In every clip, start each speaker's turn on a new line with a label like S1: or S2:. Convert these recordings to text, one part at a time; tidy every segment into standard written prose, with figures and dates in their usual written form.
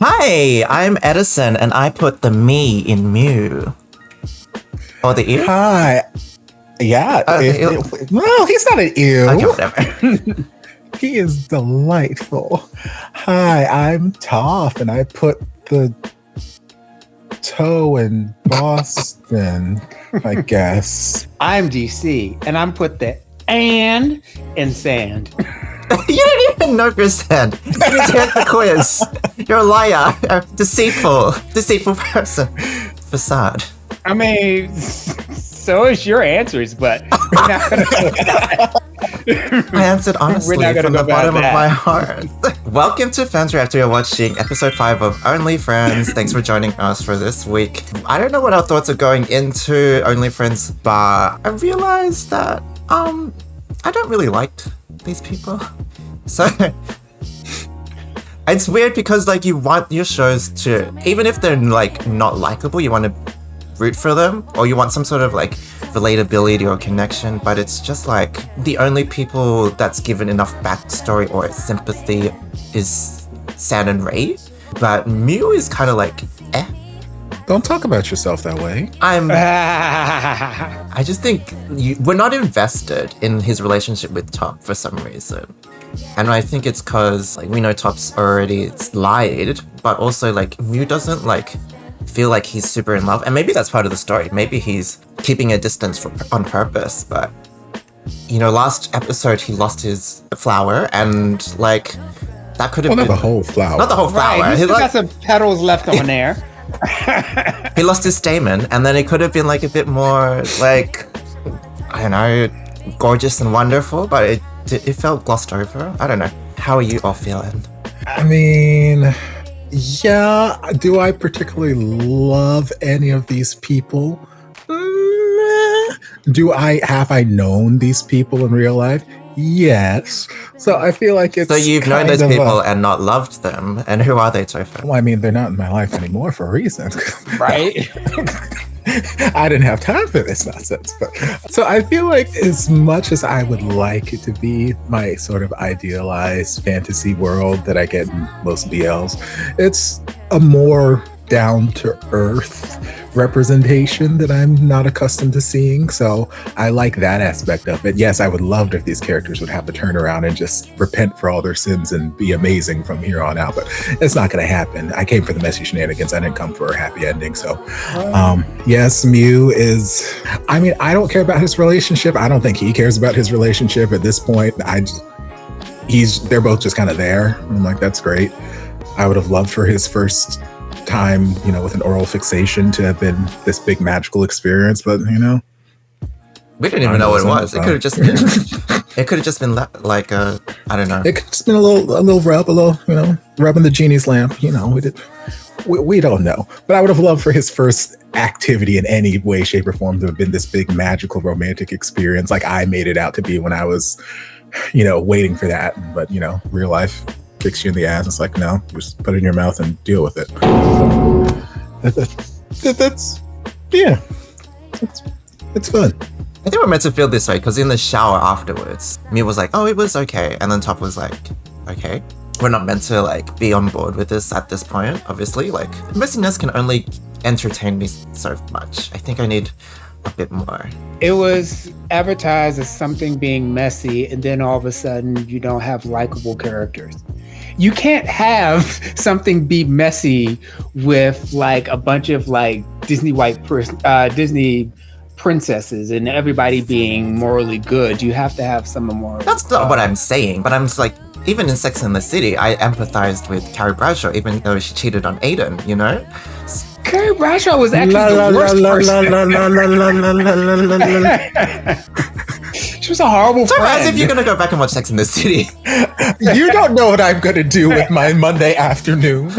S1: Hi, I'm Edison, and I put the me in Mew. Or the ew?
S2: Hi. Yeah. No, he's not an ew.
S1: Okay, whatever.
S2: He is delightful. Hi, I'm Toph, and I put the toe in Boston, I guess.
S3: I'm DC, and I'm put the and in sand.
S1: You don't even know percent. You didn't take the quiz. You're a liar. A deceitful person. Facade.
S3: I mean, so is your answers, but we're not gonna go with that.
S1: I answered honestly
S3: We're not gonna
S1: from
S3: go
S1: the bottom
S3: about
S1: of my
S3: that.
S1: heart. Welcome to Femmes React. We are watching episode 5 of Only Friends. Thanks for joining us for this week. I don't know what our thoughts are going into Only Friends, but I realized that I don't really like these people. So it's weird because like you want your shows to, even if they're like not likable, you want to root for them, or you want some sort of like relatability or connection, but it's just like the only people that's given enough backstory or sympathy is San and Ray, but Mew is kind of like
S2: Don't talk about yourself that way.
S1: I just think we're not invested in his relationship with Top for some reason. And I think it's because like we know Top's already lied, but also like Mew doesn't like feel like he's super in love. And maybe that's part of the story. Maybe he's keeping a distance on purpose, but you know, last episode he lost his flower, and like that could have been
S2: not the whole flower.
S1: Not the whole flower.
S3: Right, he got some petals left on there.
S1: He lost his stamen, and then it could have been like a bit more like, I don't know, gorgeous and wonderful, but it felt glossed over. I don't know. How are you all feeling?
S2: I mean, yeah. Do I particularly love any of these people? Have I known these people in real life? Yes. So I feel like it's.
S1: So you've known those people and not loved them, and who are they, Topher?
S2: Well, I mean, they're not in my life anymore for a reason.
S3: Right?
S2: I didn't have time for this nonsense. But so I feel like as much as I would like it to be my sort of idealized fantasy world that I get in most BLs, it's a more down-to-earth representation that I'm not accustomed to seeing. So I like that aspect of it. Yes, I would love if these characters would have to turn around and just repent for all their sins and be amazing from here on out, but it's not going to happen. I came for the messy shenanigans. I didn't come for a happy ending. So yes, Mew is, I mean, I don't care about his relationship. I don't think he cares about his relationship at this point. They're both just kind of there. I'm like, that's great. I would have loved for his first time, you know, with an oral fixation to have been this big magical experience, but you know,
S1: we didn't even know what it was. It could have just been. It could have just been like I don't know.
S2: It could have just been a little rub, you know, rubbing the genie's lamp. You know, we don't know. But I would have loved for his first activity in any way, shape, or form to have been this big magical romantic experience, like I made it out to be when I was, you know, waiting for that. But you know, real life kicks you in the ass. It's like, no, just put it in your mouth and deal with it. So that's it's fun.
S1: I think we're meant to feel this way because in the shower afterwards, Mew was like, "Oh, it was okay," and then Top was like, "Okay." We're not meant to like be on board with this at this point. Obviously, like messiness can only entertain me so much. I think I need a bit more.
S3: It was advertised as something being messy, and then all of a sudden you don't have likable characters. You can't have something be messy with like a bunch of like Disney princesses and everybody being morally good. You have to have some more.
S1: That's not what I'm saying, but I'm just like, even in Sex and the City, I empathized with Carrie Bradshaw, even though she cheated on Aiden, you know?
S3: Carrie Bradshaw was actually the worst person. She was a horrible friend.
S1: As if you're going to go back and watch Sex and the City.
S2: You don't know what I'm going to do with my Monday afternoon.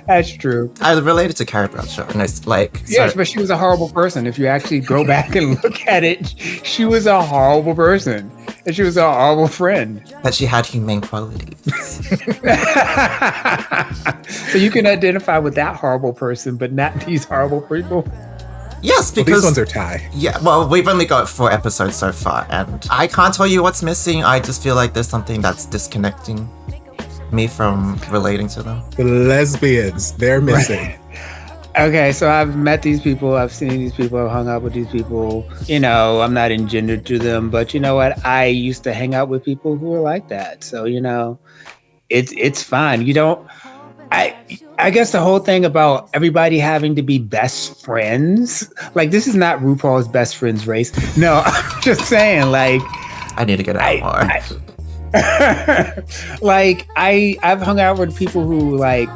S3: That's true.
S1: I related to Carrie Bradshaw, and it's like...
S3: Yes, but she was a horrible person. If you actually go back and look at it, she was a horrible person. And she was a horrible friend.
S1: But she had humane qualities.
S3: So you can identify with that horrible person, but not these horrible people?
S1: Yes, because...
S2: Well, these ones are Thai.
S1: Yeah, well, we've only got 4 episodes so far, and I can't tell you what's missing. I just feel like there's something that's disconnecting me from relating to them.
S2: The lesbians, they're missing.
S3: Okay, so I've met these people, I've seen these people, I've hung out with these people. You know, I'm not engendered to them, but you know what? I used to hang out with people who were like that. So, you know, it's fine. You don't I guess the whole thing about everybody having to be best friends, like this is not RuPaul's best friends race. No, I'm just saying, like
S1: I need to get out more.
S3: Like I've hung out with people who like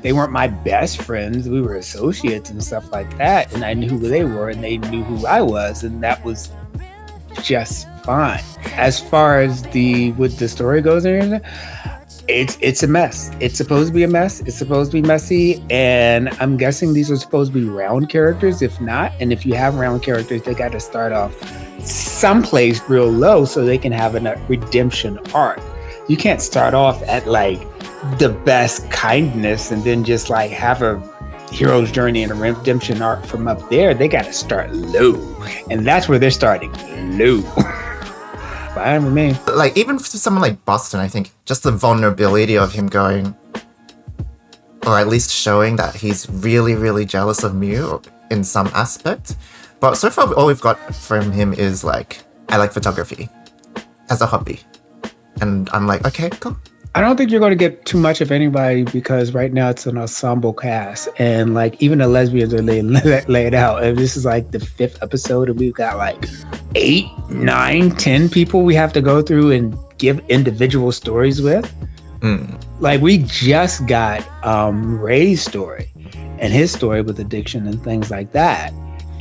S3: they weren't my best friends. We were associates and stuff like that, and I knew who they were, and they knew who I was, and that was just fine. As far as with the story goes, and it's a mess. It's supposed to be a mess. It's supposed to be messy, and I'm guessing these are supposed to be round characters. If not, and if you have round characters, they got to start off someplace real low so they can have a redemption arc. You can't start off at like the best kindness and then just like have a hero's journey and a redemption arc from up there. They got to start low, and that's where they're starting low. Fine with me.
S1: Like even for someone like Boston, I think just the vulnerability of him going, or at least showing that he's really, really jealous of Mew in some aspect. But so far, all we've got from him is like, I like photography as a hobby. And I'm like, okay, cool.
S3: I don't think you're going to get too much of anybody because right now it's an ensemble cast. And like even the lesbians are laid out. And this is like the 5th episode and we've got like 8, 9, 10 people we have to go through and give individual stories with. Like we just got Ray's story and his story with addiction and things like that.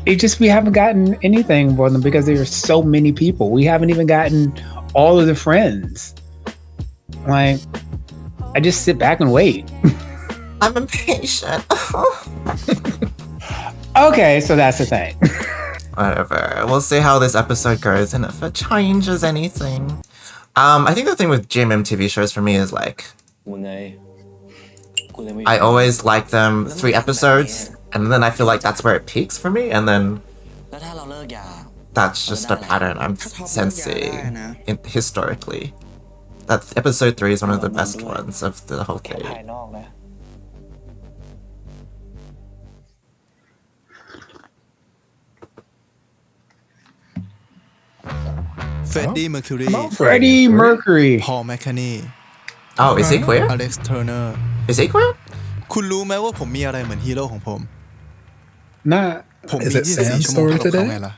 S3: We haven't gotten anything for them because there are so many people. We haven't even gotten all of the friends. Like, I just sit back and wait.
S1: I'm impatient.
S3: Okay, so that's the thing.
S1: Whatever. We'll see how this episode goes and if it changes anything. I think the thing with GMMTV shows for me is like, I always like them 3 episodes, and then I feel like that's where it peaks for me, and then that's just a pattern I'm sensing historically. That episode 3 is one of the best ones of the whole thing.
S4: เฟรดดี้เมอร์คิวรี
S3: Freddie Mercury
S4: พอลแมคคานี
S1: Oh, is he queer?
S4: อเล็กซ์เทอร์เนอร์
S1: Is he queer?
S4: คุณรู้ไหมว่าผมมีอะไรเหมือนฮีโร่ของผม
S3: Nah.
S4: ผมมี
S2: Is it
S4: 24
S2: Sam's
S4: ชั่วโมง
S2: story
S4: เท่ากับเขา
S2: today?
S4: ไงล่ะ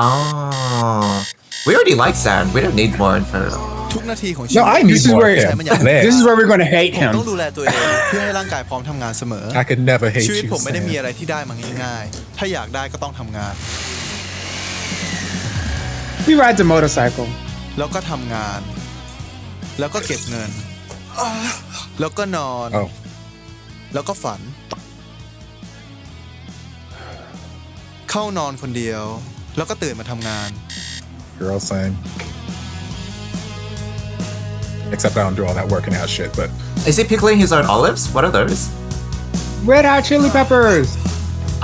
S1: Oh. We already like Sand. We don't need more info.
S4: ทุกนาทีของชี
S2: No,
S4: วิต
S2: I need
S3: This is
S2: more
S3: where
S2: of him.
S3: this is
S2: Man,
S3: where we're going to hate
S4: ผม
S3: him.
S4: ต้องดูแลตัวเองเพื่อให้ร่างกายพร้อมทำงานเสมอ
S2: I could never hate
S4: ชีวิต
S2: you,
S4: ผมไม่ได้มี
S2: Sam.
S4: อะไรที่ได้มาง่ายๆ ถ้าอยากได้ก็ต้องทำงาน
S3: He rides a motorcycle.
S4: แล้วก็ทำงาน แล้วก็เก็บเงิน แล้วก็นอน
S2: Oh.
S4: แล้วก็ฝัน เข้านอนคนเดียว แล้วก็ตื่นมาทำงาน
S2: Girl, same. Except I don't do all that working out shit, but
S1: Is he pickling his own olives? What are those?
S3: Red Hot Chili Peppers.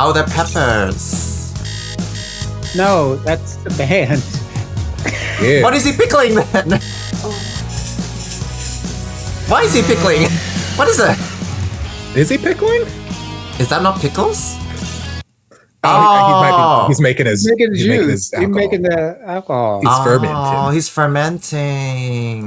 S1: Oh, they're peppers.
S3: No, that's the band.
S2: yeah.
S1: What is he pickling then? Why is he pickling? What is that?
S2: Is he pickling?
S1: Is that not pickles?
S2: He's making his
S3: Making
S2: he's making his
S3: juice. He's
S2: alcohol.
S3: making the alcohol.
S2: He's fermenting.
S1: Oh, he's fermenting.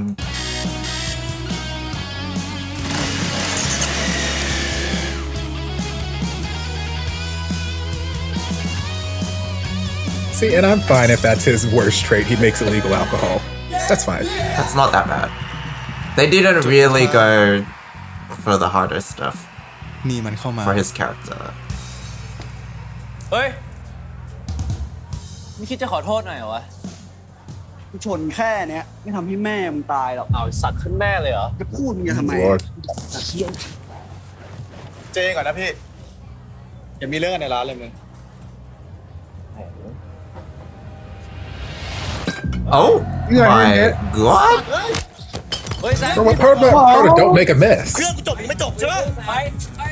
S2: See, and I'm fine if that's his worst trait. He makes illegal alcohol. That's fine.
S1: That's not that bad. They didn't really go for the harder stuff
S4: นี่มันเข้ามา
S1: for his character.
S5: เฮ้ยไม่คิดจะขอโทษหน่อยเหรอวะ
S6: กูชนแค่เนี้ยไม่ทำให้แม่มึงตายหรอก
S5: เอาสัตว์ขึ้นแม่เลยเหรอ
S6: จะพูดมึงจะทำไม
S2: Lord.
S4: เจงก่อนนะพี่ อย่ามีเรื่องกันในร้านเลยมึง
S1: Oh
S3: You got
S1: my
S3: it.
S1: god!
S5: เฮ้ยแซม
S2: So what part of don't make a mess?
S5: เครื่องกูจบยังไม่จบใช่ไหมไป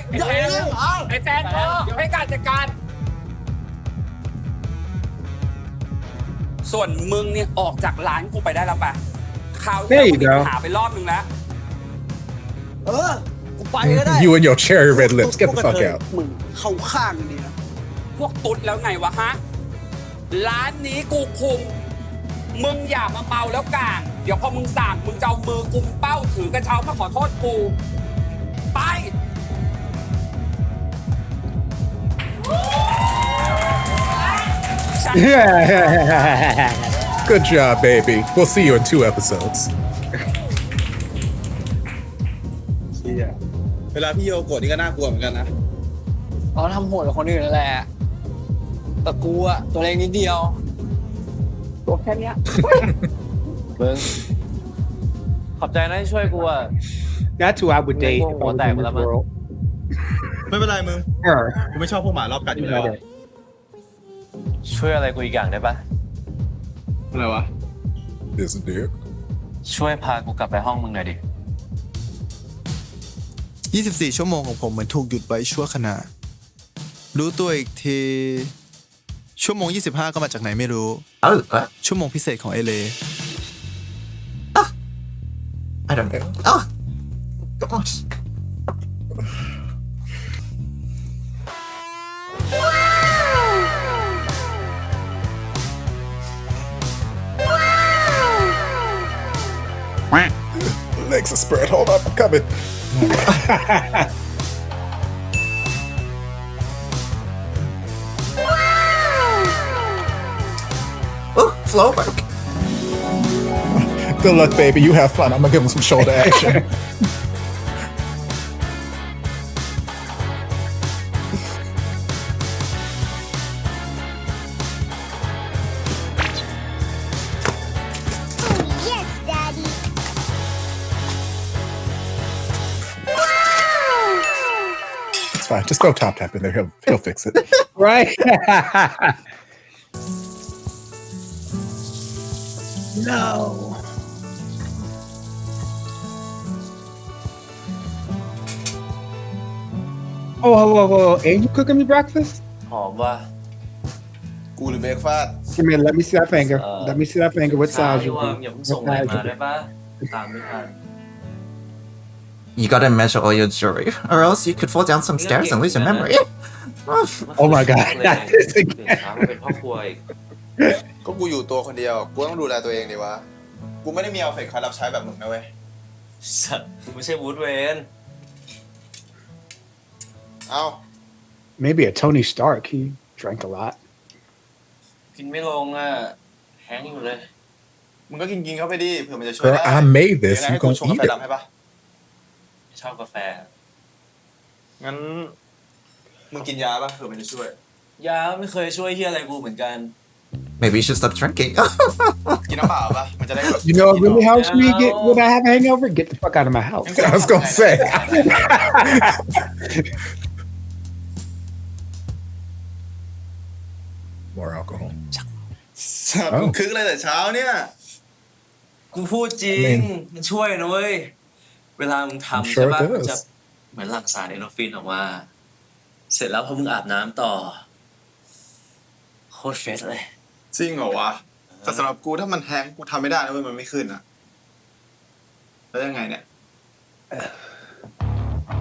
S5: ไอ้แซมไอ้แซมให้การจัดการ ส่วนมึงเนี่ยออกจากร้านกูไปได้แล้วปะคราวที่
S3: There
S5: เรา
S3: you
S5: มี
S3: go.
S5: ปัญหาไปรอบนึงแล้ว
S6: เออกูไปก็ได้
S2: You and your cherry red lips, get the fuck out.
S6: มึงเข้าข้างดีนะ
S5: พวกตุ๊ดแล้วไงวะฮะ ร้านนี้กูคุม มึงอย่ามาเมาแล้วกลาง เดี๋ยวพอมึงสั่งมึงจะเอามือกุมเป้าถือกระเช้ามาขอโทษกู ไป
S2: Good job, baby. We'll see you in 2 episodes.
S4: เวลาพี่โยโกรธนี่ก็น่ากลัวเหมือนกันนะ
S7: เขาทำโหดกับคนอื่นนั่นแหละแต่กูอะตัวเล็กนิดเดียว ตัวแค่เนี้ย
S8: มึงขอบใจนะที่ช่วยกูอะ
S3: That's who I would date if I was in this world.
S4: ไม่เป็นไรมึง
S3: Her.
S4: กูไม่ชอบพวกหมารอบกัดอยู่แล้วอะ
S8: ช่วยอะไรกูอีกอย่างได้ปะ
S4: อะไรวะ
S2: This dick.
S8: ช่วยพากูกลับไปห้องมึงหน่อยดิ
S4: 24 ชั่วโมงของผมเหมือนถูกหยุดไว้ชั่วขณะ รู้ตัวอีกทีชั่วโมง 25 ก็มาจากไหนไม่รู้
S1: Oh, what?
S4: ชั่วโมงพิเศษของเอเล
S1: I don't know. Oh, gosh.
S2: Legs are spread. Hold up, I'm coming.
S1: Oh, flow work.
S2: Good luck, baby. You have fun. I'm gonna give him some shoulder action.
S9: Yes, Daddy.
S2: It's fine. Just throw Top Tap in there. He'll fix it.
S3: Right? No. Oh, and you cooking me breakfast?
S8: หอมว่ะ
S4: กูหรือเบรกฟาสต์
S3: Come here, let me see that finger. Let me see that finger. What
S8: ช้า
S3: size
S8: อยู่
S3: you
S8: ว่า
S3: want?
S8: อย่าเพิ่ง
S3: What
S8: ส่งอะไร
S3: size
S8: มา
S3: you
S8: ได้
S3: want?
S8: ปะตามไม่ทัน
S1: You gotta measure all your jewelry, or else you could fall down some stairs and lose your memory.
S3: Oh my God. Not this
S8: ตื่น
S3: again.
S8: เช้ามาเป็นพ่อครัวอีก
S4: ก็กูอยู่ตัวคนเดียว กูต้องดูแลตัวเองดีวะ กูไม่ได้มีเอาเฟกใครรับใช้แบบมึงนะเว้ย
S8: สัตว์กูไม่ใช่วูดเวน
S4: เอ้า
S3: Maybe a Tony Stark. He drank a lot.
S8: กินไม่ลงอ่ะแห้งอยู่เลย
S4: มึงก็กินเข้าไปดิเผื่อมันจะช่วย
S2: Girl,
S4: ได้
S2: I made this.
S4: ยังไง
S2: You
S4: ให้กู
S2: gonna
S4: ชงกา
S2: eat
S4: แฟ
S2: it.
S4: ดำให้ปะ
S8: ชอบกาแฟ
S4: งั้น มึงกินยาปะเผื่อมันจะช่วย
S8: ยาไม่เคยช่วยเฮียอะไรกูเหมือนกัน
S1: Maybe you should stop drinking.
S4: กินน้ำเปล่าปะมันจะได้แบบ
S3: You know what really helps me get when I have a hangover? Get the fuck out of my house.
S2: I was gonna say. More alcohol.
S4: สัตว์มึงคึกเลยแต่เช้าเนี่ย
S8: กูพูดจริง มันช่วยนะเว้ย เวลามึง
S2: I'm
S8: ทำ
S2: sure
S8: ใช่ปะ
S2: it
S8: มัน
S2: does.
S8: จะเหมือนหลั่งสารเอนโดรฟินออกมา เสร็จแล้วพอมึงอาบน้ำต่อ โคตรเฟสเลย
S4: จริงเหรอวะ แต่สำหรับกูถ้ามันแฮงก์กูทำไม่ได้นะเว้ยมันไม่ขึ้นอะแล้วยังไงเนี่ย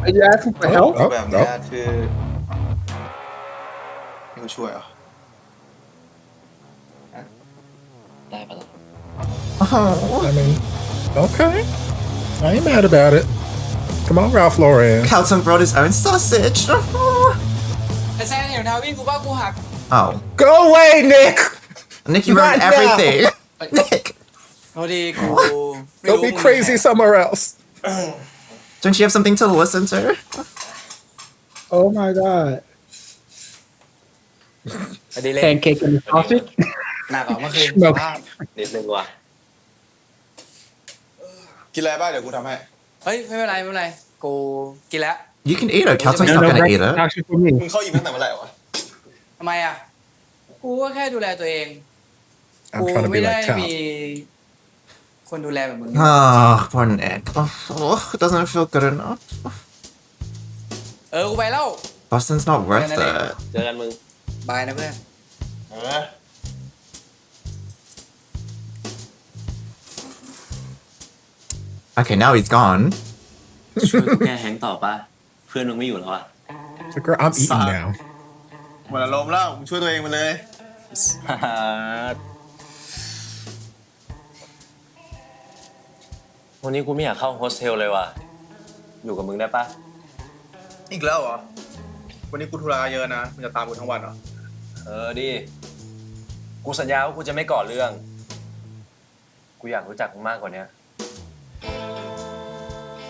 S3: Are you asking for help?
S2: Oh,
S4: แบบ
S2: oh.
S4: เนี้ยคือให้กูช่วยเหรอ
S8: ได้ปะล่ะ
S1: Oh,
S2: I mean, okay. I ain't mad about it. Come on, Ralph Lauren.
S1: Carlton brought his own sausage.
S7: ไอ้แซนเห็นเท้าวิ่งกูว่ากูหัก
S1: Oh,
S2: Go away, Nick.
S1: Nick, you ruined
S2: Not now.
S1: everything. Nick,
S7: พอดีกูไม่
S2: Go
S7: รู้
S2: be crazy somewhere else.
S1: don't you have something to listen to?
S3: Oh my God.
S7: พอดีเล่น
S3: Pancake and the sausage?
S7: หนักออกเมื่อคืน
S3: No.
S7: ภาพ
S8: นิดนึงว่ะ
S4: กินอะไรบ้างเดี๋ยวกูทำให้
S7: เฮ้ย ไม่เป็นไรไม่เป็นไร กูกินแล้ว
S1: You can eat it. Carlton's
S3: No,
S1: not
S3: no,
S1: gonna
S3: that's
S1: eat it.
S3: actually for me.
S4: มึงเข้ายิมตั้งแต่เมื่อไหร่วะ
S7: ทำไมอ่ะ กูก็แค่ดูแลตัวเอง
S2: I'm
S7: กู
S2: trying to
S7: ไม่
S2: be
S7: ได้
S2: like
S7: มี
S2: Top.
S7: คนดูแลแบบมึง
S1: Oh, poor Nick. Oh, it doesn't feel good enough.
S7: กูไปแล้ว
S1: Boston's not worth
S7: Yeah,
S1: it.
S8: เจอกันมึง
S7: บายนะเพื่อน
S4: เออ
S1: Okay, now he's gone.
S8: ช่วยกูแก้แฮงก์ต่อป่ะ เพื่อนมึงไม่อยู่แล้วอะ
S2: So, girl, I'm eating
S4: Stop.
S2: now.
S4: หมดอารมณ์แล้วมึงช่วยตัวเองมาเลย
S8: วันนี้กูไม่อยากเข้าโฮสเทลเลยว่ะ อยู่กับมึงได้ป่ะ
S4: อีกแล้วเหรอ วันนี้กูธุระเยอะนะมึงจะตามกูทั้งวันเหรอ
S8: ดิ กูสัญญาว่ากูจะไม่ก่อเรื่อง กูอยากรู้จักมึงมากกว่านี้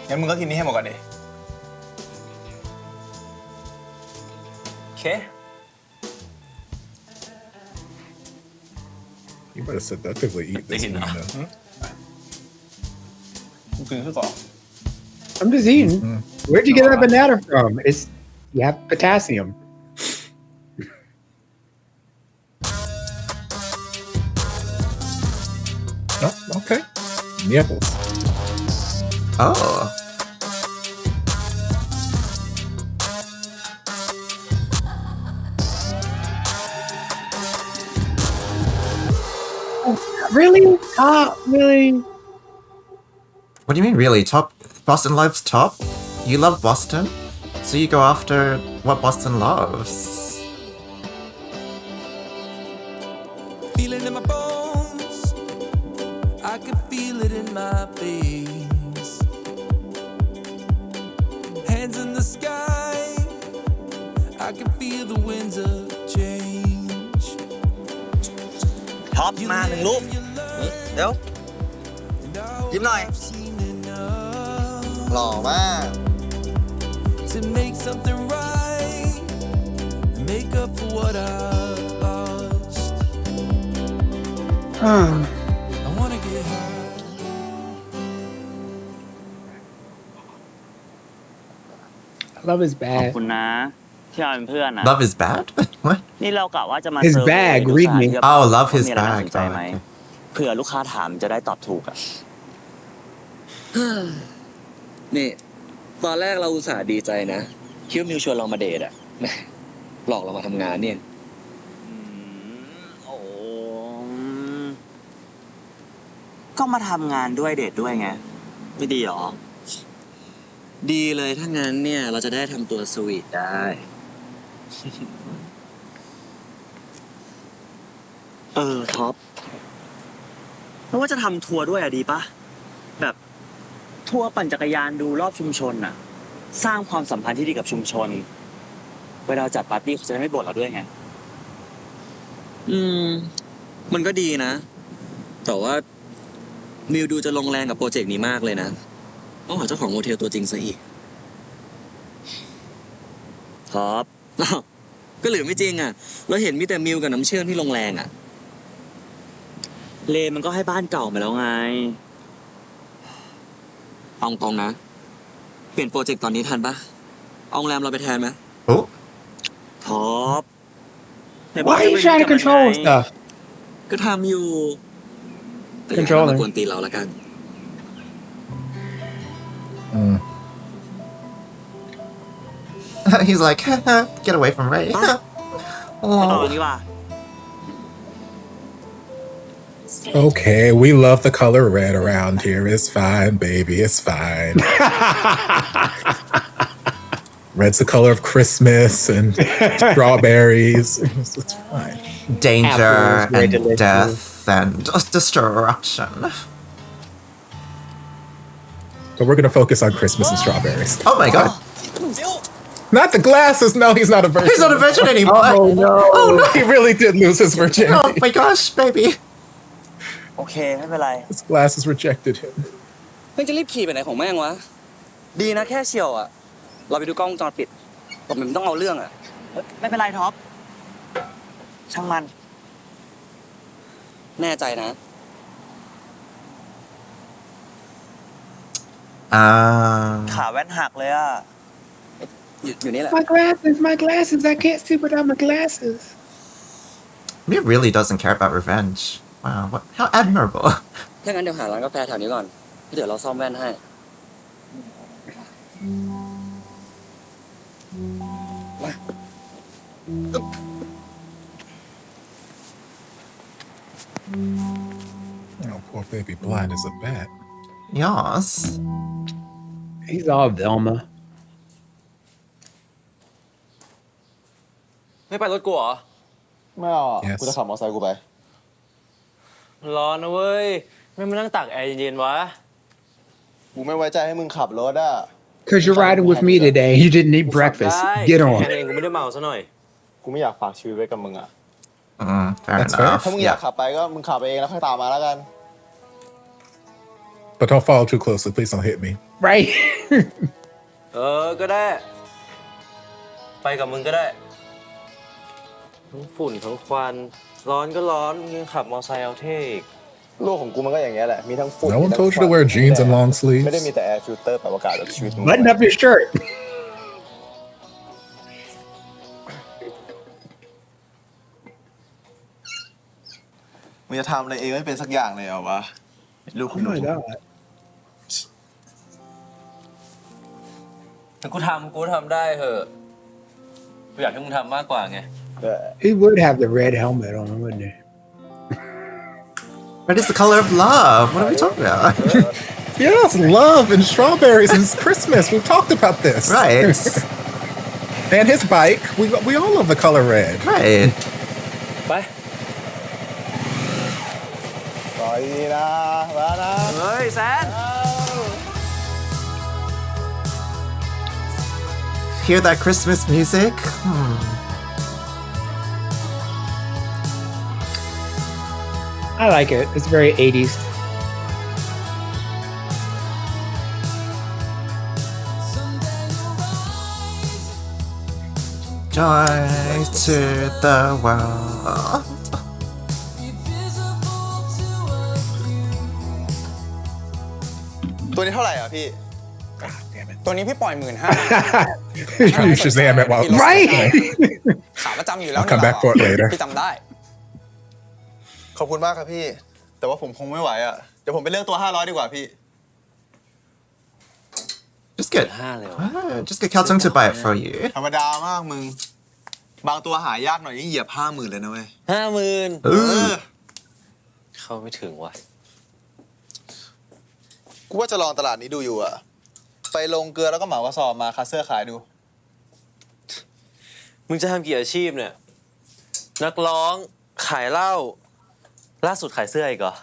S4: งั้นมึงก็กินนี้ให้หมดก่อนดิ
S8: โอเค
S2: You better seductively eat this
S8: Thinking
S2: one,
S8: now.
S2: though.
S4: มึงกินข้าวก่อน
S3: I'm just eating. Where'd you get that banana from? It's you have potassium.
S2: Oh, okay. Nipples.
S1: Oh.
S3: Really? Really?
S1: What do you mean, really? Top Boston loves Top? You love Boston? So you go after what Boston loves.
S9: Feel it in my bones. I can feel it in my veins. Hands in the sky. I can feel the winds of change.
S7: ท็อปมาหนึ่งรูปเดี๋ยวยิ้มหน่อย หล่อมาก
S9: To make something right, make up for what I've lost. I wanna get high.
S3: Love is
S10: ขอบ
S3: bad.
S10: คุณนะที่เอาเป็นเพื่อนนะ
S1: Love is bad? What?
S10: นี่เรากะว่าจะมา
S3: His
S10: เซอร์เวย์
S3: bag,
S10: ลูก
S3: read
S10: ค้า
S3: me.
S10: ที่
S1: Oh, love
S10: ว่า
S1: his
S10: มีอะไรน่า
S1: bag.
S10: สนใจไหม
S1: Oh, okay.
S10: เผื่อลูกค้าถามจะได้ตอบถูกอ่ะ
S7: นี่ตอนแรกเราอุตส่าห์ดีใจนะคิดว่ามิวชวนเรามาเดทอะแหม่หลอกเรามาทำงานเนี่ย
S10: โอ้ก็มาทำงานด้วยเดทด้วยไง ไม่ดีหรอ
S7: ดีเลยถ้างั้นเนี่ยเราจะได้ทำตัวสวีทได้
S10: ท็อปเพราะว่าจะทำทัวร์ด้วยอะดีปะแบบทัวร์ปั่นจักรยานดูรอบชุมชนอะสร้างความสัมพันธ์ที่ดีกับชุมชน เวลาจัดปาร์ตี้เขาจะได้ไม่บ่นเราด้วยไง
S7: มันก็ดีนะ แต่ว่ามิวดูจะลงแรงกับโปรเจกต์นี้มากเลยนะต้องหาเจ้าของโมเทลตัวจริงซะอีก
S10: ท็อป
S7: อ้าวก็เหลือไม่จริงอ่ะ เราเห็นมีแต่มิวกับน้ำเชื่อมที่ลงแรงอ่ะ
S10: เลมันก็ให้บ้านเก่ามาแล้วไง
S7: เอาตรงนะ เปลี่ยนโปรเจกต์ตอนนี้ทันปะเอาโรงแรมเราไปแทนไหม
S1: Oh.
S10: ท็อป
S3: Why are you trying to control stuff?
S7: ก็ทำอยู่แต่อย่า
S3: Controlling
S7: มากวนตีนเราละกัน
S1: He's like, get away from Ray.
S10: ไปต่อ
S1: Oh.
S10: ดีกว่า
S2: Okay, we love the color red around here. It's fine, baby. It's fine. Red's the color of Christmas and strawberries. It's fine.
S1: Danger
S3: Apples, very
S1: and
S3: delicious.
S1: death and destruction.
S2: But we're going to focus on Christmas and strawberries.
S1: Oh my god.
S2: Not the glasses. No, he's not a virgin.
S1: He's not a virgin anymore.
S3: Oh no!
S1: Oh no.
S2: He really did lose his
S1: Oh
S2: virginity.
S1: my gosh, baby.
S10: โอเค ไม่เป็นไร
S2: His glasses rejected him.
S7: ไม่จะรีบขี่ไปไหนของแม่งวะ ดีนะแค่เฉียวอ่ะ เราไปดูกล้องวงจรปิดผมมันต้องเอาเรื่องอ่ะ
S10: ไม่เป็นไรท็อป ช่างมัน
S7: แน่ใจนะ
S10: ขาแว่นหักเลยอ่ะ
S7: อยู่นี่แหละ
S3: My glasses, my glasses. I can't see without my glasses.
S1: He really doesn't care about revenge. Wow, what? How admirable.
S7: ถ้างั้นเดี๋ยวหาร้านกาแฟแถวนี้ก่อน เดี๋ยวเราซ่อมแว่นให้
S2: Oh, poor baby blind as a bat.
S1: Yes.
S3: He's all Velma.
S8: ไม่ไปรถกูเหรอ
S4: ไม่เอาอ่ะ
S2: Yes.
S4: กูจะขับมอเตอร์ไซค์กูไป
S8: ร้อนนะเว้ย ไม่มานั่งตากแอร์เย็นๆวะ
S4: กูไม่ไว้ใจให้มึงขับรถอ่ะ
S3: Because you're riding with me today. You didn't eat breakfast.
S8: ได้
S3: Get
S8: แค่
S3: on.
S8: เองกูไม่ได้เมาซะหน่อย
S4: กูไม่อยากฝากชีวิตไว้กับมึงอ่ะ
S1: Fair
S2: That's fair.
S1: enough.
S4: ถ้ามึงอยากขับไปก็มึงขับไปเองแล้วค่อยตามมาแล้วกัน
S2: But don't follow too closely. Please don't hit me.
S3: Right?
S8: ก็ได้ ไปกับมึงก็ได้ ทั้งฝุ่นทั้งควัน ร้อนก็ร้อนมึงยังขับมอไซค์เอาเท่อีก
S4: โลกของกูมันก็อย่างเงี้ยแหละ มีทั้งฝุ่น
S2: No one told you to wear jeans and long
S4: ไม่ได้
S2: sleeves.
S4: มีแต่แอร์ฟิลเตอร์ปรับอากาศแบบชีวิตมึง
S3: Button up your shirt.
S4: มึงจะทำอะไรเองไม่เป็นสักอย่างเลยเหรอวะลูก
S3: Oh
S4: คุณหนู
S3: my god.
S8: แต่กูทำได้เหอะกูอยากให้มึงทำมากกว่าไง
S3: He would have the red helmet on, wouldn't he?
S1: Red is the color of love. What are we talking about?
S2: Yes, love and strawberries and Christmas. We've talked about this.
S1: Right.
S2: And his bike. We all love the color red.
S1: Right.
S8: ไป
S4: ปล่อยนะมานะ
S8: เฮ้ยแซน
S1: Hear that Christmas music?
S3: I like it. It's very 80s.
S1: Joy to the world.
S4: ตัวนี้เท่าไหร่อ่ะพี่
S2: Ah, damn it.
S6: ตัวนี้พี่ปล่อย15,000
S2: You Shazam it while
S3: Right?
S6: ขาประจำอยู่แล้ว
S2: I'll come back for it later.
S6: พี่จำได้
S4: ขอบคุณมากครับพี่ แต่ว่าผมคงไม่ไหวอ่ะ เดี๋ยวผมไปเลือกตัว 500 ดีกว่าพี่
S1: Just get just get Kaltung to buy it for you.
S4: ธรรมดามากมึง บางตัวหายากหน่อยนี่เหยียบ 50,000 เลยนะเว้ย
S1: Ooh.
S8: เข้าไม่ถึงว่ะ
S4: กูว่าจะลองตลาดนี้ดูอยู่อ่ะ ไปลงเกลือแล้วก็เหมากระสอบมาคัสเซอร์ขายดู
S8: มึงจะทำกี่อาชีพเนี่ย นักร้อง ขายเหล้า ล่าสุดขายเสื้ออีกเหรอ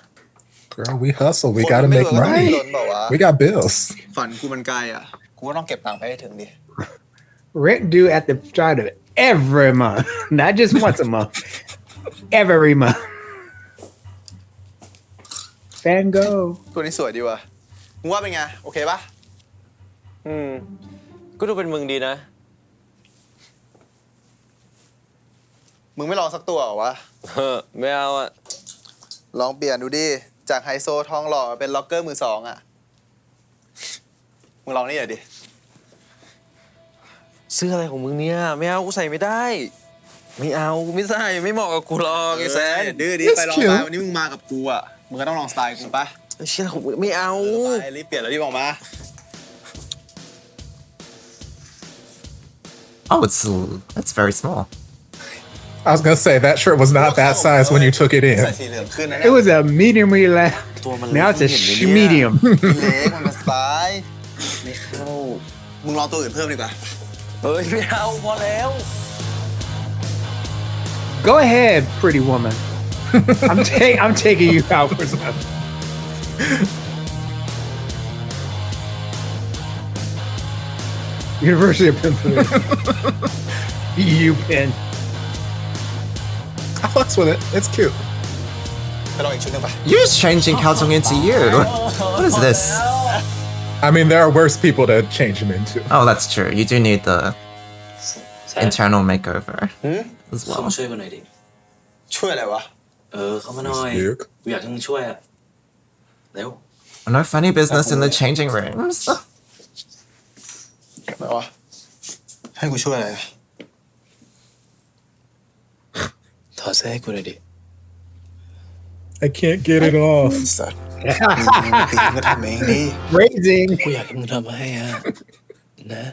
S2: Girl, we hustle. We
S4: คน
S2: gotta
S4: ไม่
S2: make
S4: รวยก็ต้องดิ้น
S2: money.
S4: รนเปล่าวะ
S2: We got bills.
S4: ฝันกูมันไกลอ่ะ กูก็ต้องเก็บตังค์ไปให้ถึงดิ
S3: Rent due at the start of every month. Not just once a month. Every month. Van Gogh.
S4: ตัวนี้สวยดีว่ะ มึงว่าเป็นไง โอเคปะ
S8: ก็ดูเป็นมึงดีนะ
S4: มึงไม่ลองสักตัวเหรอวะ
S8: ไม่เอาอ่ะ
S4: ลองเปลี่ยนดูดิ จากไฮโซทองหล่อเป็นล็อกเกอร์มือสองอ่ะ มึงลองนี่หน่อยดิ
S8: เสื้ออะไรของมึงเนี่ย ไม่เอา กูใส่ไม่ได้ ไม่เอา กูไม่ใส่ ไม่เหมาะกับกูหรอกไอ้แซน
S4: ดื้อดิ
S2: It's
S4: ไปลอง
S2: cute.
S4: ไปวันนี้มึงมากับกูอ่ะ มึงก็ต้องลองสไตล์กูปะ
S8: เชื่อของมึงไม่เอา
S4: ไปรีบเปลี่ยนแล้วรีบออกมา
S1: Oh, that's very small.
S2: I was gonna say that shirt was not that size when you took it
S4: ใส่
S2: in.
S4: สีเหลืองขึ้นนะ
S3: It was a medium we left.
S8: ตัวมันเล็ก
S3: Now it's a
S8: มึงเห็นไหมเนี่ย
S3: medium.
S4: เล็กมันเป็นสไตล์
S8: ไม่เข้า
S4: มึงลองตัวอื่นเพิ่มดีกว่า
S8: เฮ้ย ไม่เอา พอแล้ว
S3: Go ahead, pretty woman. I'm taking you out for something. University of Pennsylvania. EU pen.
S2: I fucks with it. It's cute.
S4: ไปลองอีกชุดหนึงปะ
S1: You're just changing Kaltung into you. What is this?
S2: I mean, there are worse people to change him into.
S1: Oh, that's true. You do need the internal makeover as
S8: เข้า
S1: well.
S8: มาช่วยกูหน่อยดิ
S4: ช่วยอะไรวะ
S8: เข้ามาหน่อย
S2: Yuck.
S8: กูอยากให้มึงช่วยอะเร็ว
S1: No funny business in the changing rooms.
S4: อะไรวะ ให้กูช่วยอะไรอะ
S8: ถอดเสื้อให้กูหน่อยดิ
S2: I can't get it off.
S4: สัตว์มึงก็ทำเองดิ
S3: Raising.
S8: กูอยากให้มึงทำให้อะนะ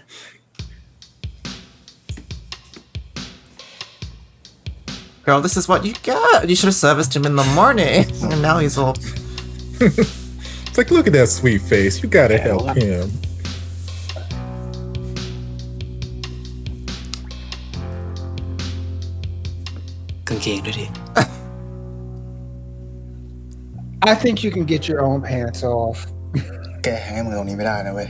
S1: Girl, this is what you get. You should have serviced him in the morning. And now he's all...
S2: It's like, look at that sweet face. You gotta help him.
S11: กางเกงด้วยดิ
S3: I think you can get your own pants off.
S4: แกให้มึงตรงนี้ไม่ได้นะเว้ย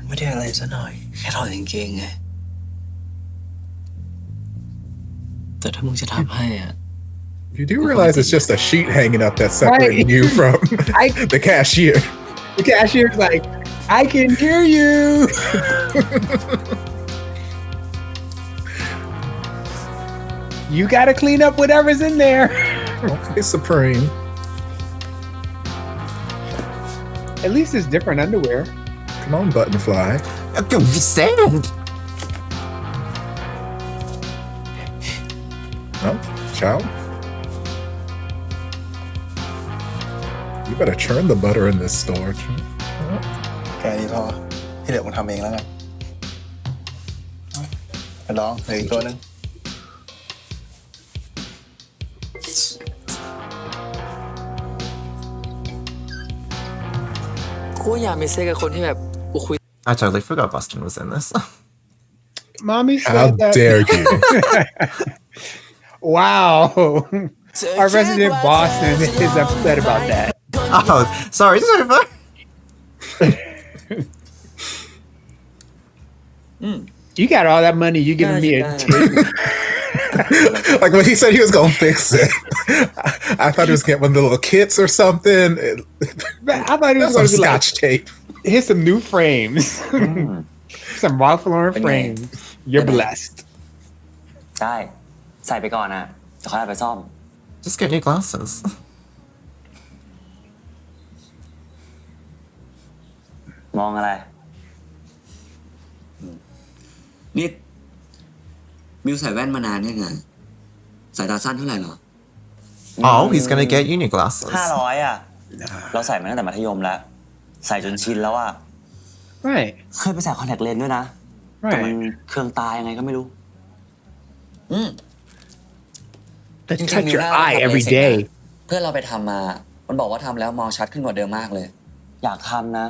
S11: ไม่ได้อะไรซะหน่อย แค่ถอดกางเกงไง แต่ถ้ามึงจะทำให้อ่ะ
S2: You do realize it's just a sheet hanging up that's separating you from the cashier.
S3: The cashier's like, I can hear you. You gotta clean up whatever's in there.
S2: Okay, Supreme.
S3: At least it's different underwear.
S2: Come on, Buttonfly.
S1: Okay, sand.
S2: No, child. You better churn the butter in this store.
S4: แค่นี้พอที่เหลือมึงทำเองแล้วกันไปลองเหลืออีกตัวนึง
S11: กูอยากมีเซ็กกับคนที่แบบกูคุย
S1: I totally forgot Boston was in this.
S3: Mommy said
S2: How
S3: that.
S2: dare you?
S3: Wow. Our resident Boston is upset about that.
S1: Oh, sorry, Topher.
S3: You got all that money. You giving me a tip.
S2: Like when he said he was gonna fix it, I thought he was getting one of the little kits or something.
S3: I thought he was
S2: Some
S3: going to
S2: Scotch tape.
S3: Here's some new frames. Some Ralph Lauren frames. You're blessed.
S10: ใช่ใส่ไปก่อนนะจะค่อยเอาไปซ่อม
S1: Just get new glasses.
S10: มองอะไร
S7: นี่มิวใส่แว่นมานานยังไงสายตาสั้นเท่าไหร่หรอ
S1: Oh, he's gonna get you new glasses.
S10: 500อ่ะ เราใส่มาตั้งแต่มัธยมแล้ว ใส่จนชินแล้วอ่ะ
S3: Right.
S10: เคยไปใส่คอนแทคเลนส์ด้วยนะ แต่มันเครื่องตายังไงก็ไม่รู้
S3: Let's touch your eye every day.
S7: เพื่อนเราไปทำมา มันบอกว่าทำแล้วมองชัดขึ้นกว่าเดิมมากเลย
S10: อยากทำนะ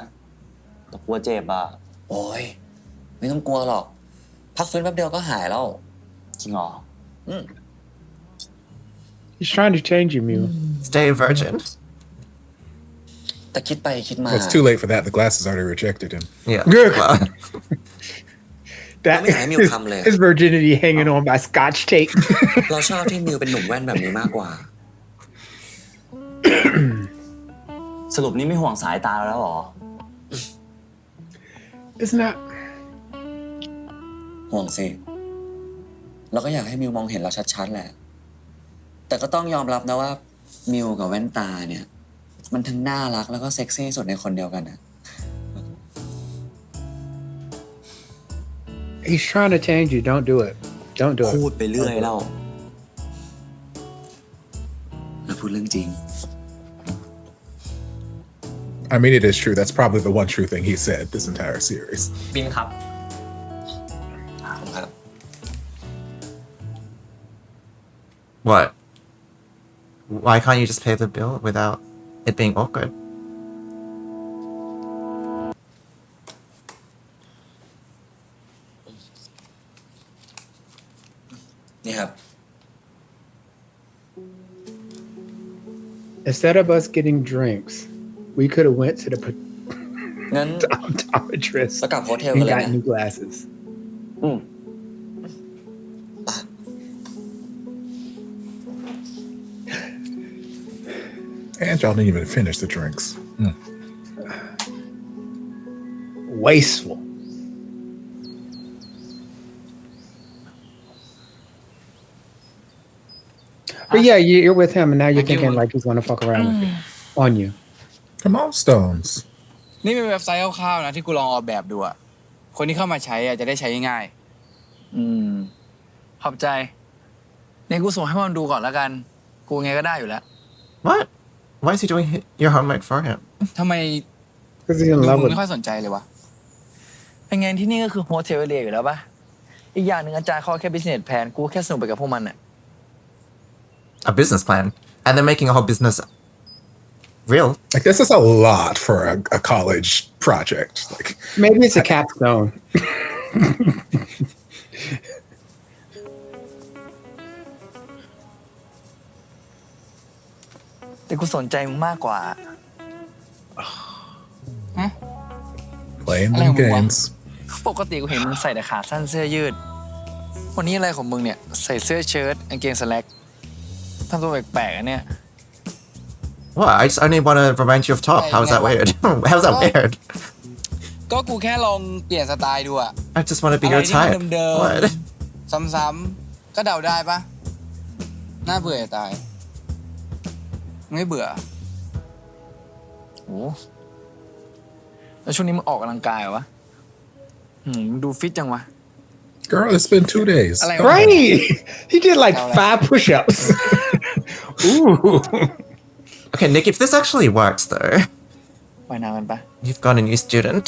S10: แต่กลัวเจ็บอ่ะ
S7: โอ้ยไม่ต้องกลัวหรอก พักฟื้นแป๊บเดียวก็หายแล้ว
S10: จริงเหรอ
S3: He's trying to change you, Mew.
S1: Stay a virgin.
S7: แต่คิดไปคิดมา
S2: It's too late for that. The glasses already rejected him.
S1: Yeah.
S3: Good.
S1: Well,
S7: Let me have you come later.
S3: His virginity hanging on by Scotch tape.
S7: เราชอบที่มิวเป็นหนุ่มแว่นแบบนี้มากกว่า
S10: สรุปนี้ไม่ห่วงสายตาแล้วเหรอ
S3: It's not.
S7: ห่วงสิ เราก็อยากให้มิวมองเห็นเราชัดๆแหละ แต่ก็ต้องยอมรับนะว่ามิวกับแว่นตาเนี่ย มันทั้งน่ารักแล้วก็เซ็กซี่สุดในคนเดียวกันนะ
S3: He's trying to change you. Don't do it. Don't do
S10: พู
S3: it.
S10: ดไปเรื่อยแล้ว
S7: เราพูดเรื่องจริง
S2: I mean, it is true. That's probably the one true thing he said this entire series.
S10: บินครับ
S1: what? Why can't you just pay the bill without it being awkward?
S7: นี่ครับ
S3: Instead of us getting drinks, we could have went to the
S7: งั้น
S3: optometrist
S7: เรากลับโฮเทล
S3: and
S7: กันเลย
S3: got
S7: นะ
S3: new glasses.
S2: And y'all didn't even finish the drinks.
S3: Wasteful. But yeah, you're with him, and now you're thinking like he's gonna fuck around with you, on you.
S2: Come on, Stones.
S12: นี่เป็นเว็บไซต์คร่าวๆนะที่กูลองออกแบบดูอะคนที่เข้ามาใช้อะจะได้ใช้ง่ายขอบใจเนี่ยกูส่งให้มันดูก่อนแล้วกัน กูไงก็ได้อยู่แล้ว
S1: What? Why is he doing your homework for him?
S12: ทำไม
S3: Because he's in
S12: ดู
S3: love
S12: มึง
S3: with
S12: ไม่ค่อยสนใจเลยวะ
S11: เป็นไงที่นี่ก็คือโฮเทลเรียอยู่แล้วปะอีกอย่างหนึ่งอาจารย์เขาแค่ business plan กูแค่สนุกไปกับพวกมันอะ
S1: A business plan. And they're making a whole business real.
S2: Like, this is a lot for a college project. Like,
S3: maybe it's a capstone.
S11: กูสนใจมึงมากกว่า
S2: Playing
S11: อะไร
S2: them
S11: ของมึงวะ
S2: games.
S11: ปกติกูเห็นมึงใส่แต่ขาสั้นเสื้อยืด วันนี้อะไรของมึงเนี่ย ใส่เสื้อเชิ้ตกางเกงสแล็กทำตัวแปลกๆอันเนี่ย
S1: What? I just only want to remind you of Top. How's that weird? How's that weird?
S12: ก็กูแค่ลองเปลี่ยนสไตล์ดูอะ
S1: I just want to be
S12: อะไร
S1: your
S12: ที่มัน
S1: type.
S12: เดิม
S1: What?
S12: ๆซ้ำๆก็เดาได้ปะน่าเบื่อจะตายไม่เบื่อ
S11: โอ้แล้วช่วงนี้มึงออกกำลังกายเหรอวะมึงดูฟิตจังวะ
S2: Girl, it's been 2 days.
S3: Right. He did like 5 push-ups. Ooh.
S1: Okay, Nick, if this actually works though,
S11: ว่ายน้ำกันปะ
S1: you've got a new student.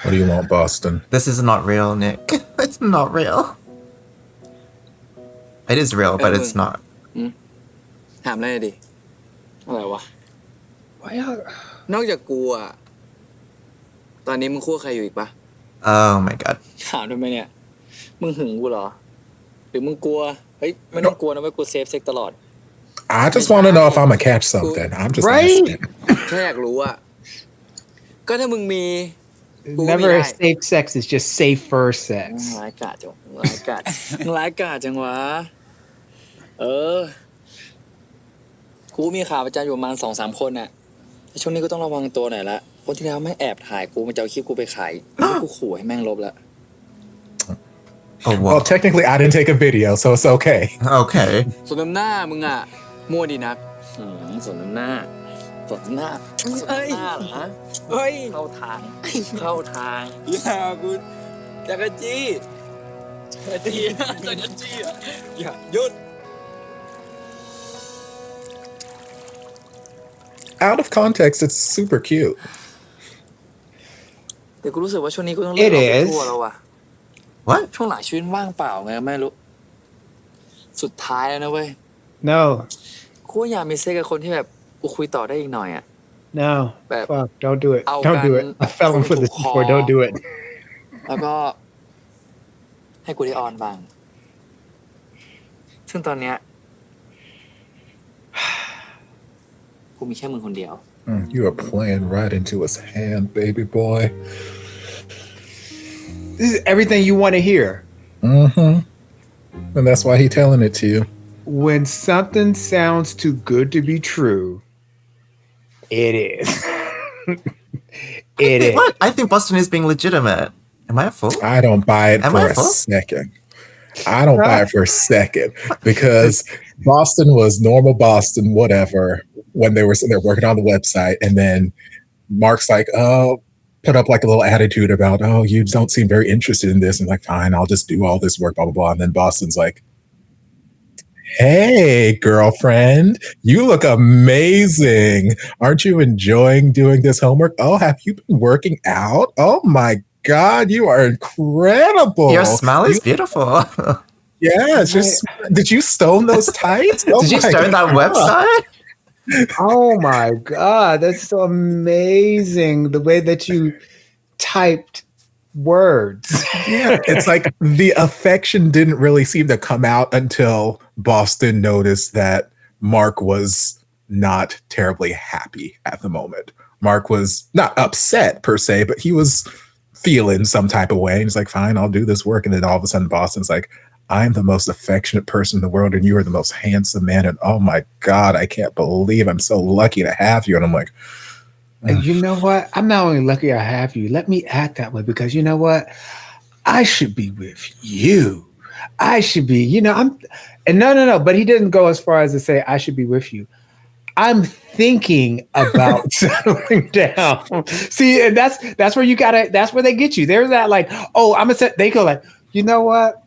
S2: What do you want, Boston?
S1: This is not real, Nick. It's not real. It is real, but it's not.
S12: ถามอะไรดิ อะไรวะ นอกจากกูอะตอนนี้มึงคู่ใครอยู่อีกปะ
S1: Oh my god.
S12: ถามทำไมเนี่ย มึงหึงกูเหรอ หรือมึงกลัว เฮ้ย ไม่ต้องกลัวนะเว้ยกูเซฟเซ็กตลอด
S2: I just want to know if I'm gonna catch something. I'm just
S3: Right?
S2: asking.
S12: แค่อยากรู้อะก็ถ้ามึงมี
S3: Never safe sex is just safer sex.
S12: ร้ายกาจจังร้ายกาจร้ายกาจจังวะ กูมีข่าวประจำอยู่ประมาณ 2-3 คนน่ะแต่ช่วงนี้ก็ต้องระวังตัวหน่อยละคนที่แล้วแม่งแอบถ่ายกูมันจะเอาคลิปกูไปขายกูขู่ให้แม่งลบละ
S1: Oh,
S2: Well,
S1: what?
S2: technically, I didn't take a video, so it's okay.
S1: Okay.
S12: ส่วนน้ำหน้ามึงอ่ะมั่วดีนักส่วนน้ำหน้าส่วนน้ำหน้าเหรอเฮ้ยเข้าทางอย่ากูจักรจี้จักรจี้อย่าหยุด
S2: Out of context, it's super cute.
S12: เดี๋ยวกูรู้สึกว่าช่วงนี้กูต้องเลิกออกไปทั่วแล้วว่ะ
S1: What?
S12: ช่วงหลังชีวิตว่างเปล่าไงไม่รู้สุดท้ายแล้วนะเว้ย
S3: No.
S12: กูอยากมีเซ็กกับคนที่แบบกูคุยต่อได้อีกหน่อยอ่ะ
S3: No.
S12: But-
S3: Fuck. Don't do it.
S12: I'll
S3: Don't do it.
S12: ban-
S3: I fell in for this before. Don't do it.
S12: แล้วก็ ให้กูได้ออนบ้าง ซึ่งตอนเนี้ย กูมีแค่มึงคนเดียว
S2: You are playing right into his hand, baby boy.
S3: This is everything you want to hear.
S2: Mm-hmm. And that's why he's telling it to you.
S3: When something sounds too good to be true, it is. It is.
S1: What? I think Boston is being legitimate. Am I a fool?
S2: I don't buy it
S1: Am
S2: for
S1: I
S2: a
S1: full?
S2: second. I don't buy it for a second because Boston was normal Boston, whatever, when they were sitting there working on the website. And then Mark's like, oh, put up like a little attitude about, oh, you don't seem very interested in this. And like, fine, I'll just do all this work, blah, blah, blah. And then Boston's like, hey, girlfriend, you look amazing. Aren't you enjoying doing this homework? Oh, have you been working out? Oh my God, you are incredible.
S1: Your smile is beautiful.
S2: Yeah, it's just, did you stone those tights? Oh
S1: Did you
S2: my
S1: start that
S2: God.
S1: website?
S3: Oh my God. That's so amazing. The way that you typed words.
S2: Yeah, it's like the affection didn't really seem to come out until Boston noticed that Mark was not terribly happy at the moment. Mark was not upset per se, but he was feeling some type of way. And he's like, fine, I'll do this work. And then all of a sudden Boston's like, I'm the most affectionate person in the world and you are the most handsome man. And oh my God, I can't believe I'm so lucky to have you. And I'm like,
S3: And you know what? I'm not only lucky I have you. Let me act that way because you know what? I should be with you. I should be, no. But he didn't go as far as to say I should be with you. I'm thinking about settling down. See, and that's where you gotta. That's where they get you. There's that like, oh, I'm gonna set. They go like, you know what?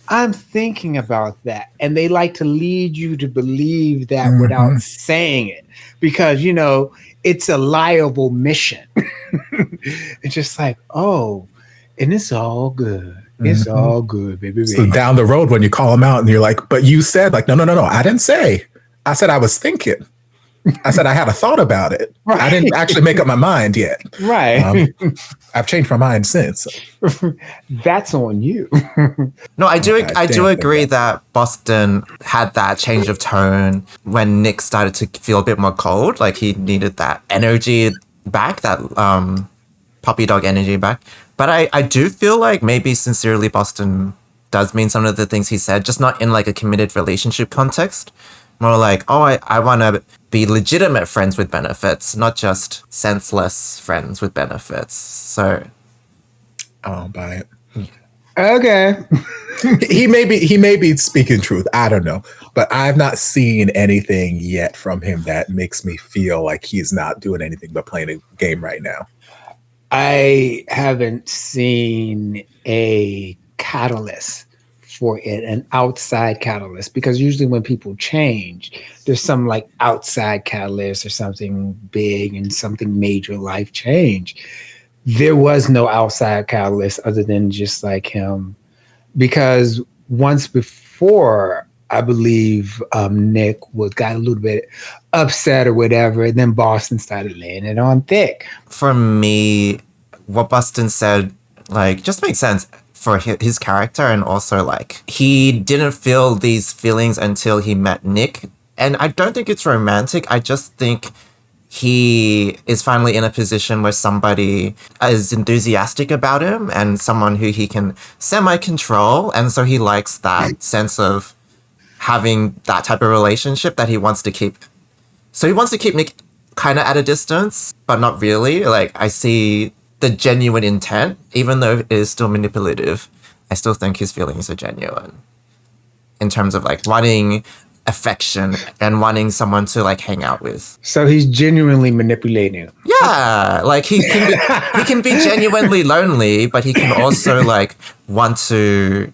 S3: I'm thinking about that. And they like to lead you to believe that without saying it, because, it's a liable mission. It's just like, oh, and it's all good. It's all good, baby.
S2: So down the road, when you call them out and you're like, but you said like, no, I didn't say. I said I was thinking. I said I had a thought about it. Right. I didn't actually make up my mind yet.
S3: Right.
S2: I've changed my mind since.
S3: That's on you.
S1: No, I do agree that Boston had that change of tone when Nick started to feel a bit more cold. Like he needed that energy back, that puppy dog energy back. But I do feel like maybe sincerely Boston does mean some of the things he said, just not in like a committed relationship context. More like, oh, I want to be legitimate friends with benefits, not just senseless friends with benefits. So,
S2: I don't buy it.
S3: Okay.
S2: he may be speaking truth. I don't know. But I've not seen anything yet from him that makes me feel like he's not doing anything but playing a game right now.
S3: I haven't seen a catalyst for it, an outside catalyst, because usually when people change, there's some like outside catalyst or something big and something major life change. There was no outside catalyst other than just like him, because once before, I believe Nick got a little bit upset or whatever, and then Boston started laying it on thick.
S1: For me, what Boston said like just makes sense for his character, and also like he didn't feel these feelings until he met Nick. And I don't think it's romantic. I just think he is finally in a position where somebody is enthusiastic about him and someone who he can semi-control. And so he likes that sense of having that type of relationship that he wants to keep. So he wants to keep Nick kind of at a distance, but not really. Like I see the genuine intent, even though it is still manipulative. I still think his feelings are genuine in terms of like wanting affection and wanting someone to like hang out with.
S3: So he's genuinely manipulating.
S1: Yeah, like he can be genuinely lonely, but he can also like want to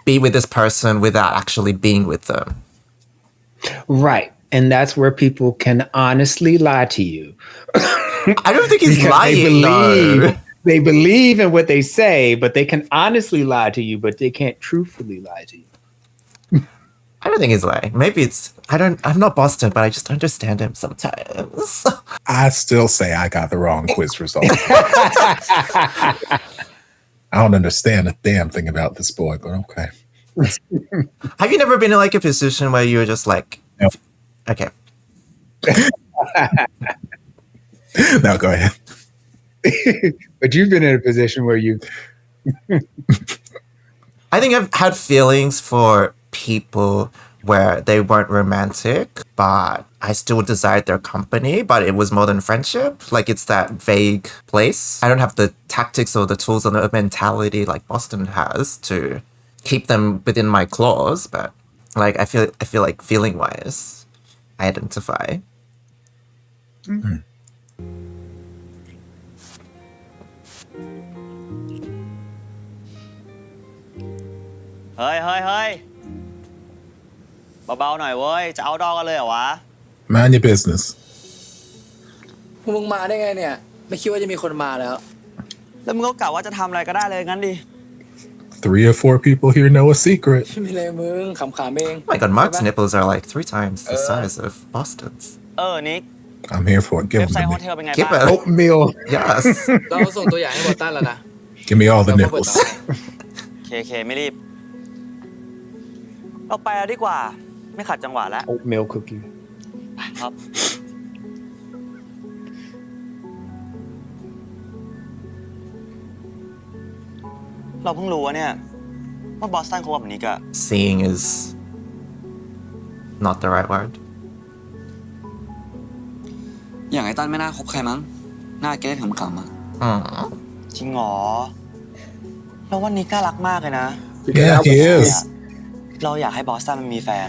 S1: be with this person without actually being with them.
S3: Right. And that's where people can honestly lie to you.
S1: I don't think he's lying.
S3: They believe in what they say, but they can honestly lie to you, but they can't truthfully lie to you.
S1: I don't think he's lying. Maybe it's, I'm not Boston, but I just understand him sometimes.
S2: I still say I got the wrong quiz results. I don't understand a damn thing about this boy, but okay.
S1: Have you never been in like a position where you were just like,
S2: no.
S1: Okay.
S2: No, go ahead.
S3: But you've been in a position where you...
S1: I think I've had feelings for people where they weren't romantic, but I still desired their company, but it was more than friendship. Like it's that vague place. I don't have the tactics or the tools or the mentality like Boston has to keep them within my claws, but like I feel like feeling wise, I identify.
S2: Mm-hmm.
S10: เฮ้ยเบาๆหน่อยเว้ยจะเอาดอกันเลยเหรอวะ
S2: Mind your business.
S12: พวกมึงมาได้ไงเนี่ยไม่คิดว่าจะมีคนมาแล้ว
S10: มึงก็กะว่าจะทำอะไรก็ได้เลยงั้นดิ
S2: 3 or 4 people here know a secret.
S12: ไม่เลยมึงขำๆเอง
S1: Oh my god, Mark's nipples are like 3 times the size of Boston's.
S10: นิก
S2: I'm here for it. Give
S10: เว็บ
S2: them
S10: ไซต์
S2: to
S10: โฮ
S2: me.
S10: เทลเป็นไง
S1: Give
S10: บ้าง
S1: it.
S3: Oatmeal.
S1: Yes.
S12: เราส่งตัวอย่างให้บอตันแล้วนะ
S2: Give me all the nipples.
S10: เคไม่รีบเราไปดีกว่าไม่ขัดจังหวะแล้ว
S3: Oatmeal cookie.
S10: ครับเราเพิ่งรู้เนี่ยว่าบอสตันคบกับนิกอะ
S1: Seeing is not the right word.
S7: อย่างไอ้ตั้นไม่น่าคบใครมั้งน่าเกลียดขำๆอ่ะ
S10: จริงเหรอเราว่านิกน่ารักมากเลยนะ
S2: Yeah, he is.
S10: เราอยากให้บอสตันมันมีแฟน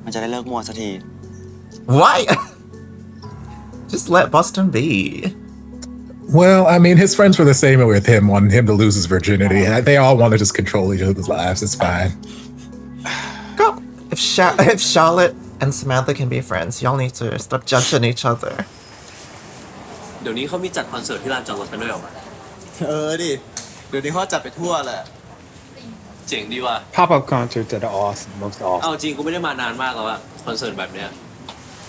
S10: มันจะได้เลิกมั่วสักที
S1: Why? Just let Boston be.
S2: Well, I mean, his friends were the same with him, wanting him to lose his virginity. They all want to just control each other's lives. It's fine.
S1: Girl, if Charlotte and Samantha can be friends, y'all need to stop judging each other.
S8: เดี๋ยวนี้เขามีจัดคอนเสิร์ตที่ลานจอดรถกันด้วยเหรอวะ
S4: ดิเดี๋ยวนี้เขาจัดไปทั่วแหละ
S8: เจ๋งดีว่ะ
S3: Pop-up concerts are the awesome, most
S8: เอา
S3: awesome.
S8: จริงกูไม่ได้มานานมากแล้วอะคอนเสิร์ตแบบเนี้ย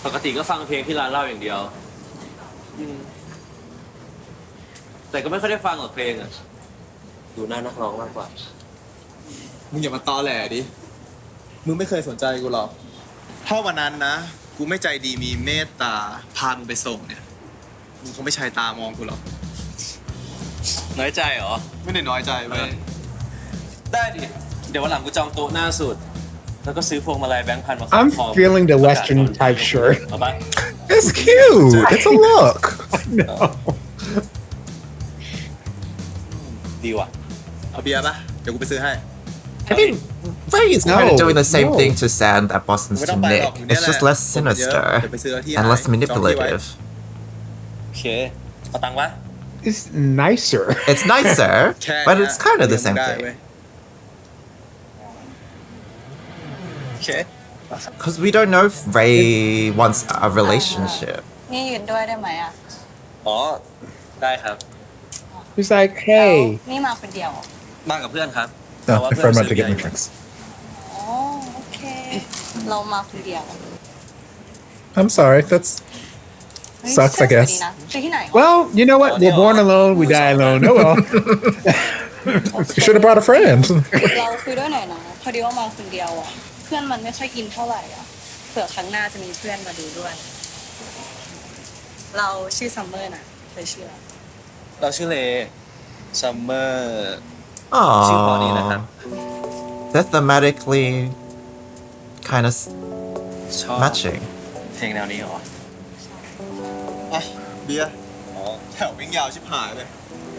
S8: ปกติก็ฟังเพลงที่ร้านเหล้าอย่างเดียวแต่ก็ไม่ค่อยได้ฟังหรอกเพลงอะดูหน้านักร้องมากกว่า
S4: มึงอย่ามาตอแหลดิมึงไม่เคยสนใจกูหรอกถ้าวันนั้นนะกูไม่ใจดีมีเมตตาพามึงไปส่งเนี่ยมึงคงไม่ชายตามองกูหรอก
S8: น้อยใจเหรอ
S4: ไม่ได้น้อยใจเว้ย
S8: ได้ดิ เดี๋ยววันหลังกูจองโต๊ะหน้าสุด แล้วก็ซื้อพวงมาลัยแบงค์พันมา
S3: I'm feeling the Western type shirt.
S8: เอาปะ
S2: It's cute. It's a look.
S3: No.
S8: ดีว่ะ
S4: เอาเบียร์ปะเดี๋ยวกูไปซื้อให้
S1: I mean, Ray is kind of
S3: No,
S1: doing the same
S3: no.
S1: thing to Sand that Boston's to Nick. It's just less sinister and less manipulative.
S8: โอเค เอาตังค์ปะ
S3: It's nicer.
S1: It's nicer, but it's kind of the same thing.
S8: โอเค
S1: Because we don't know if Ray wants a relationship.
S13: นี่ยืนด้วยได้ไหมอ่ะ
S8: อ๋อ ได้ครับ
S3: He's like, hey.
S13: นี่มาคนเดียว
S8: มากับเพื่อนครับ
S2: No, my friend went to get me drinks.
S13: อ๋อโอเค เรามาคนเดียว
S2: I'm sorry. That's
S13: เฮ้ย
S2: sucks, I
S13: เสื้อสวย
S2: guess.
S13: ดีนะซื้อที่ไหนวะ
S3: Well, you know what? We're born alone, we die alone. Oh well.
S2: You should have brought a friend.
S13: เราคุยด้วยหน่อยนะพอดีว่ามาคนเดียวอ่ะเพื่อนมันไม่ค่อยกินเท่าไหร่อ่ะเผื่อครั้งหน้าจะมีเพื่อนมาดูด้วย เราชื่อซัมเมอร์นะเธอชื่ออะไร
S8: เราชื่อเลซัมเมอร์ ชื่อพอดีนะครับ
S1: They're thematically kind of
S8: ชอบ
S1: matching.
S8: เพลงแนวนี้เหรอ
S4: อ่ะเบียร์
S8: อ๋อ
S4: แถวแม่งยาวชิบหายเลย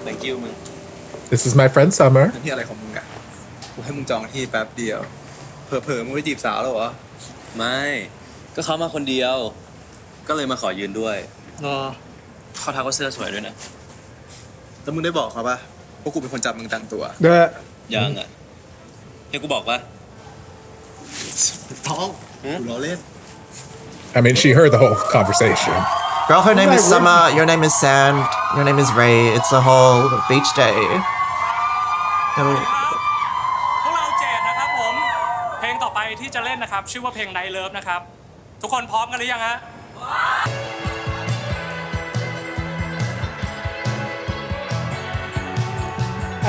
S8: thank you มึง
S2: This is my friend Summer.
S4: นั่นที่อะไรของมึงอะกูให้มึงจองที่แป๊บเดียว เผลอๆมึงไปจีบสาวแล้วเหรอ
S8: ไม่ ก็เขามาคนเดียว ก็เลยมาขอยืนด้วยเขาทักว่าเสื้อสวยด้วยนะ
S4: แล้วมึงได้บอกเขาปะว่ากูเป็นคนจับมึงแต่งตัว
S3: The
S8: ยังอ่ะให้กูบอกว่า
S4: ท้องกูล้อเล่น
S2: I mean, she heard the whole conversation.
S1: Girl, her name is Summer, your name is Sand, your name is Ray. It's a whole beach day.
S14: พวกเราเจดนะครับผม เพลงต่อไปที่จะเล่นนะครับ ชื่อว่าเพลง Night Love นะครับ ทุกคนพร้อมกันหรือยังฮะ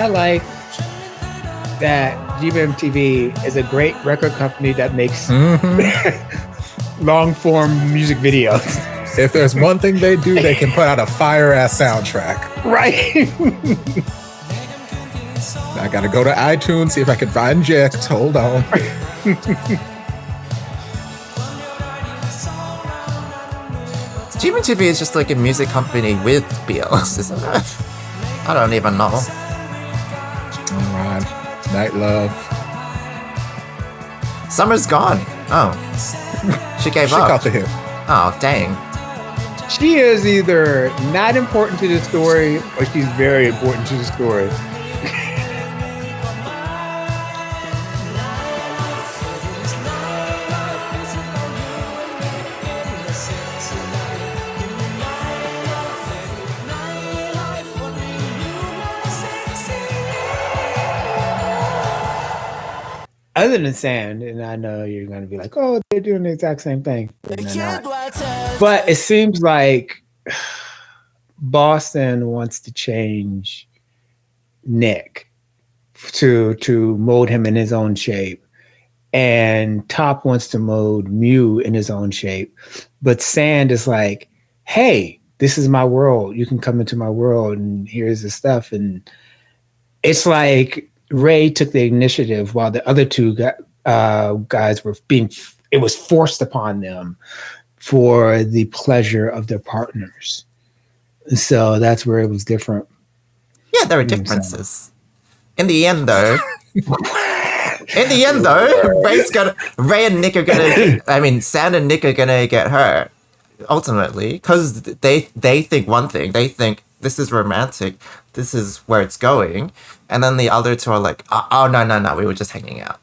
S3: I like that GMMTV is a great record company that makes long form music videos.
S2: If there's one thing they do, they can put out a fire ass soundtrack.
S3: Right.
S2: I gotta go to iTunes, see if I can find Jixt. Hold on.
S1: GMMTV is just like a music company with BLs, isn't it? I don't even know.
S2: Alright. Night Love.
S1: Summer's gone. Oh. She gave
S2: She
S1: up.
S2: caught the hit.
S1: Oh, dang.
S3: She is either not important to the story or she's very important to the story. Other than Sand, and I know you're going to be like, oh, they're doing the exact same thing. And they're not. But it seems like Boston wants to change Nick to mold him in his own shape. And Top wants to mold Mew in his own shape. But Sand is like, hey, this is my world. You can come into my world and here's the stuff. And it's like Ray took the initiative while the other two guys were it was forced upon them for the pleasure of their partners. So that's where it was different.
S1: Yeah, there are differences. In the end, though, Ray and Nick are gonna. I mean, Sand and Nick are gonna get hurt ultimately because they think one thing. They think this is romantic, this is where it's going, and then the other two are like, oh no, we were just hanging out.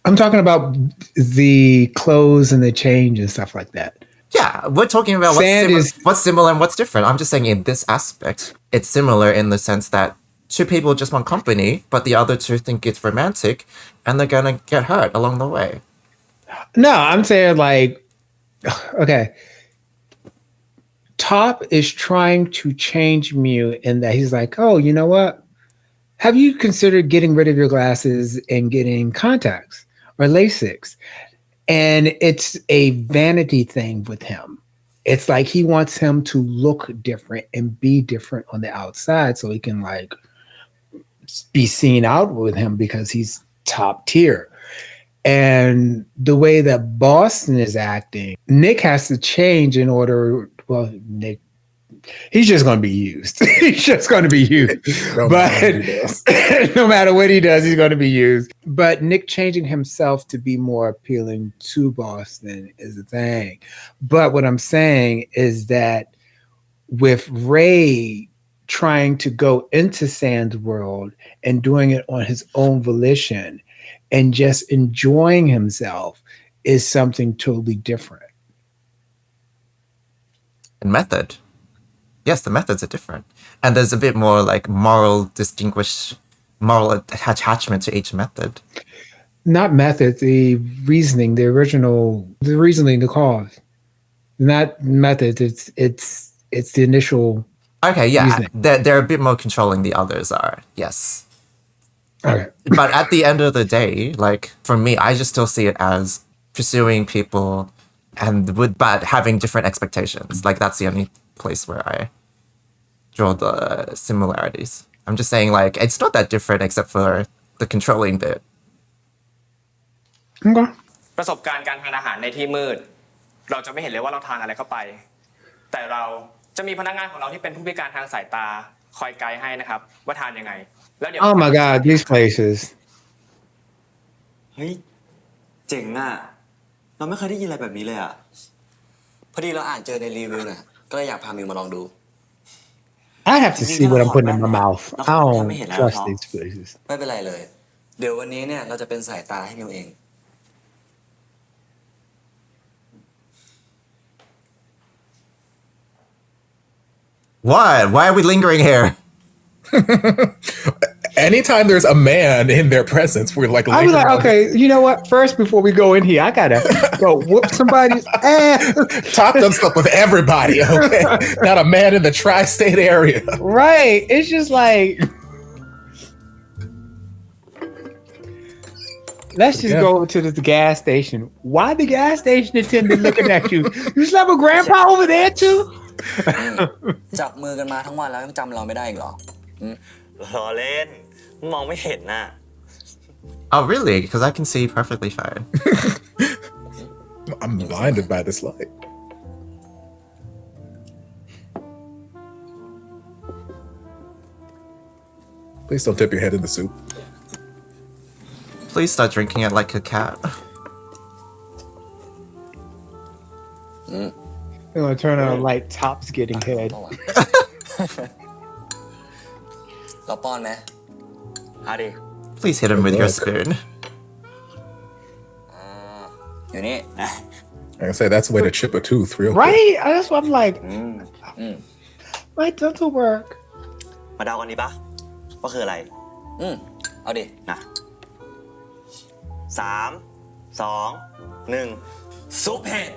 S3: I'm talking about the clothes and the change and stuff like that.
S1: Yeah, we're talking about what's similar and what's different. I'm just saying in this aspect, it's similar in the sense that two people just want company, but the other two think it's romantic, and they're gonna get hurt along the way.
S3: No, I'm saying like, okay, Top is trying to change Mew in that he's like, oh, you know what? Have you considered getting rid of your glasses and getting contacts or LASIK? And it's a vanity thing with him. It's like he wants him to look different and be different on the outside so he can like be seen out with him because he's top tier. And the way that Boston is acting, Nick has to change in order. Well, Nick, he's just going to be used. He's just going to be used. No matter what he does, he's going to be used. But Nick changing himself to be more appealing to Boston is the thing. But what I'm saying is that with Ray trying to go into Sand's world and doing it on his own volition and just enjoying himself is something totally different.
S1: And method. Yes, the methods are different. And there's a bit more like moral attachment to each method.
S3: Not method, the reasoning, the reasoning, the cause. Not method, it's the initial.
S1: Okay, yeah.
S3: reasoning.
S1: They're a bit more controlling the others are, yes.
S3: Okay.
S1: But at the end of the day, like for me, I just still see it as pursuing people but having different expectations. Like that's the only place where I draw the similarities. I'm just saying like it's not that different except for the controlling bit.
S3: Okay.
S15: ประสบการณ์การทานอาหารในที่มืดเราจะไม่เห็นเลยว่าเราทานอะไรเข้าไปแต่เราจะมีพนักงานของเราที่เป็นผู้พิการทางสายตาคอยไกด์ให้นะครับว่าทานยังไงแล้วเดี๋ยว
S3: Oh my God, these places.
S10: เฮ้ยเจ๋งอ่ะเราไม่เคยได้ยินอะไรแบบนี้เลยอ่ะ
S7: พอดีเราอ่านเจอในรีวิวน่ะก็เลยอยากพามิวมาลองดู
S3: I have to see what I'm putting in my mouth. I don't trust these places.
S7: ไม่เป็นไรเลย เดี๋ยววันนี้เนี่ยเราจะเป็นสายตาให้มิวเอง
S1: What? Why are we lingering here?
S2: Anytime there's a man in their presence, we're like,
S3: I was like, okay, you know what? First, before we go in here, I gotta go whoop somebody's ass.
S2: Top done stuff with everybody, okay? Not a man in the tri-state area.
S3: Right. It's just like, let's just go over to the gas station. Why the gas station attendant looking at you? You slept with grandpa over there too?
S7: จับมือกันมาทั้งวันแล้วยังจำเราไม่ได้อีกเหรอ
S10: ล้อเล่นมองไม่เห็นน่ะ
S1: Oh really? Because I can see perfectly fine.
S2: I'm blinded by this light. Please don't dip your head in the soup.
S1: Please start drinking it like a cat.
S3: They're gonna turn on a light. Top's getting head.
S7: เราป้อนไหม
S1: Please hit him with your spoon.
S7: อยู่นี่
S2: I say that's a way to chip a tooth real quick.
S3: Right? That's what I'm like. My dental work.
S10: มาเดากันดีปะว่าคืออะไร
S7: เอาดิ
S10: นะ3 2 1ซุปเห็ด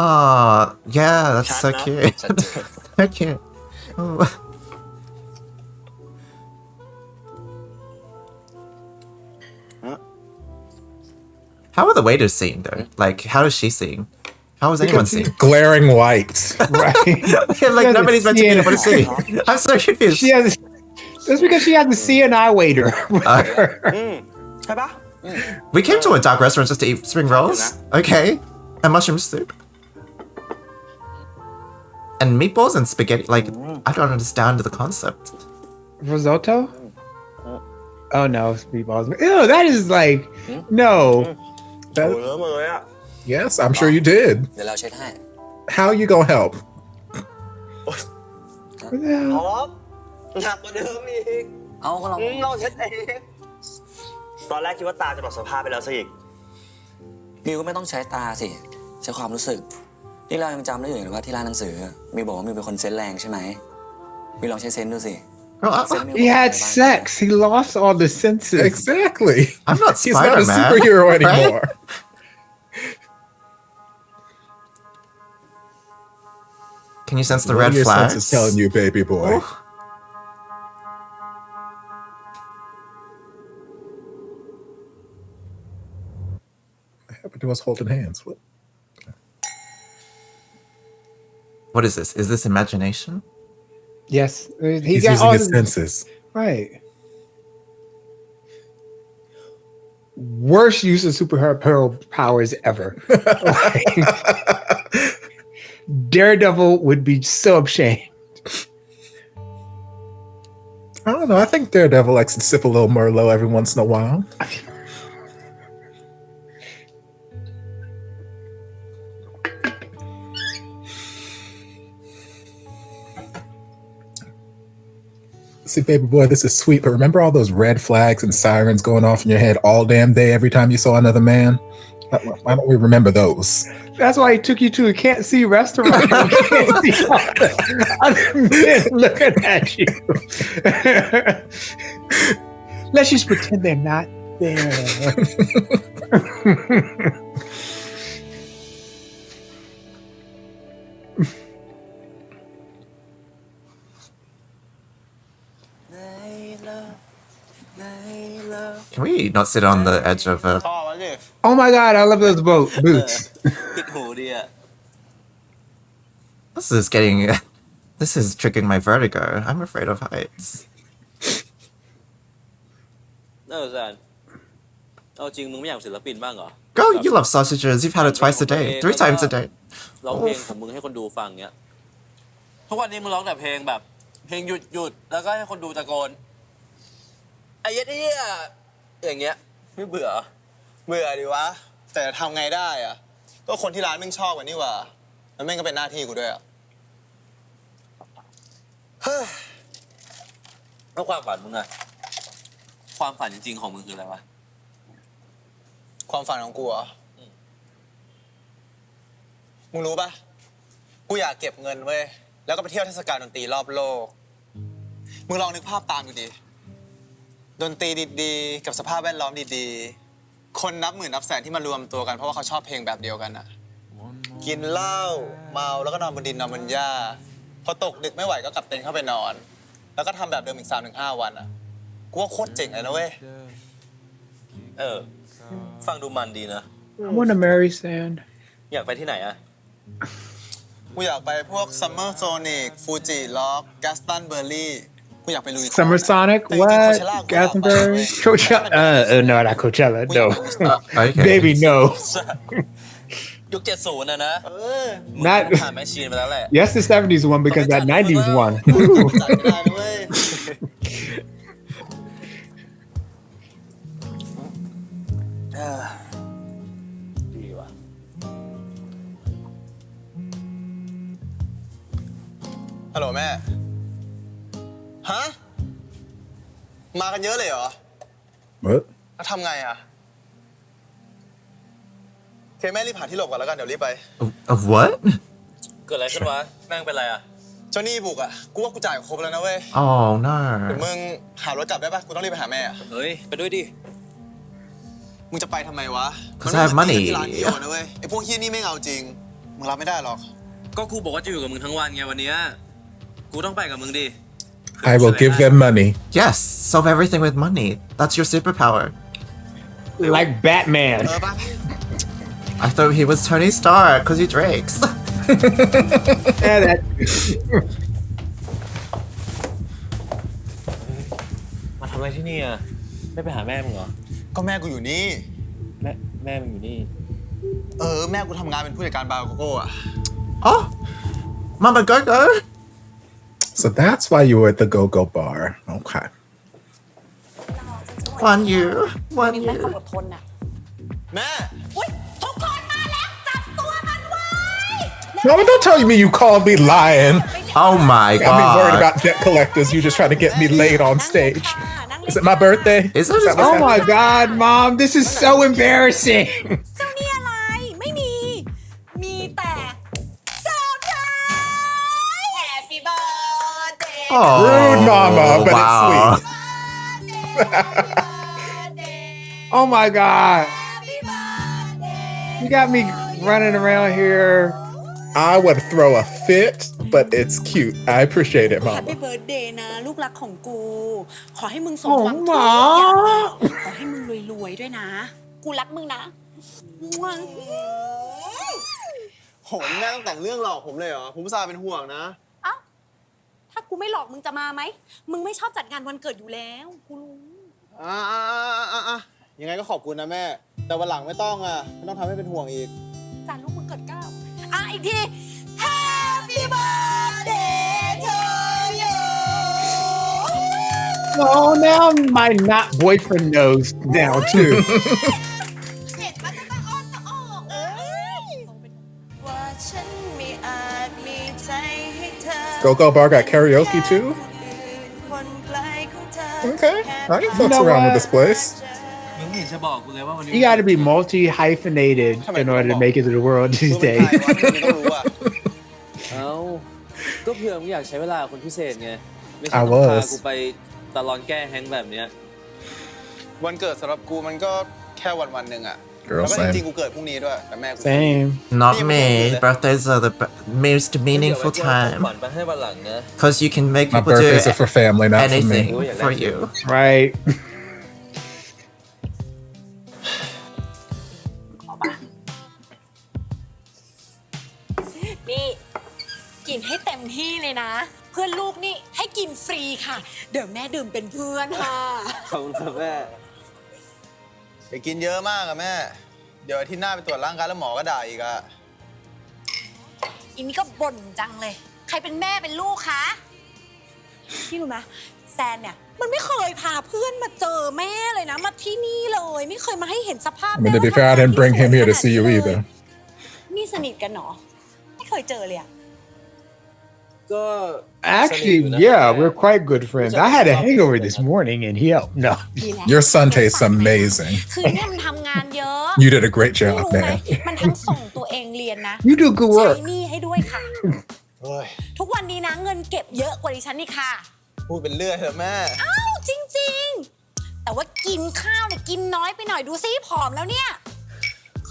S1: Oh, yeah, that's so cute. So cute. Oh. How are the waiters seeing though? Like, how is she seeing? How is anyone seeing?
S2: Glaring white.
S3: Right.
S1: Like nobody's meant to be able to see. I'm so confused.
S3: That's because she has the CNI waiter.
S1: We came to a dark restaurant just to eat spring rolls. Okay. And mushroom soup. And meatballs and spaghetti. Like, I don't understand the concept.
S3: Risotto? Oh no, it's meatballs. Ew, that is like, no.
S2: Yes, I'm sure you did.
S7: เดี๋ยวเราเช็ดให้
S2: How you gonna help?
S10: ท็อปหนักกว่าเดิมอีก
S7: เอาก็ลอง
S10: เราเช็ดเองตอนแรกคิดว่าตาจะหมดสภาพไปแล้วซะอีก
S7: มิวก็ไม่ต้องใช้ตาสิใช้ความรู้สึกนี่เรายังจำได้อยู่เลยว่าที่ร้านหนังสือมิวบอกว่ามิวเป็นคนเซนส์แรงใช่ไหมมิวลองใช้เซนส์ดูสิ
S3: He had sex. He lost all the senses.
S2: Exactly.
S1: I'm not
S2: He's not a
S1: Spider-Man,
S2: superhero
S1: right?
S2: anymore.
S1: Can you sense the
S2: What
S1: red
S2: are your
S1: flags?
S2: senses telling you, baby boy?
S1: Oh.
S2: What happened to us holding hands?
S1: What is this? Is this imagination?
S3: Yes,
S2: He's
S3: got
S2: using
S3: all
S2: his
S3: the-
S2: senses.
S3: Right. Worst use of superhero powers ever. Daredevil would be so ashamed.
S2: I don't know. I think Daredevil likes to sip a little Merlot every once in a while. See, baby boy, this is sweet, but remember all those red flags and sirens going off in your head all damn day every time you saw another man? Why don't we remember those?
S3: That's why he took you to a can't see restaurant. You can't see other men looking at you. Let's just pretend they're not there.
S1: Can we not sit on the edge of a...
S3: Oh my god, I love those boots.
S1: This is getting... This is triggering my vertigo. I'm afraid of heights.
S8: แซนเอาจริงมึงไม่อยากศิลปินบ้างเหรอ
S1: Go, you love sausages. You've had it twice a day. 3 times a day.
S8: ร้องเพลงของมึงให้คนดูฟังเงี้ยทุกวันนี้มึงร้องแต่เพลงแบบเพลงหยุดแล้วก็ให้คนดูตะโกนไอ้เหี้ยอย่างเงี้ยไม่เบื่อ
S4: เบื่อดิวะ แต่ทำไงได้อะก็คนที่ร้านแม่งชอบกันนี่หว่าแล้วแม่งก็เป็นหน้าที่กูด้วยอะ
S8: แล้วความฝันมึงอะความฝันจริงๆของมึงคืออะไรวะ
S4: ความฝันของกูเหรอมึงรู้ปะกูอยากเก็บเงินเว้ยแล้วก็ไปเที่ยวเทศกาลดนตรีรอบโลกมึงลองนึกภาพตามดูดิดนตรีดีๆกับสภาพแวดล้อมดีๆคนนับหมื่นนับแสนที่มารวมตัวกันเพราะว่าเขาชอบเพลงแบบเดียวกันอะกินเหล้าเมาแล้วก็นอนบนดินนอนบนหญ้าพอตกดึกไม่ไหวก็กลับเต็นท์เข้าไปนอนแล้วก็ทำแบบเดิมอีก 3-5 วันอะกูว่าโคตรเจ๋งเลยนะเว้ย
S8: ฟังดูมันดีนะ
S3: I want to marry Sand.
S8: อยากไปที่ไหนอะ
S4: กูอยากไปพวก Summer Sonic Fuji Rock Glastonbury กูอยากไปลุย
S3: Summer Sonic? What? Glastonbury? Coachella? No, not Coachella. No.
S1: Okay.
S3: Baby, no.
S8: ยุค70นะนะ
S3: Not.
S8: ผ่านแมชชีนไปแล้วแหละ
S3: Yes, the 70s one because that 90s one.
S4: จัดไม่ได้นะเว้ย
S8: ดีว่ะ
S4: ฮัลโหลแม่ ฮะ มากันเยอะเลยเหรอ
S2: What?
S4: แล้วทำไงอะเคแม่รีบหาที่หลบก่อนแล้วกันเดี๋ยวรีบไป
S1: Of what?
S8: เกิดอะไรขึ้นวะแม่งเป็นไรอะ
S4: เจ้าหนี้บุกอะกูว่ากูจ่ายครบแล้วนะเว้ย
S1: Oh
S4: เดี๋ยว
S1: no.
S4: มึงหารถกลับได้ปะกูต้องรีบไปหาแม่อะ
S8: เฮ้ยไปด้วยดิ
S4: มึงจะไปทำไมวะ
S1: 'Cause I have money
S4: ที่ร้านเดียวนะเว้ยไอ้พวกเฮี้ยนี่ไม่เอาจริงมึงรับไม่ได้หรอก
S8: ก็กูบอกว่าจะอยู่กับมึงทั้งวันไงวันเนี้ยกูต้องไปกับมึงดิ
S2: I will give them money.
S1: Yes, solve everything with money. That's your superpower.
S3: Like Batman.
S1: I thought he was Tony Stark because he drinks.
S3: Yeah, that.
S8: มาทำอะไรที่นี่อะไม่ไปหาแม่มึงเหรอ
S4: ก็แม่กูอยู่นี่
S8: แม่มึงอยู่นี่
S4: แม่กูทำงานเป็นผู้จัดการบาร์โกโก้อะ
S1: Oh, Mama Go Go.
S2: So that's why you were at the Go-Go bar. Okay.
S1: One year.
S13: ไม่ความอดทนอ่ะ
S4: แม่
S13: อุ้ยทุกคนมาแล้วจับตัวมันไว้
S2: Mama, don't tell me you called me lying.
S1: Oh my
S2: Got me worried
S1: god.
S2: about debt collectors. You just trying to get me laid on stage. Is it my birthday?
S1: Is it?
S2: that what's
S3: Oh my
S2: happening?
S3: God, Mom, this is so embarrassing.
S16: เจ้านี่อะไร ไม่มี มีแต่เซอร์ไพรส์ Happy birthday
S1: Oh,
S2: Rude, Mama, but
S1: wow.
S2: it's sweet.
S3: Oh my God. You got me running around here.
S2: I would throw a fit, but it's cute. I appreciate it, Mama.
S16: Happy birthday นะ ลูกรักของกู ขอให้มึงสมหวัง
S3: Oh,
S16: ทุกอย่าง
S3: Ma.
S16: ขอให้มึงรวยๆด้วยนะ กูรักมึงนะ
S4: โหแม่ต้องแต่งเรื่องหลอกผมเลยเหรอ ผมอุตส่าห์เป็นห่วงนะ
S16: เอ้า ถ้ากูไม่หลอกมึงจะมาไหม มึงไม่ชอบจัดงานวันเกิดอยู่แล้ว กูรู้
S4: ยังไงก็ขอบคุณนะแม่ แต่วันหลังไม่ต้องไม่ต้องทำให้เป็นห่วงอีก
S16: จานลูกมึงเกิด9อีกที Happy birthday to you
S3: Oh, now my not boyfriend knows now too.
S16: เห็นว่าจะต้องอ้อนจะออกว่าฉันไม่อาจมีใจให้เธอ
S2: Go-Go Bar got karaoke too?
S16: คนไกลของเธอ
S2: Okay. I can fuck
S3: know
S2: around with
S3: what?
S2: this place.
S8: มึงเห็นจะบอกกูเลยว่าวันนี้
S3: You got to be multi-hyphenated in order to make it to the world these
S4: เพื่อ
S3: days.
S4: เป็นใครวะมึงต้องรู้อะ
S8: เอ้าก็เผื่อมึงอยากใช้เวลากับคนพิเศษไง ไม่ใช่
S2: I
S8: ต้องพา
S2: was.
S8: กูไปตะลอนแก้แฮงค์แบบเนี้ย
S4: วันเกิดสำหรับกูมันก็แค่วันหนึ่งอะ
S2: Girl,
S4: แล้วก็จ
S2: same.
S4: ริงๆกูเกิดพรุ่งนี้ด้วย แต่แม่กู
S3: Same.
S1: Not me. Birthdays are the most meaningful
S8: เดี๋ยวไว้
S1: time
S8: ขวัญไปให้วันหลังนะ
S1: because you can make
S2: My
S1: people do
S2: birthdays are for family, not for
S1: anything
S2: me.
S1: for you.
S3: Right.
S16: นี่กินให้เต็มที่เลยนะ เพื่อนลูกนี่ให้กินฟรีค่ะ เดี๋ยวแม่ดื่มเป็นเพื่อนค่ะ
S8: ขอบคุณครับแม่
S4: ไปกินเยอะมากอะแม่ เดี๋ยวอาทิตย์หน้าไปตรวจร่างกายแล้วหมอก็ด่าอีกอะ
S16: อีนี่ก็บ่นจังเลย ใครเป็นแม่เป็นลูกคะพี่รู้ไหมแซนเนี่ยมันไม่เคยพาเพื่อนมาเจอแม่เลยนะ มาที่นี่เลย ไม่เคยมาให้เห็นสภาพ
S2: I mean, to be fair, I didn't bring him here to see you either.
S16: นี่สนิทกันเหรอ ไม่เคยเจอเลยอะ
S8: ก็
S3: Actually, yeah, we're quite good friends. I had a hangover this morning and he helped. No.
S16: ดีแล้ว
S2: Your son tastes amazing.
S16: คือเนี่ยมันทำงานเยอะ
S2: You did a great
S16: พี่
S2: job,
S16: รู้ไหม
S2: man.
S16: มันทั้งส่งตัวเองเรียนนะ
S3: You do good
S16: ใช้
S3: work.
S16: หนี้ให้ด้วยค่ะ
S4: เฮ้ย
S16: ทุกวันนี้นะเงินเก็บเยอะกว่าดิฉันนี่ค่ะ
S4: พูดเป็นเรื่อยเถอะแม่
S16: อ้าวจริงๆ แต่ว่ากินข้าวเนี่ยกินน้อยไปหน่อยดูซิผอมแล้วเนี่ย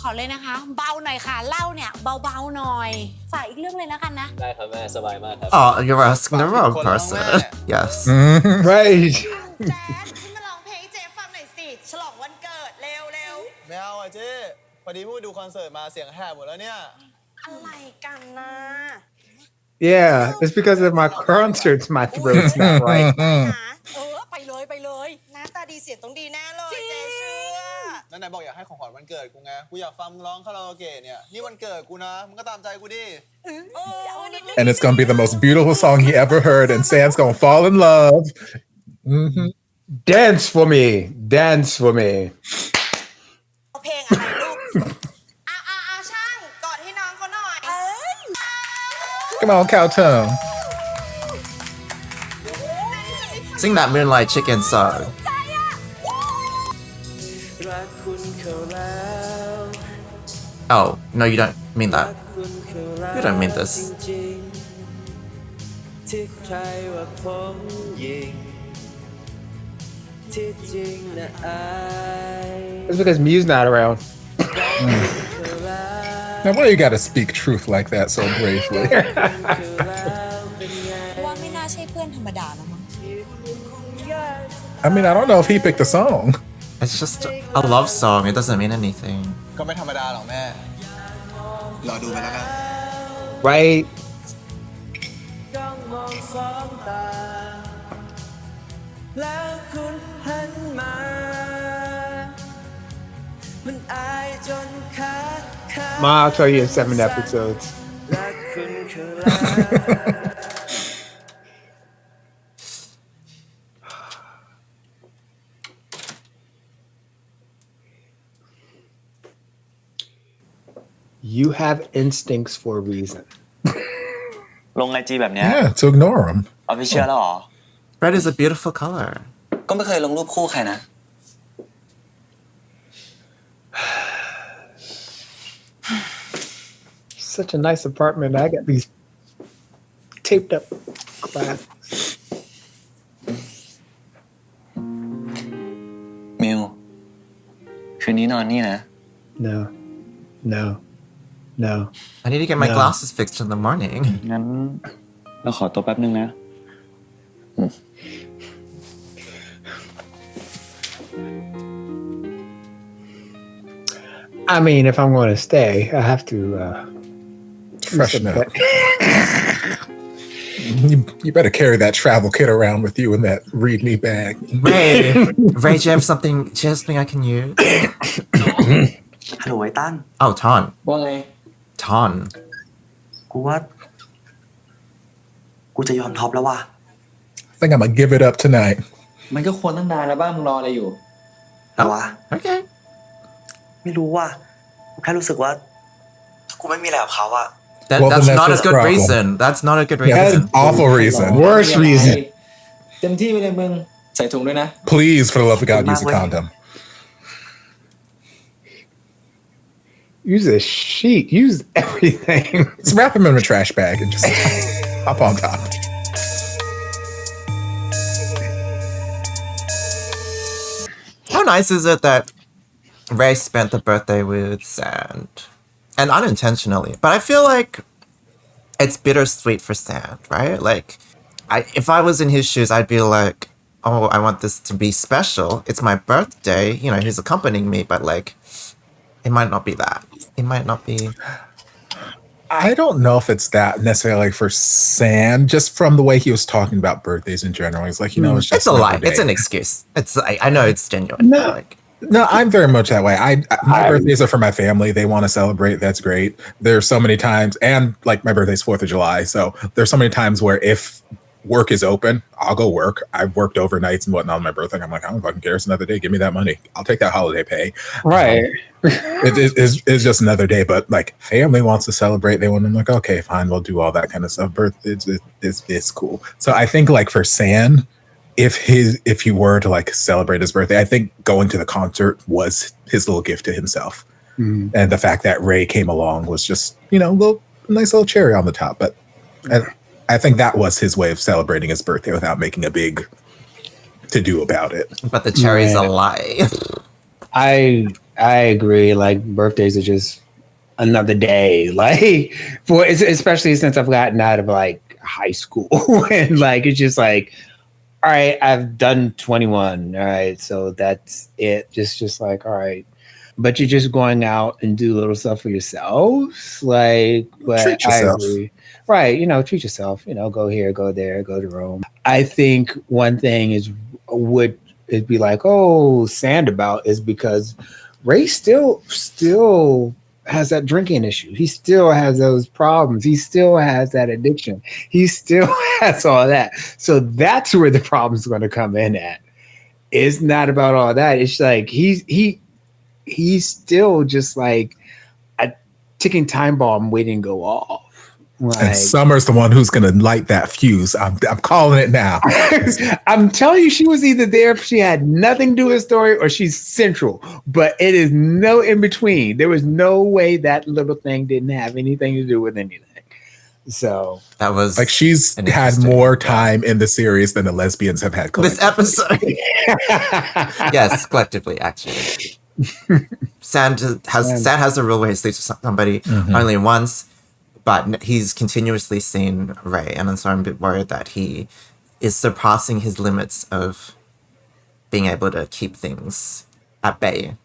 S16: ขอเลยนะคะ เบาหน่อยค่ะเหล้าเนี่ยเบาๆหน่อยฝากอีกเรื่องเลยแล้วกันนะ
S8: ได้ครับแม่สบายมากครับ
S1: Oh, you're asking the wrong person. Yes.
S2: Right.
S16: แจ๊คขึ้นมาร้องเพลงให้เจ๊ฟังหน่อยสิ ฉลองวันเกิดเร็ว
S4: ไม่เอาอะเจ๊พอดีเพิ่งไปดูคอนเสิร์ตมาเสียงแหบหมดแล้วเนี่ย
S16: ๆ อะไรกันนะ
S3: Yeah, it's because of my concerts. My throat's not right.
S16: ไปเลยหน้าตาดีเสียงต้องดีแน่เลยเจ๊เชื่อ
S4: นั่นไหนบอกอยากให้ของขวัญวันเกิดกูไง กูอยากฟังมึงร้องคาราโอเกะเนี่ย นี่วันเกิดกูนะ มึงก็ตามใจกูดิ
S2: And it's gonna be the most beautiful song he ever heard, and Sam's gonna fall in love. Mm-hmm.
S3: Dance for me. Dance for me.
S16: เพลงอะไรลูกช่างกอดให้น้องเขาหน่อย
S2: Come on, Cowtown.
S1: Sing that Moonlight Chicken song.
S8: รักคุณเขาแล้ว
S1: Oh, no, you don't mean that. You don't mean this.
S8: จริงๆที่ใครว่าผมยิงที่จริงนะอาย
S3: It's because Mew's not around.
S2: Now, why you gotta speak truth like that so bravely?
S16: ว่าไม่น่าใช่เพื่อนธรรมดาแล้วมั้ง
S2: I mean, I don't know if he picked the song.
S1: It's just a love song. It doesn't mean anything.
S4: ก็ไม่ธรรมดาหรอกแม่ รอดูไปแล้วกัน
S3: Right?
S8: จ้องมองสองตาแล้วคุณหันมา มันอายจนขาด
S3: Ma, I'll tell you in 7 episodes.
S8: รักคุณเขาแล้ว
S3: You have instincts for a reason.
S10: ลงไอจีแบบเนี้ย
S2: Yeah, to ignore him.
S10: เอาพี่เชื่อแล้วเหรอ
S1: Red is a beautiful color.
S10: ก็ไม่เคยลงรูปคู่ใครนะ
S3: Such a nice apartment. I got these taped up glass.
S10: มิวคืนนี้นอนนี่นะ
S3: No.
S1: I need to get my glasses fixed in the morning.
S10: งั้นเราขอตัวแป๊บนึงนะ
S3: I mean, if I'm going to stay, I have to
S2: Freshen up. You better carry that travel kit around with you in that read me bag.
S1: Ray, do you have something I can use?
S10: ฮัลโหลไอ้ตั้น
S1: Oh, Ton.
S11: ว่าไง
S1: Ton.
S10: กูว่า กูจะยอมท็อปแล้วว่ะ
S2: I think I'm gonna give it up tonight.
S11: มันก็ควรตั้งนานแล้วบ้างมึงรออะไรอยู่
S10: แต่ว่า
S1: Okay.
S10: ไม่รู้ว่า กูแค่รู้สึกว่า ถ้ากูไม่มีอะไรกับเขาอะ
S2: Well,
S1: That's
S2: then that's
S1: not a
S2: his
S1: good
S2: problem.
S1: reason. That's not a good
S2: Yeah, that's
S1: reason.
S2: an awful reason.
S3: Worst reason.
S11: เต็มที่ไปเลยมึง ใส่ถุงด้วยนะ
S2: Please, for the love of God, use a condom.
S3: Use a sheet. Use everything.
S2: Just wrap him in a trash bag and just hop on top.
S1: How nice is it that Ray spent the birthday with Sand? And unintentionally. But I feel like it's bittersweet for Sand, right? Like, if I was in his shoes, I'd be like, oh, I want this to be special. It's my birthday. You know, he's accompanying me, but like, it might not be that. It might not be.
S2: I don't know if it's that necessarily for Sand, just from the way he was talking about birthdays in general. He's like, you know, it's just
S1: It's a lie.
S2: another
S1: It's
S2: day.
S1: an excuse. I know it's genuine.
S2: No.
S1: Like,
S2: No, I'm very much that way. My birthdays are for my family. They want to celebrate. That's great. There's so many times, and like my birthday's 4th of July. So there's so many times where if work is open, I'll go work. I've worked overnights and whatnot on my birthday. I'm like, I don't fucking care. It's another day. Give me that money. I'll take that holiday pay.
S3: Right.
S2: It's just another day. But like family wants to celebrate. They want. I'm like, okay, fine. We'll do all that kind of stuff. It's cool. So I think like for Sand, if he were to like celebrate his birthday, I think going to the concert was his little gift to himself. And the fact that Ray came along was just, you know, nice little cherry on the top. But I think that was his way of celebrating his birthday without making a big to do about it.
S1: But the cherry's a lie.
S3: I agree. Like birthdays are just another day. Like especially since I've gotten out of like high school and like it's just like, all right, I've done 21. All right, so that's it. Just like, all right. But you're just going out and do little stuff for yourselves. Like, but
S2: Treat yourself.
S3: I agree. Right, you know, treat yourself. You know, go here, go there, go to Rome. I think one thing is would it be like, oh, Sand about is because Ray still has that drinking issue. He still has those problems. He still has that addiction. He still has all that. So that's where the problem's going to come in at. It's not about all that. It's like he's still just like a ticking time bomb waiting to go off. Like,
S2: And Summer's the one who's going to light that fuse. I'm calling it now.
S3: I'm telling you, she was either there if she had nothing to do with the story or she's central, but it is no in between. There was no way that little thing didn't have anything to do with anything. So
S1: that was
S2: like she's had more time in the series than the lesbians have had.
S1: This episode. Yes, collectively, actually. Sand has a rule where he sleeps with somebody only once. But he's continuously seen Ray, and so I'm a bit worried that he is surpassing his limits of being able to keep things at bay.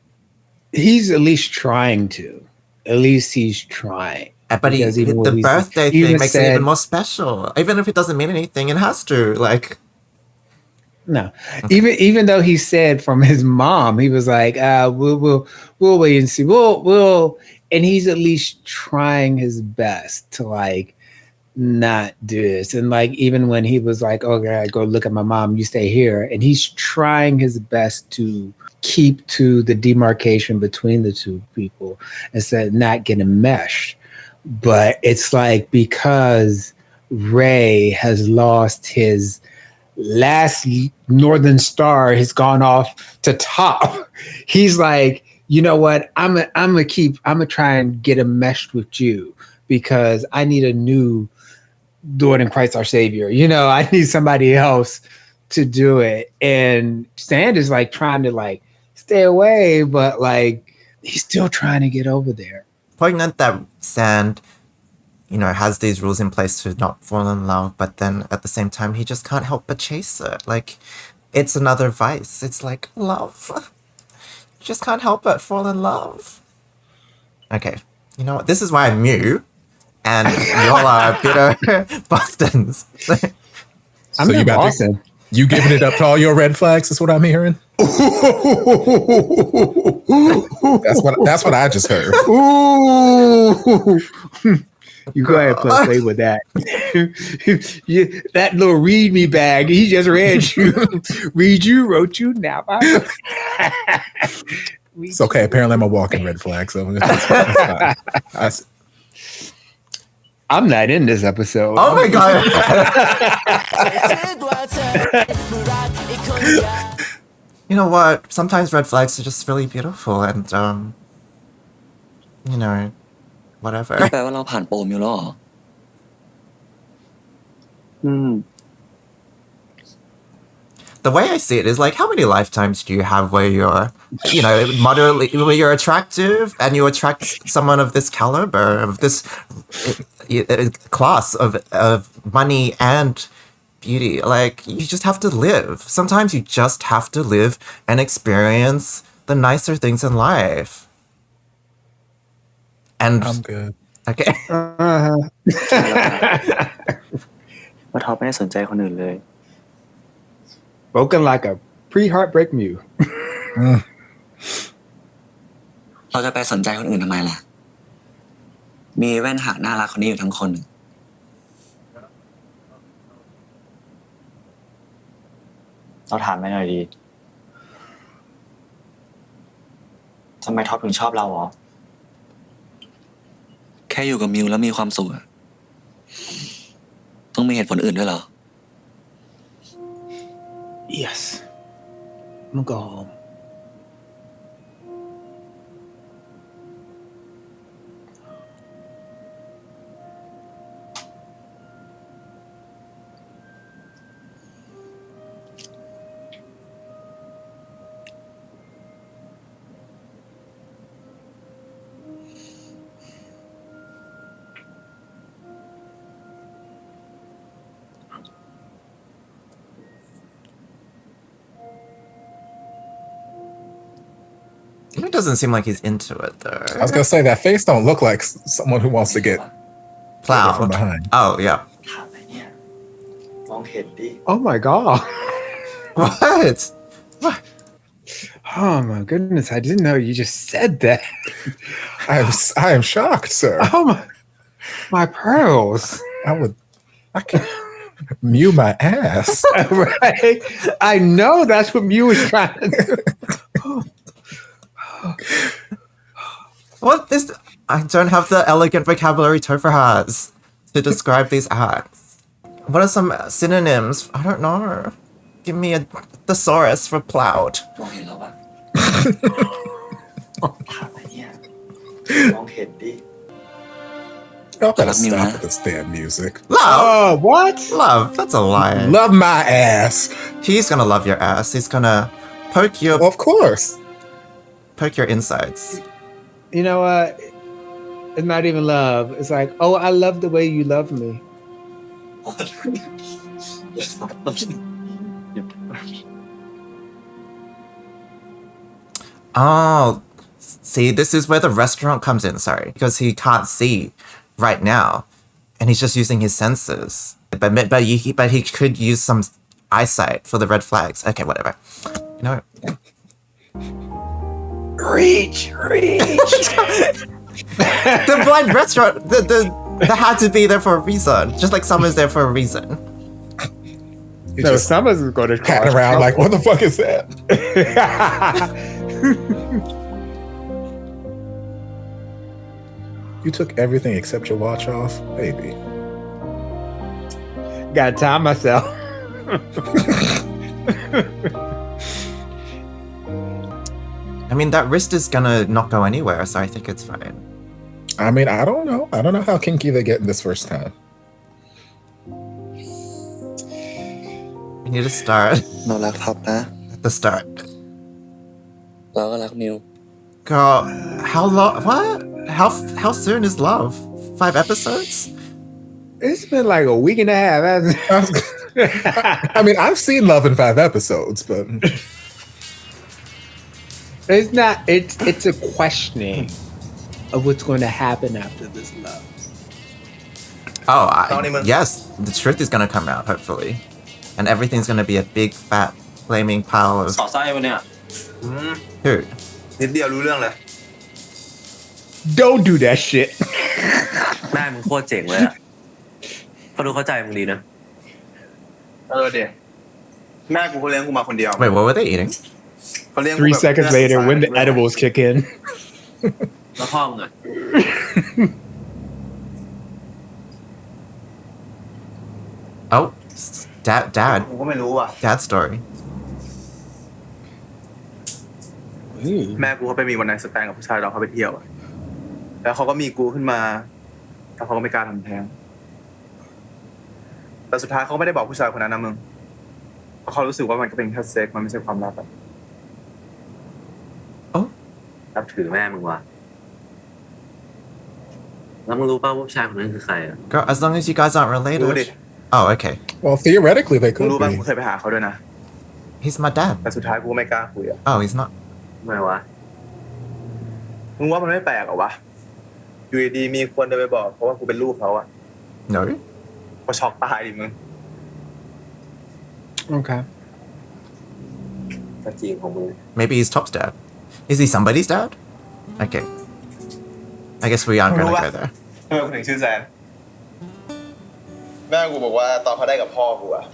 S3: He's at least trying to. At least he's trying.
S1: But the birthday thing makes it even more special. Even if it doesn't mean anything, it has to. Like,
S3: no, even though he said from his mom, he was like, we'll wait and see. We'll. And he's at least trying his best to like not do this. And like even when he was like, "Oh, God, go look at my mom. You stay here," and he's trying his best to keep to the demarcation between the two people instead of not getting meshed. But it's like because Ray has lost his last Northern Star, has gone off to Top. He's like, you know what? I'm gonna try and get him meshed with you because I need a new Lord and Christ our Savior. You know, I need somebody else to do it. And Sand is like trying to like stay away, but like he's still trying to get over there.
S1: Poignant that Sand, you know, has these rules in place to not fall in love, but then at the same time, he just can't help but chase it. Like, it's another vice. It's like love. You just can't help but fall in love. Okay, you know what? This is why I'm Mew, and y'all are bitter Bostons.
S3: I'm in Boston.
S2: You giving it up to all your red flags is what I'm hearing. That's what I just heard.
S3: Ooh. You go ahead and play with that. That little read me bag, he just read you. Read you, wrote you, now.
S2: It's okay. Apparently I'm a walking red flag, so that's
S3: I'm not in this episode.
S1: Oh my god. You know what? Sometimes red flags are just really beautiful and you know, whatever.
S7: แปลว่าเราผ่านโปรมิวแล้วเหรอ
S1: The way I see it is like, how many lifetimes do you have where you're, you know, moderately, where you're attractive and you attract someone of this caliber, of this class of money and beauty? Like, you just have to live. Sometimes you just have to live and experience the nicer things in life. And
S2: I'm good.
S1: Okay.
S10: ว่าท็อปไม่ได้สนใจคนอื่นเลย
S3: Spoken like a pre-heartbreak Mew.
S7: เราจะไปสนใจคนอื่นทำไมล่ะ มีแว่นหางน่ารักคนนี้อยู่ทั้งคน
S10: เราถามไม่หน่อยดีทำไมท็อปถึงชอบเราหรอ
S7: แค่อยู่กับมิวแล้วมีความสุขอะต้องมีเหตุผลอื่นด้วยเหรอ
S3: Yes. I'm gonna go home.
S1: It doesn't seem like he's into it though.
S2: I was gonna say that face don't look like someone who wants to get
S1: plowed
S2: from behind.
S1: Oh yeah.
S10: มองเห็นดิ
S3: Oh my god.
S1: What?
S3: Oh my goodness, I didn't know you just said that.
S2: I am shocked, sir.
S3: Oh my pearls.
S2: I can Mew my ass.
S3: Right? I know that's what Mew was trying to do.
S1: What is? I don't have the elegant vocabulary Topher has to describe these acts. What are some synonyms? I don't know. Give me a thesaurus for plowed.
S10: มองเห็นเราปะถามอะไรเนี่ยมองเห็นดิ
S2: Y'all gotta stop with this damn music.
S1: Love?
S3: Oh, what?
S1: Love? That's a lie.
S2: Love my ass.
S1: He's gonna love your ass. He's gonna poke your.
S2: Well, of course.
S1: Poke your insides.
S3: You know what? It's not even love. It's like, oh, I love the way you love me.
S1: Oh, see, this is where the restaurant comes in, sorry. Because he can't see right now. And he's just using his senses. But he could use some eyesight for the red flags. Okay, whatever. You know.
S3: Reach.
S1: The blind restaurant, that had to be there for a reason. Just like Summer's there for a reason.
S3: No, Summer's is going to
S2: cat around like, what the fuck is that? You took everything except your watch off, baby.
S3: Gotta time myself.
S1: I mean, that wrist is gonna not go anywhere, so I think it's fine.
S2: I mean, I don't know. I don't know how kinky they get in this first time.
S1: We need to start
S7: เรารักท็อปนะ
S1: at the start.
S7: เราก็รักมิว
S1: Girl, how long? What? How soon is love? 5 episodes?
S3: It's been like a week and a half.
S2: I mean, I've seen Love in 5 episodes, but
S3: it's not. It's a questioning of what's going to happen after this love.
S1: Oh, yes. The truth is gonna come out, hopefully, and everything's gonna be a big, fat, flaming pile of.
S8: สอดไส้มันเนี่ย
S1: Who?
S4: นิดเดียวรู้เรื่องเลย
S3: Don't do that shit.
S8: แม่มึงโคตรเจ๋งเลยอ่ะเขาดูเข้าใจมึงดีนะ
S4: เดี๋ยวแม่กูเขาเลี้ยงกูมาคนเดียว
S1: Wait, what were they eating?
S4: เขาเลี้ยงกู
S3: 3
S4: แบบ
S3: seconds later, when the edibles kick in.
S8: แล้วพ่อมึงอ่ะ
S1: Oh, dad.
S4: กูก็ไม่รู้อ่ะ
S1: Dad story.
S4: แม่กูเขาไปมีวันไหนสแตนกับผู้ชายเราเขาไปเที่ยวอะแล้วเขาก็มีกูขึ้นมาแต่เขาก็ไม่กล้าทำแท้งแต่สุดท้ายเขาไม่ได้บอกผู้ชายคนนั้นนะมึงเพราะเขารู้สึกว่ามันก็เป็นแค่เซ็กมันไม่ใช่ความลับอะ
S8: นับถือแม่มึงว่ะแล้วมึงรู้ป่าวว่าผู้ชายคนนั้นคือใครอ่ะ
S1: Girl, as long as you guys aren't
S4: รู้ดิ
S1: related. Oh, okay.
S2: well, theoretically they
S4: มึง
S2: could
S4: รู้ป่ะ
S2: be.
S4: กูเคยไปหาเขาด้วยนะ
S1: He's my dad.
S4: แต่สุดท้ายกูไม่กล้าคุยอะ
S1: Oh, he's not.
S8: ไม่วะ
S4: มึงว่ามันไม่แปลกเหรอวะอยู่ดีๆมีคนเดินไปบอกเพราะว่ากูเป็นลูกเขาอะ
S1: No.
S4: เขาช็อกตายดิมึง
S3: Okay.
S8: ก็จริงของมึง
S1: Maybe he's Top's dad. Is he somebody's dad? Okay. I guess we aren't gonna go there.
S4: ทำไมกูถึงชื่อแซนแม่กูบอกว่าตอนเขาได้กับพ่อกูอะ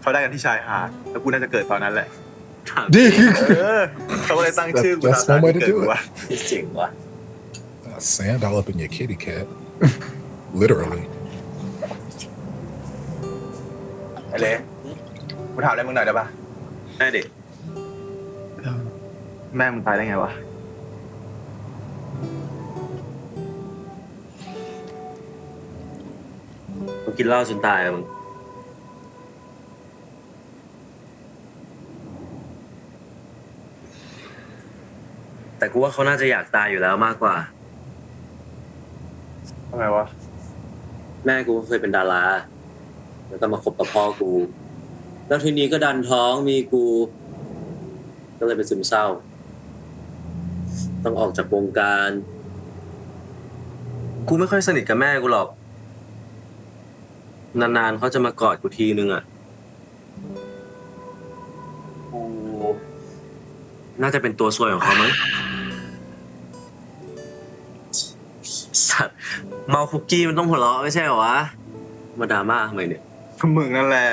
S4: เขาได้กันที่ชายหาดแล้วกูน่าจะเกิดตอนนั้นแหละ เขาเลยตั้งชื่อกูตาม
S2: That's one way to
S4: เกิด
S2: do
S4: กู
S2: it.
S4: อะ
S8: เจ๋งว่ะ
S2: Sand all up in your kitty cat. Literally.
S4: ไอ้เล่กูถามอะไรมึงหน่อยได้ปะ
S8: ได้ดิ
S4: แม่มึงตายได้ไงวะ
S8: มึงกินเหล้าจนตายอะมึงแต่กูว่าเขาน่าจะอยากตายอยู่แล้วมากกว่า
S4: ทำไมวะ
S8: แม่กูก็เคยเป็นดาราแล้วก็มาคบกับพ่อกู แล้วทีนี้ก็ดันท้องมีกู ก็เลยเป็นซึมเศร้า ต้องออกจากวงการ กูไม่ค่อยสนิทกับแม่กูหรอก นานๆเขาจะมากอดกูทีนึงอ่ะ กูน่าจะเป็นตัวซวยของเขามั้ง สัตว์เมาคุกกี้มันต้องหัวเราะไม่ใช่เหรอวะ มาดราม่าทำไมเนี่ย
S4: ก็มึงนั่นแหละ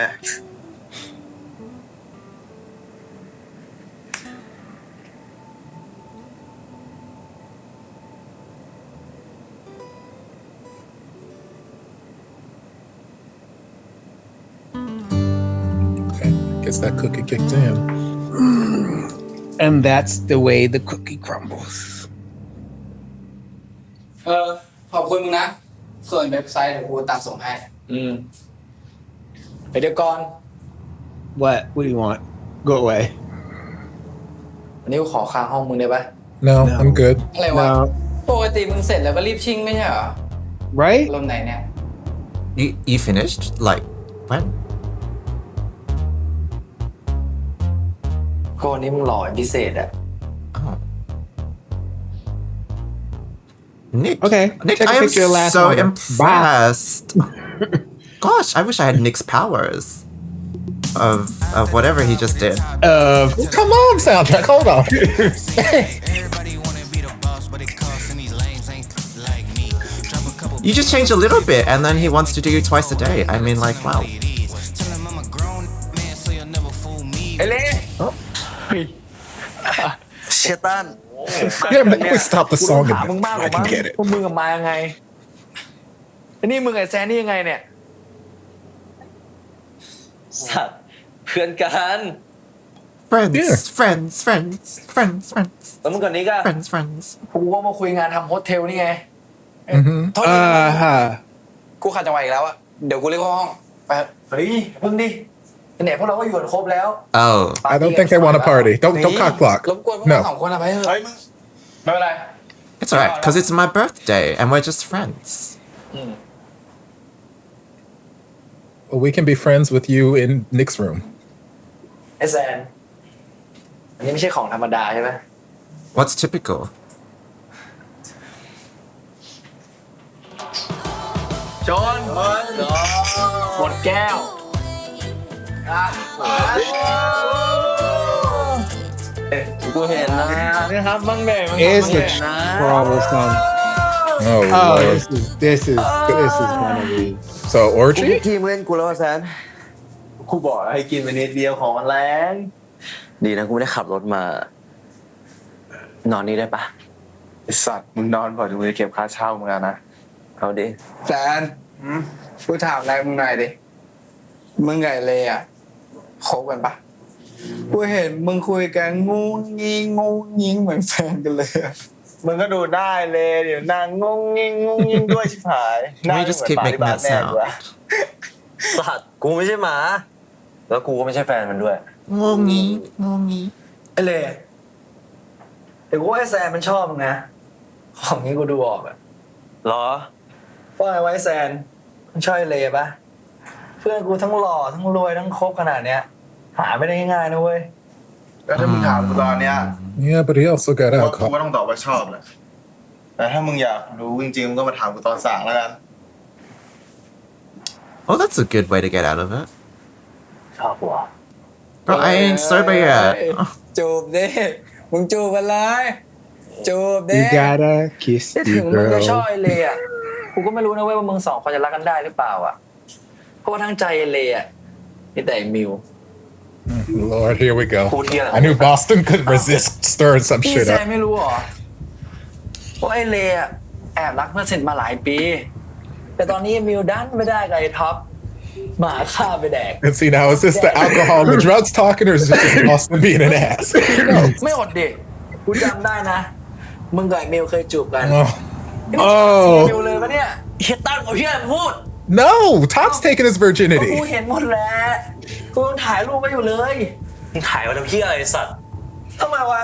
S2: Okay. Guess that cookie kicked in.
S3: And that's the way the cookie crumbles.
S12: ขอบคุณมึงนะ ส่วนเว็บไซต์เดี๋ยวกูตามส่งให้ไปเดี๋ยวก่อน
S3: What? What do you want? Go away.
S12: วันนี้กูขอค้างห้องมึงได้ปะ
S2: No, I'm good.
S12: อะไรวะ ปกติมึงเสร็จแล้วก็รีบชิ่งไม่ใช่เหรอ
S3: Right?
S12: ลมไหนเนี่ย
S1: You finished? Like, when?
S12: ก็วันนี้มึงหล่อเป็นพิเศษอะ
S1: Oh. Nick.
S3: Okay.
S1: Nick,
S3: Take a
S1: I am
S3: picture of the last
S1: so
S3: moment.
S1: impressed. Gosh, I wish I had Nick's powers. Of whatever he just did.
S2: Come on, soundtrack. Hold on.
S1: You just change a little bit and then he wants to do you twice a day. I mean, like, wow.
S12: ไอ้เล่
S10: เชตัน
S2: Yeah, maybe we stop the song
S12: ถามมึง
S2: and
S12: มากก
S2: I
S12: ว่า
S2: can
S12: มั้ง
S2: get it.
S12: พวกมึงกับมายังไงไอ้นี่มึงไอ้แซนนี่ยังไงเนี่ย สัตว์เพื่อนกัน
S1: friends
S2: Yeah.
S1: friends friends friends friends
S12: แล้วมึงกับนิกอะ
S1: friends friends
S11: กูว่ามาคุยงานทำโฮสเทลนี่ไง
S2: Mm-hmm.
S11: โทษทีกูขาดจังหวะอีกแล้วอะเดี๋ยวกูเรียกเข้าห้องไปเฮ้ยพึ่งดิไหนพวกเราก็อยู่กันครบแล้ว
S1: oh
S2: I don't think they want to party. Don't cock block.
S11: รบกวนพวกเราสอ
S2: No.
S11: งคนอะไปเถอะไม่เป็นไร
S1: it's alright because it's my birthday and we're just friends
S2: Well, we can be friends with you in Nick's room.
S11: ไอ้แซนอันนี้ไม่ใช่ของธรรมดาใช่ไหม
S1: what's typical
S11: ชนหมดแก้วกูเห็นนะนี่ครับบังเบย์
S3: It's a troublesome.
S2: Oh,
S3: Oh,
S2: Lord.
S3: this is gonna be.
S2: So
S10: กู
S2: orgy?
S10: ทีมเล่นกูแล้วแซนกูบอกให้กินไปนิดเดียวของมันแรงดีนะกูไม่ได้ขับรถมา นอนนี่ได้ปะ
S12: ไอสัตว์มึงนอนก่อนมึงจะเก็บค่าเช่ามึงนะ
S10: เอาดิ
S11: แซนกูถามอะไรมึงหน่อยดิมึงไงเลยอ่ะคบกันปะกูเห็นมึงคุยกันงูงิงเหมือนแฟนกันเลย
S10: มึงก็ดูได้เลยเดี๋ยวนางงงงิงด้วยชิบหาย
S1: can we just keep making that sound
S10: สัตว์กูไม่ใช่หมา แล้วกูก็ไม่ใช่แฟนมันด้วย
S1: งงงี้งงงี้
S11: ไอเล่เดี๋ยวกูว่าไอแซนมันชอบมึงนะของนี้กูดูออกอะ
S10: หรอ
S11: ว่าไงไว้แซนมันชอบไอเล่ปะเพื่อนกูทั้งหล่อทั้งรวยทั้งคบขนาดเนี้ยหาไม่ได้ง่ายๆนะเว้ย
S17: แล้วถ้ามึงถามกูตอนเนี้ย
S2: Yeah, but he also got
S17: กู
S2: alcohol.
S17: ก็ต้องตอบว่าชอบแหละแต่ถ้ามึงอยากรู้จริงๆมึงก็มาถามกูตอนสั่งแล้วกัน
S1: oh that's a good way to get out of it
S10: ชอบกู
S1: bro I ain't sober yet
S11: จูบดิมึงจูบกันเลยจูบดิ
S3: You gotta kiss
S11: ถึ
S3: the
S11: งมึงจะชอบ
S3: girl.
S11: ไอเล่อะกูก็ไม่รู้นะเว้ยว่ามึงสองคนจะรักกันได้หรือเปล่าอะเพราะว่าทั้งใจไอเล่อะมีแต่ไอ้มิว
S2: Lord, here we go. I knew Boston could resist stirring some
S11: พี่
S2: shit
S11: แซ
S2: up.
S11: มไม่รู้เหรอว่าไอเล่อะแอบรักเพื่อนสนิทมาหลายปี แต่ตอนนี้มิวดันไม่ได้กับไอ้ท็อปหมาฆ่าไปแดก
S2: And see, now is this the alcohol and the drugs talking, or is this just Boston being an ass?
S11: ไม่อดดิกูจำได้นะ มึงกับไอ้มิวเคยจูบกัน
S2: Oh.
S11: มิวเลยปะเนี่ยเฮียตั้งกับเฮียพูด
S2: No, Top's taking his
S11: ก็
S2: virginity.
S11: กูเห็นหมดแล้วกูยังถ่ายรูปไว้อยู่เลยมึงถ่ายไว้ทำเฮียอะไรไอ้สัตว์ทำไมวะ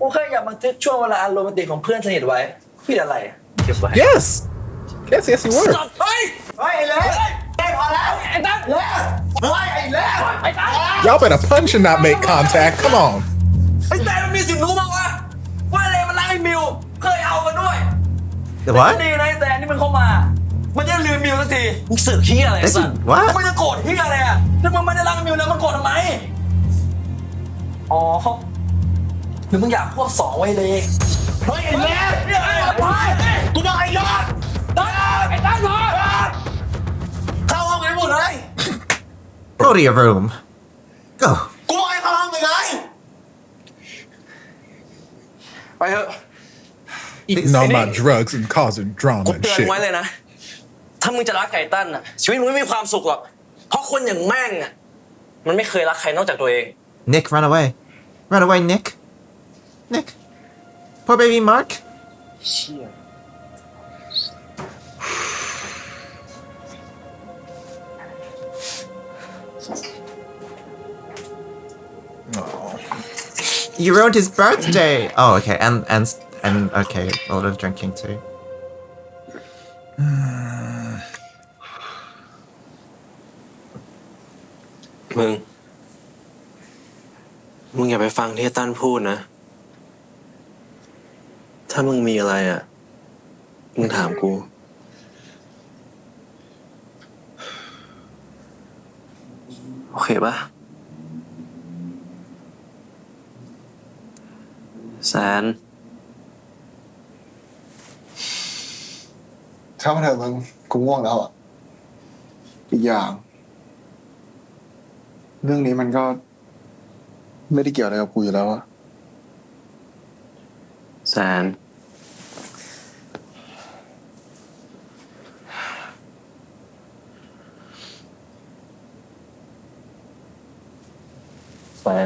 S11: กูแค่อยากบันทึกช่วงเวลาอันโรแมนติกของเพื่อนสนิทไว้ผิดอะไรเก็บไว้
S2: Yes. Yes, you were.
S11: เฮ้ยไอ้เล่พอแล้วไอ้ตั้งเล่เฮ้ยไอ้เล่ไอ้ตั้ง
S2: Y'all better punch and not make contact. Come on.
S11: ไอ้แต่มันมีสิทธิ์รู้มั้งวะว่าไอ้เล่มันรักไอ้มิวเคยเอามาด้วย
S1: the what
S11: ดีนะไอ้แต่นี่มันเข้ามามันจะลืมมิวสักทีมึงสึกเฮียอะไรสัตว์
S1: what
S11: มันจะโกรธเฮียอะไรอ่ะถ้ามึงไม่ได้รักมิวแล้วมันโกรธทำไมอ๋อหรือมึงอยากควบสองไว้เลยเฮ้ยไอ้เล่กูบอกไอ้ยอดไอ้ตั้งเข้าห้องไปหมดเลย
S1: go to your room go
S11: กูบอกให้เข้าห้องไปเลยไปเถอะ
S2: Eating all my drugs and causing
S11: กู
S2: drama and
S11: เตือน
S2: shit.
S11: ไว้เลยนะถ้ามึงจะรักไก่ตั้นอ่ะชีวิตมึงไม่มีความสุขหรอกเพราะคนอย่างแม่งอ่ะมันไม่เคยรักใครนอกจากตัวเอง
S1: Nick run away Nick poor baby Mark
S11: เชี่ย
S1: you ruined his birthday oh okay and okay a lot of drinking too
S10: มึงอย่าไปฟังที่ตั้นพูดนะ ถ้ามึงมีอะไรอ่ะ มึงถามกู โอเคปะแซน
S17: เข้ามาเถอะมึงกูง่วงแล้วอ่ะ อีกอย่าง เรื่องนี้มันก็ ไม่ได้เกี่ยวอะไรกับกูอยู่แล้วอะ
S10: แซน ม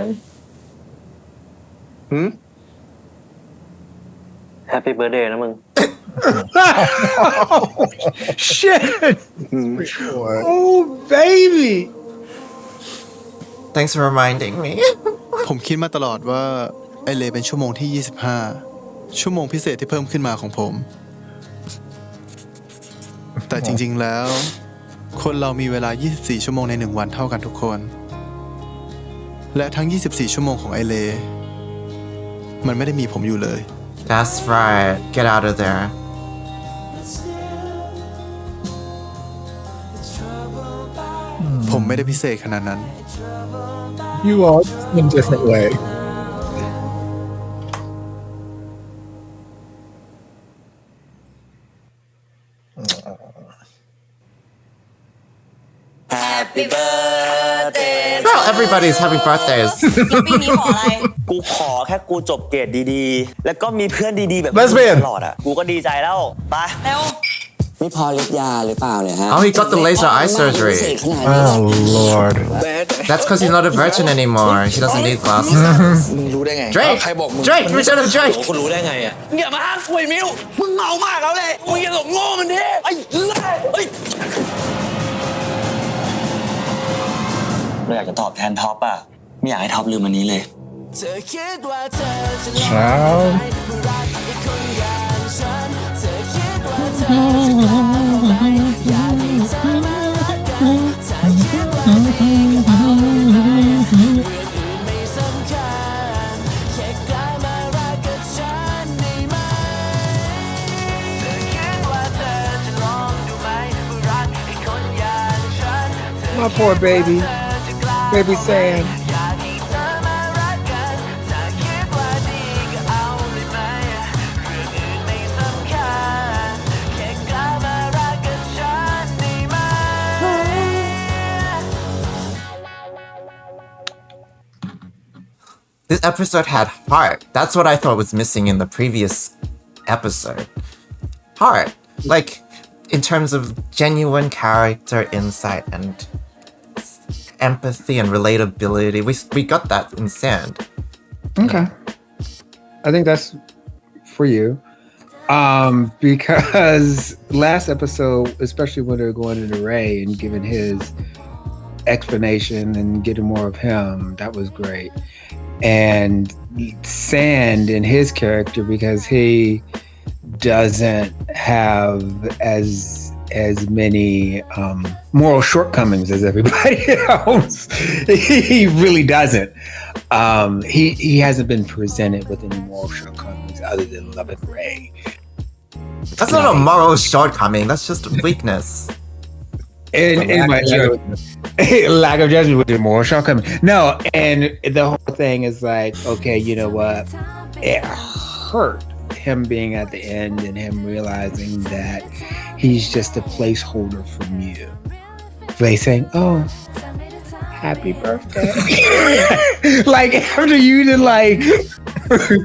S8: นแฮปปี้เบิร์ดเดย์นะมึง
S3: Shit. Oh baby.
S1: Thanks for reminding me.
S17: ผมคิดมาตลอดว่าไอเลเป็นชั่วโมงที่ 25 ชั่วโมงพิเศษที่เพิ่มขึ้นมาของผม แต่จริงๆแล้ว คนเรามีเวลา 24 ชั่วโมงใน1 วันเท่ากันทุกคน และทั้ง 24 ชั่วโมงของไอเลมันไม่ได้มีผมอยู่เลย
S1: That's right. Get out of there.
S17: ผมไม่ได้พิเศษขนาดนั้น
S2: You are in a different way.
S10: Happy birthday
S1: Girl, everybody's having birthdays.
S13: ปีนี้ขออะไร
S10: กูขอแค่กูจบเกรดดีๆ แล้วก็มีเพื่อนดีๆ แบบ
S1: Lesbian
S10: ตลอดอ่ะ กูก็ดีใจแล้ว ไป
S13: เร็ว
S7: นี่พอฤทธิ์ยาหรือเปล่าเนี่ยฮะ
S1: Oh, he got the laser eye surgery.
S2: Oh Lord.
S1: That's because he's not a virgin anymore. He doesn't need glasses.
S12: มึงรู้ได้ไง
S1: Drake!
S12: ใครบอกมึง
S1: Drake! Return of Drake!
S12: คุณรู้ได้ไงอ่ะอย่ามาอ้างคุยมิวมึงเมามากแล้วเลยมึงอย่าหลงโง่มันดิไอ้เฮ้ย
S10: เราอยากจะตอบแทนท็อปอ่ะ ไม่อยากให้ท็อปลืมอันนี้เลย
S2: Child.
S3: My poor baby. Baby Sam.
S1: This episode had heart. That's what I thought was missing in the previous episode. Heart. Like, in terms of genuine character insight and empathy and relatability. We got that in Sand.
S3: Okay. I think that's for you. Because last episode, especially when they're going into Ray and giving his explanation and getting more of him, that was great. And Sand in his character, because he doesn't have as many moral shortcomings as everybody else. He really doesn't. He hasn't been presented with any moral shortcomings other than loving Ray.
S1: That's not a moral shortcoming. That's just weakness.
S3: In my lack of judgment with the moral shortcoming. No, and the whole thing is like, okay, you know what? It hurt him being at the end and him realizing that he's just a placeholder for you. They saying, "Oh, happy birthday!" Like after you to like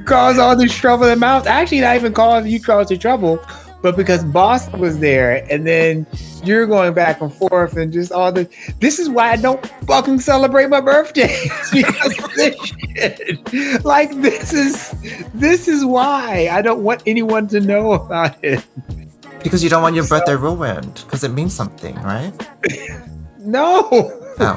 S3: cause all this trouble in the mouth. Actually, not even cause you cause the trouble, but because Boston was there, and then you're going back and forth and just all the. This is why I don't fucking celebrate my birthday because of this shit. Like this is why I don't want anyone to know about it.
S1: Because you don't want your birthday ruined. Because it means something, right?
S3: No.
S1: Oh.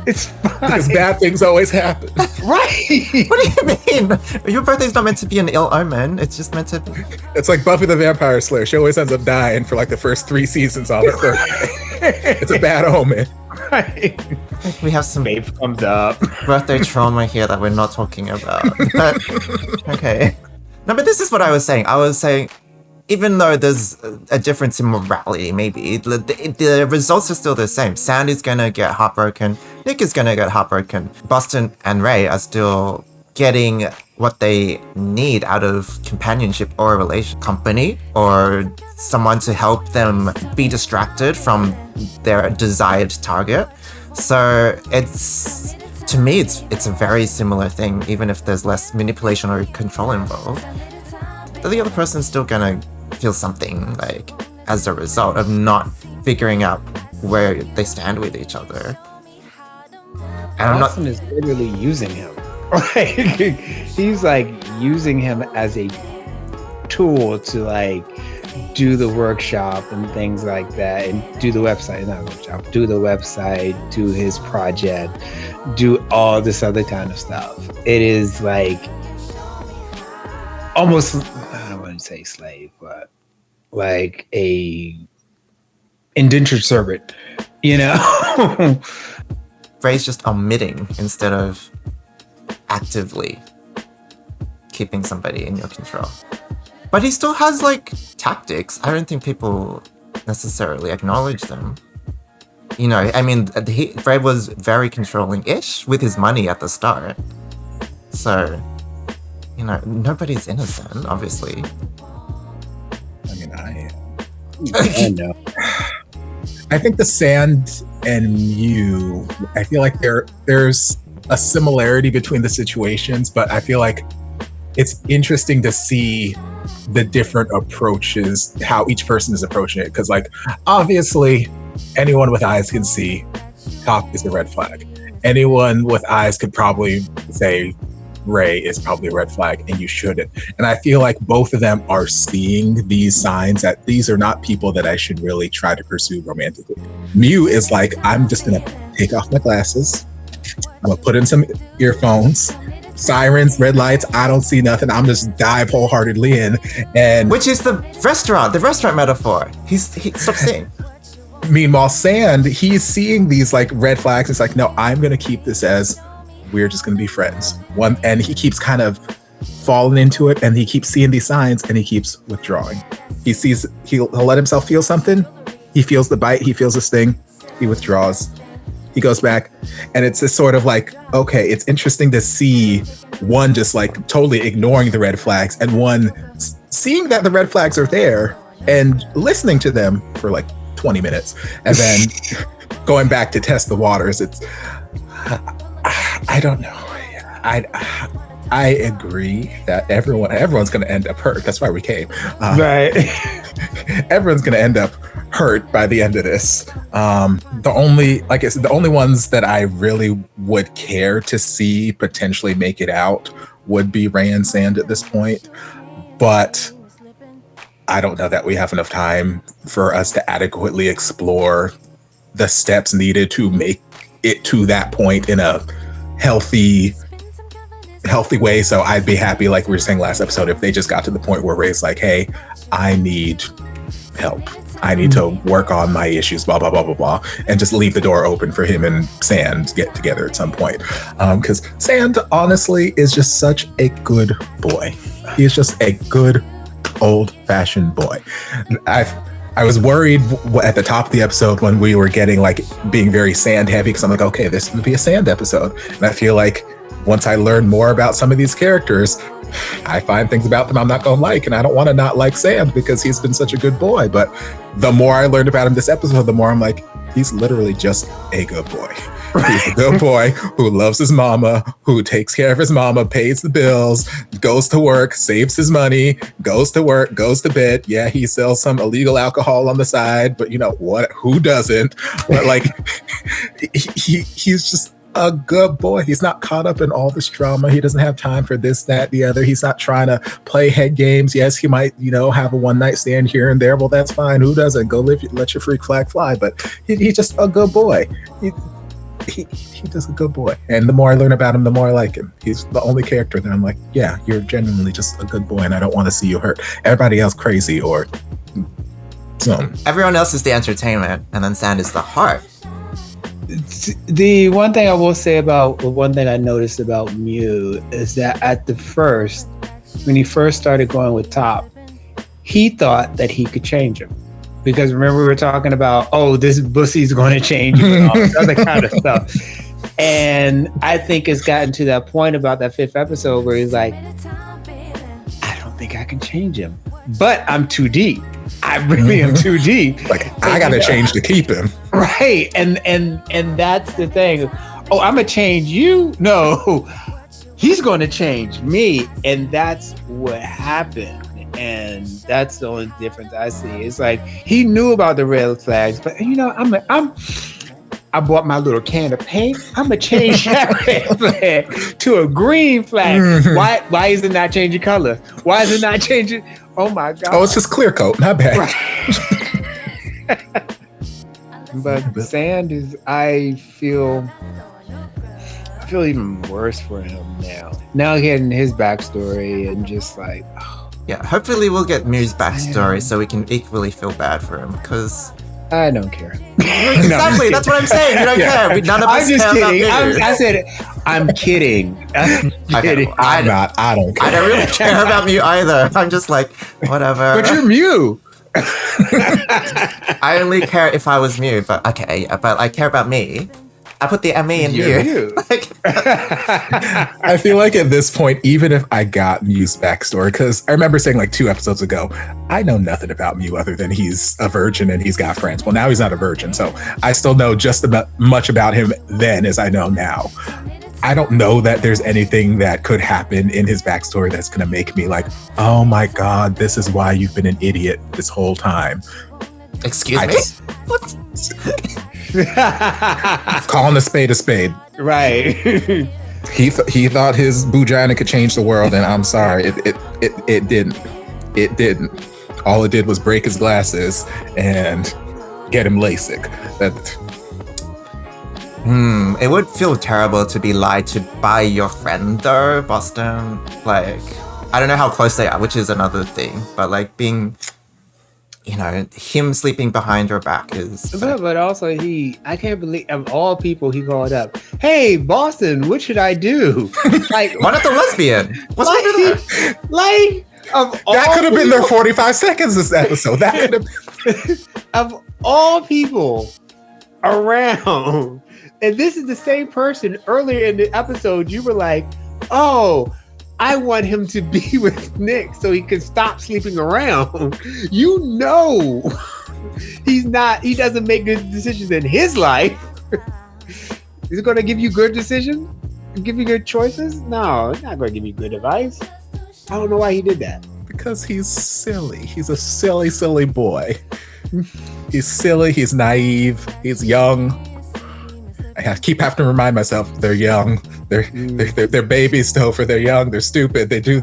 S3: It's fine.
S2: Because bad things always happen.
S3: Right.
S1: What do you mean? Your birthday's not meant to be an ill omen. It's just meant to be.
S2: It's like Buffy the Vampire Slayer. She always ends up dying for like the first 3 seasons on her birthday. It's a bad omen.
S3: Right.
S1: We have some
S3: Babe comes up.
S1: birthday trauma here that we're not talking about. But, okay. No, but this is what I was saying. I was saying, even though there's a difference in morality, maybe, the results are still the same. Sand is gonna get heartbroken. Nick is gonna get heartbroken. Boston and Ray are still getting what they need out of companionship or a relation, company, or someone to help them be distracted from their desired target. So it's, to me, it's a very similar thing, even if there's less manipulation or control involved. The other person's still gonna feel something, like, as a result of not figuring out where they stand with each other. And I'm not.
S3: Austin is literally using him. Like, he's like using him as a tool to like do the workshop and things like that, and do the website, not workshop, do the website, do his project, do all this other kind of stuff. It is like almost, I don't want to say slave, but like a indentured servant, you know?
S1: Ray's just omitting instead of actively keeping somebody in your control. But he still has like tactics. I don't think people necessarily acknowledge them. You know, I mean, Ray was very controlling-ish with his money at the start. So, you know, nobody's innocent, obviously.
S2: I mean, I know. I think the Sand and you, I feel like there's a similarity between the situations, but I feel like it's interesting to see the different approaches, how each person is approaching it. Because, like, obviously, anyone with eyes can see Top is a red flag. Anyone with eyes could probably say Ray is probably a red flag, and you shouldn't. And I feel like both of them are seeing these signs that these are not people that I should really try to pursue romantically. Mew is like, I'm just gonna take off my glasses, I'm gonna put in some earphones, sirens, red lights, I don't see nothing, I'm just dive wholeheartedly in. And
S1: which is the restaurant metaphor. Stop seeing.
S2: Meanwhile, Sand, he's seeing these like red flags. It's like, no, I'm gonna keep this as we're just gonna be friends. And he keeps kind of falling into it, and he keeps seeing these signs, and he keeps withdrawing. He'll let himself feel something. He feels the bite, he feels the sting, he withdraws. He goes back, and it's this sort of like, okay, it's interesting to see one just like totally ignoring the red flags, and one seeing that the red flags are there and listening to them for like 20 minutes, and then going back to test the waters. It's, I don't know. I agree that everyone's going to end up hurt. That's why we came.
S3: Right.
S2: Everyone's going to end up hurt by the end of this. The only ones that I really would care to see potentially make it out would be Ray and Sand at this point. But I don't know that we have enough time for us to adequately explore the steps needed to make it to that point in a healthy way. So I'd be happy, like we were saying last episode, if they just got to the point where Ray's like, hey, I need help, I need to work on my issues, blah blah blah blah blah, and just leave the door open for him and Sand get together at some point, because Sand honestly is just such a good boy. He's just a good old-fashioned boy. I was worried at the top of the episode when we were getting like being very Sand heavy, because I'm like, okay, this is gonna be a Sand episode, and I feel like once I learn more about some of these characters, I find things about them I'm not gonna like, and I don't want to not like Sand because he's been such a good boy. But the more I learned about him this episode, the more I'm like, he's literally just a good boy. He's a good boy who loves his mama, who takes care of his mama, pays the bills, goes to work, saves his money, goes to work, goes to bed. Yeah, he sells some illegal alcohol on the side, but you know what? Who doesn't? But like, he's just a good boy. He's not caught up in all this drama. He doesn't have time for this, that, the other. He's not trying to play head games. Yes, he might, have a one-night stand here and there. Well, that's fine. Who doesn't? Go live, let your freak flag fly. But he's just a good boy. He's just a good boy. And the more I learn about him, the more I like him. He's the only character that I'm like, yeah, you're genuinely just a good boy, and I don't want to see you hurt. Everybody else crazy or something.
S1: Everyone else is the entertainment, and then Sand is the heart.
S3: The one thing I will say about, one thing I noticed about Mew is that at the first, when he first started going with Top, he thought that he could change him. Because remember we were talking about, oh, this pussy's going to change him and all this other kind of stuff. And I think it's gotten to that point about that 5th episode where he's like, I don't think I can change him, but I'm too deep. I really am too deep.
S2: Like, I got to change to keep him.
S3: Right. And that's the thing. Oh, I'm going to change you? No, he's going to change me. And that's what happened. And that's the only difference I see. It's like he knew about the red flags, but I bought my little can of paint. I'm gonna change that red flag to a green flag.
S2: Mm-hmm.
S3: Why is it not changing color? Why is it not changing? Oh my god!
S2: Oh, it's just clear coat. Not bad.
S3: But Sand is. I feel even worse for him now. Now getting his backstory and just like.
S1: Yeah, hopefully we'll get Mew's backstory so we can equally feel bad for him, because...
S3: I don't care.
S1: Exactly, that's what I'm saying. You don't care. None of us
S3: I'm just
S1: care
S3: kidding.
S1: about Mew.
S3: I said, I'm kidding. I'm kidding.
S2: I don't care.
S1: I don't really care about Mew either. I'm just like, whatever.
S3: But you're Mew.
S1: I only care if I was Mew, but okay, but I care about me. I put the ME in Mew.
S2: I feel like at this point, even if I got Mew's backstory, because I remember saying like 2 episodes ago, I know nothing about Mew other than he's a virgin and he's got friends. Well, now he's not a virgin, so I still know just about much about him then as I know now. I don't know that there's anything that could happen in his backstory that's going to make me like, oh my God, this is why you've been an idiot this whole time.
S1: Excuse me?
S2: What? Calling a spade.
S3: Right.
S2: He thought his vagina could change the world, and I'm sorry, it didn't. It didn't. All it did was break his glasses and get him LASIK.
S1: It would feel terrible to be lied to by your friend though, Boston. Like, I don't know how close they are, which is another thing, but like being, you know, him sleeping behind your back is...
S3: But also I can't believe, of all people he called up, hey, Boston, what should I do? Like,
S1: why not the lesbian? What's wrong with that?
S3: Like,
S2: that could have been their 45 seconds this episode. That could have been...
S3: Of all people around, and this is the same person earlier in the episode, you were like, oh, I want him to be with Nick so he can stop sleeping around. You know, he doesn't make good decisions in his life. Is it going to give you good decisions? Give you good choices? No, it's not going to give you good advice. I don't know why he did that.
S2: Because he's silly. He's a silly, silly boy. He's silly. He's naive. He's young. I keep having to remind myself they're young. They're babies, Topher. They're young. They're stupid. They do.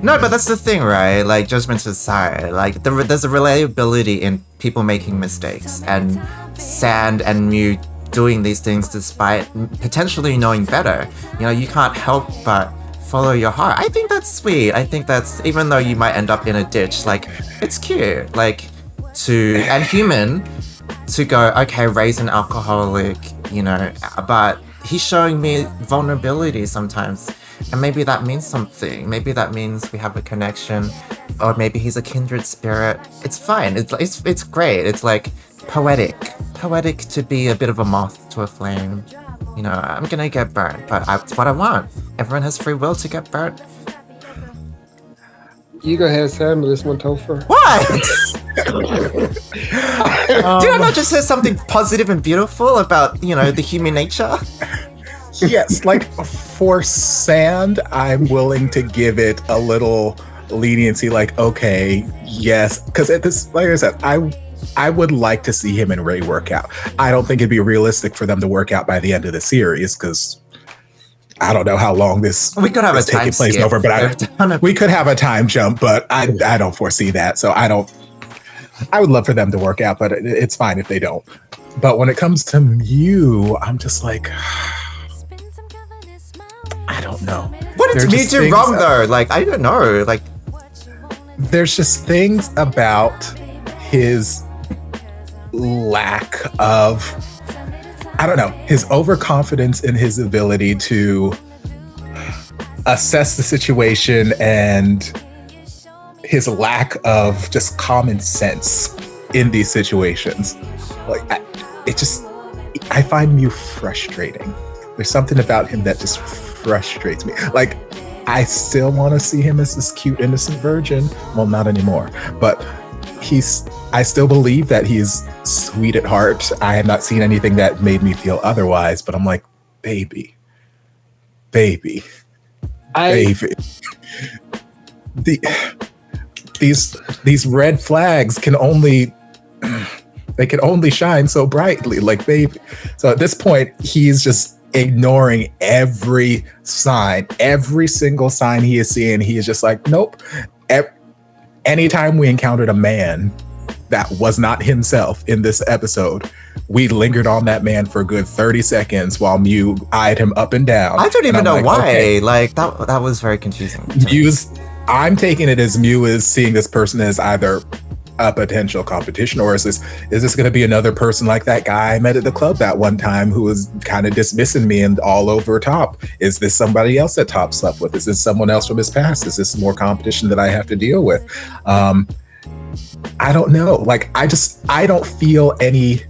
S1: No, but that's the thing, right? Like, judgment aside, like there's a reliability in people making mistakes, and Sand and Mew doing these things despite potentially knowing better. You know, you can't help but follow your heart. I think that's sweet. I think that's, even though you might end up in a ditch, like, it's cute. Like, and human to go, okay, raise an alcoholic, you know, but he's showing me vulnerability sometimes, and maybe that means something. Maybe that means we have a connection, or maybe he's a kindred spirit. It's fine. It's great. It's like poetic to be a bit of a moth to a flame. You know, I'm gonna get burnt, but it's what I want. Everyone has free will to get burnt.
S3: You go ahead, Sam, with this one, Topher.
S1: What? Did I not just say something positive and beautiful about, you know, the human nature?
S2: Yes, like for Sand, I'm willing to give it a little leniency. Like, okay, yes, because at this, like I said, I would like to see him and Ray work out. I don't think it'd be realistic for them to work out by the end of the series, because I don't know how long this
S1: we could have
S2: is
S1: a time
S2: taking place
S1: skip.
S2: over, but we could have a time jump, but I don't foresee that. So I would love for them to work out, but it's fine if they don't. But when it comes to Mew, I'm just like, I don't know.
S1: What did Mew do wrong though? Like, I don't know. Like,
S2: there's just things about his lack of, I don't know, his overconfidence in his ability to assess the situation, and his lack of just common sense in these situations. Like, I find Mew frustrating. There's something about him that just frustrates me. Like, I still want to see him as this cute, innocent virgin. Well, not anymore. But I still believe that he's sweet at heart. I have not seen anything that made me feel otherwise, but I'm like, baby. These red flags can only They can only shine so brightly, like baby. So at this point, he's just ignoring every sign, every single sign he is seeing. He is just like, nope. Anytime we encountered a man that was not himself in this episode, we lingered on that man for a good 30 seconds while Mew eyed him up and down.
S1: I don't even know why.
S2: Okay.
S1: Like that was very confusing.
S2: I'm taking it as Mew is seeing this person as either a potential competition, or is this going to be another person like that guy I met at the club that one time who was kind of dismissing me and all over Top? Is this somebody else that Top slept with? Is this someone else from his past? Is this more competition that I have to deal with? I don't know. Like, I don't feel any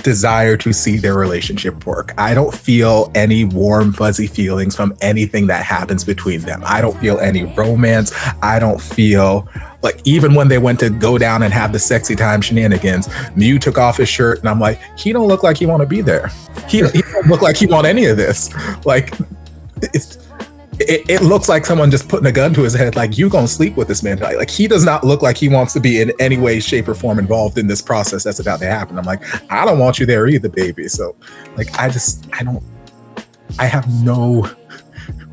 S2: desire to see their relationship work. I don't feel any warm, fuzzy feelings from anything that happens between them. I don't feel any romance. I don't feel like, even when they went to go down and have the sexy time shenanigans, Mew took off his shirt and I'm like, he don't look like he want to be there. He don't look like he want any of this. Like, it looks like someone just putting a gun to his head, like, you gonna sleep with this man tonight. Like, he does not look like he wants to be in any way, shape, or form involved in this process that's about to happen. I'm like, I don't want you there either, baby. So, like, I have no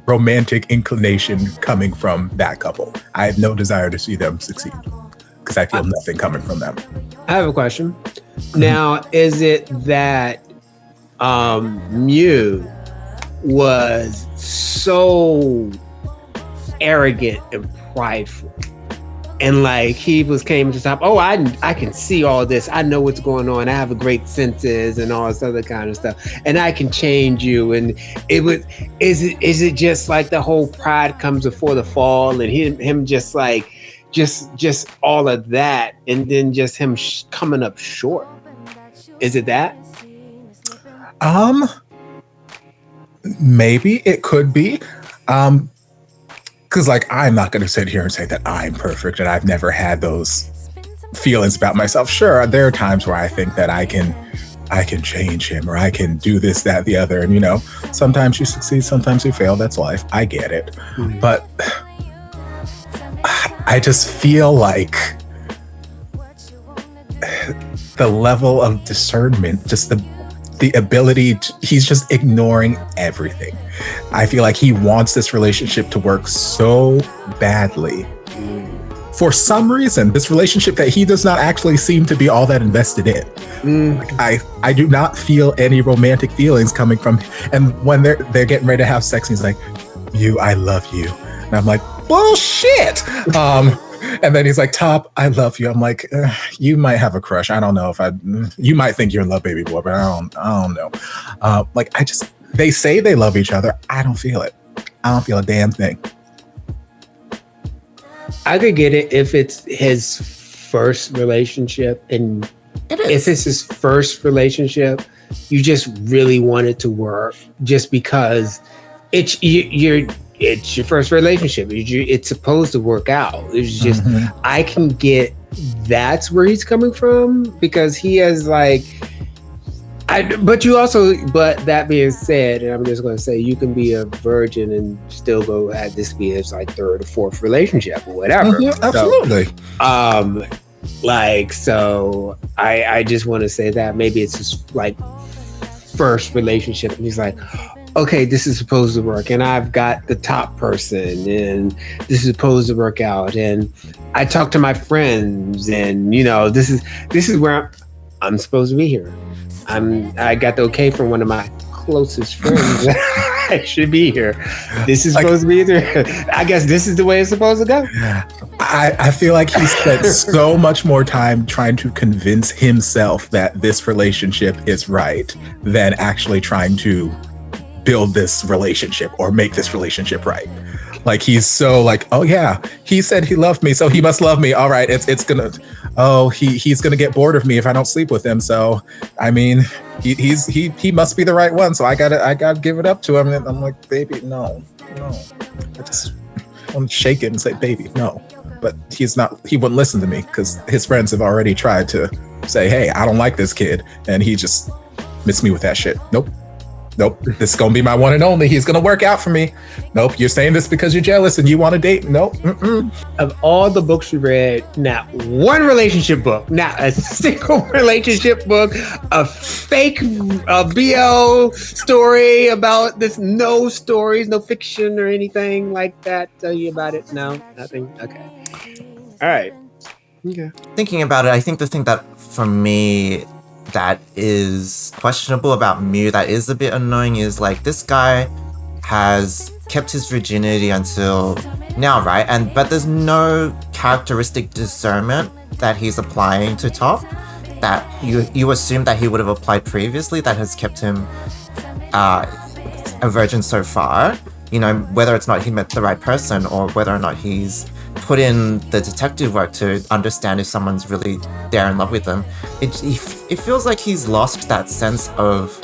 S2: romantic inclination coming from that couple. I have no desire to see them succeed because I feel nothing coming from them.
S3: I have a question. Now, is it that Mew was so arrogant and prideful, and like he came to the top? Oh, I can see all this. I know what's going on. I have a great senses and all this other kind of stuff, and I can change you. And is it just like the whole pride comes before the fall, and him just like just all of that, and then just him coming up short? Is it that?
S2: Maybe it could be. Because like, I'm not going to sit here and say that I'm perfect and I've never had those feelings about myself. Sure, there are times where I think that I can change him, or I can do this, that, the other. And, you know, sometimes you succeed, sometimes you fail. That's life. I get it. Mm-hmm. But I just feel like the level of discernment, just the ability to, he's just ignoring everything. I feel like he wants this relationship to work so badly. For some reason, this relationship that he does not actually seem to be all that invested in. Like, I do not feel any romantic feelings coming from, and when they're getting ready to have sex, he's like, "You, I love you," and I'm like, bullshit. And then he's like, "Top, I love you." I'm like, you might have a crush. I don't know if you might think you're in love, baby boy, but I don't know. Like, they say they love each other. I don't feel it. I don't feel a damn thing.
S3: I could get it if it's his first relationship, and if it's his first relationship, you just really want it to work just because it's your first relationship. It's supposed to work out. It's just, I can get that's where he's coming from, because he has like, but that being said, and I'm just going to say, you can be a virgin and still go have this be his like third or fourth relationship or whatever.
S2: Absolutely.
S3: So I just want to say that maybe it's his like first relationship, and he's like, okay, this is supposed to work, and I've got the top person, and this is supposed to work out, and I talk to my friends, and you know, this is where I'm supposed to be here. I got the okay from one of my closest friends. I should be here. This is supposed to be there. I guess this is the way it's supposed to go.
S2: I feel like he spent so much more time trying to convince himself that this relationship is right than actually trying to build this relationship or make this relationship right. Like, he's so like, oh yeah, he said he loved me, so he must love me. All right, it's gonna, oh, he's gonna get bored of me if I don't sleep with him. So I mean, he must be the right one. So I gotta give it up to him. And I'm like, baby, no. I just want to shake it and say, baby, no. But he wouldn't listen to me because his friends have already tried to say, hey, I don't like this kid, and he just missed me with that shit. Nope. Nope, this is gonna be my one and only. He's gonna work out for me. Nope, you're saying this because you're jealous and you want to date. Nope.
S3: Of all the books you read, not one relationship book, not a single relationship book, a fake BL story about this, no stories, no fiction or anything like that. Tell you about it? No, nothing. Okay. All right. Okay.
S1: Thinking about it, I think the thing that for me that is questionable about Mew, that is a bit annoying, is like this guy has kept his virginity until now, right? But there's no characteristic discernment that he's applying to Top that you assume that he would have applied previously that has kept him a virgin so far. You know, whether it's not he met the right person or whether or not he's put in the detective work to understand if someone's really there in love with them. It feels like he's lost that sense of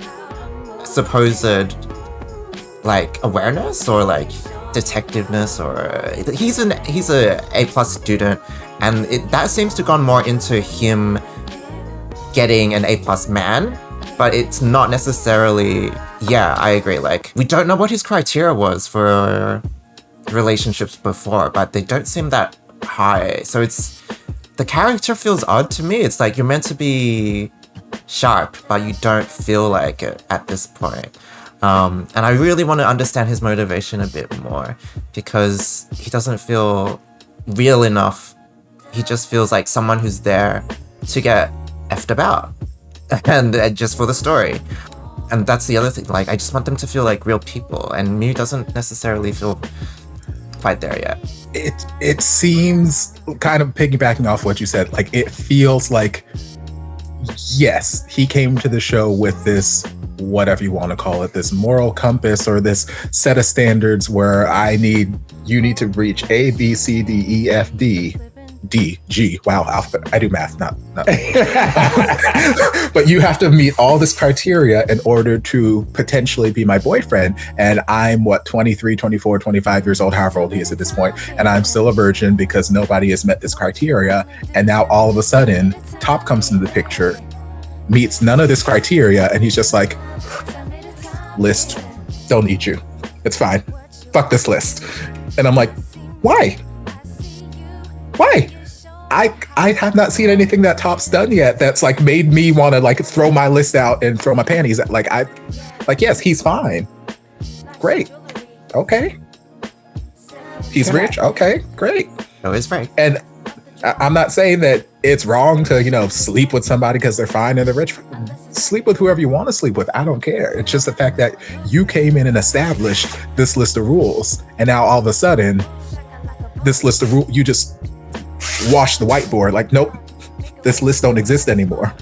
S1: supposed like awareness or like detectiveness, or he's a A+ student, and that seems to have gone more into him getting an A+ man, but it's not necessarily. Yeah, I agree. Like, we don't know what his criteria was for relationships before, but they don't seem that high. So the character feels odd to me. It's like you're meant to be sharp, but you don't feel like it at this point. And I really want to understand his motivation a bit more, because he doesn't feel real enough. He just feels like someone who's there to get effed about and just for the story. And that's the other thing. Like, I just want them to feel like real people, and Mew doesn't necessarily feel quite there yet.
S2: It seems, kind of piggybacking off what you said, like it feels like, yes, he came to the show with this, whatever you want to call it, this moral compass or this set of standards where you need to reach A, B, C, D, E, F, D, G. Wow, alphabet. I do math, not. But you have to meet all this criteria in order to potentially be my boyfriend. And I'm 23, 24, 25 years old, however old he is at this point. And I'm still a virgin because nobody has met this criteria. And now all of a sudden, Top comes into the picture, meets none of this criteria. And he's just like, list, don't need you. It's fine. Fuck this list. And I'm like, why? Why? I have not seen anything that Top's done yet that's like made me want to like throw my list out and throw my panties out. Like, yes, he's fine. Great. Okay. He's rich. Okay, great.
S1: No, it's right.
S2: And I'm not saying that it's wrong to, sleep with somebody because they're fine and they're rich. Sleep with whoever you want to sleep with. I don't care. It's just the fact that you came in and established this list of rules. And now all of a sudden, this list of rules, you just wash the whiteboard. Like, nope, this list don't exist anymore.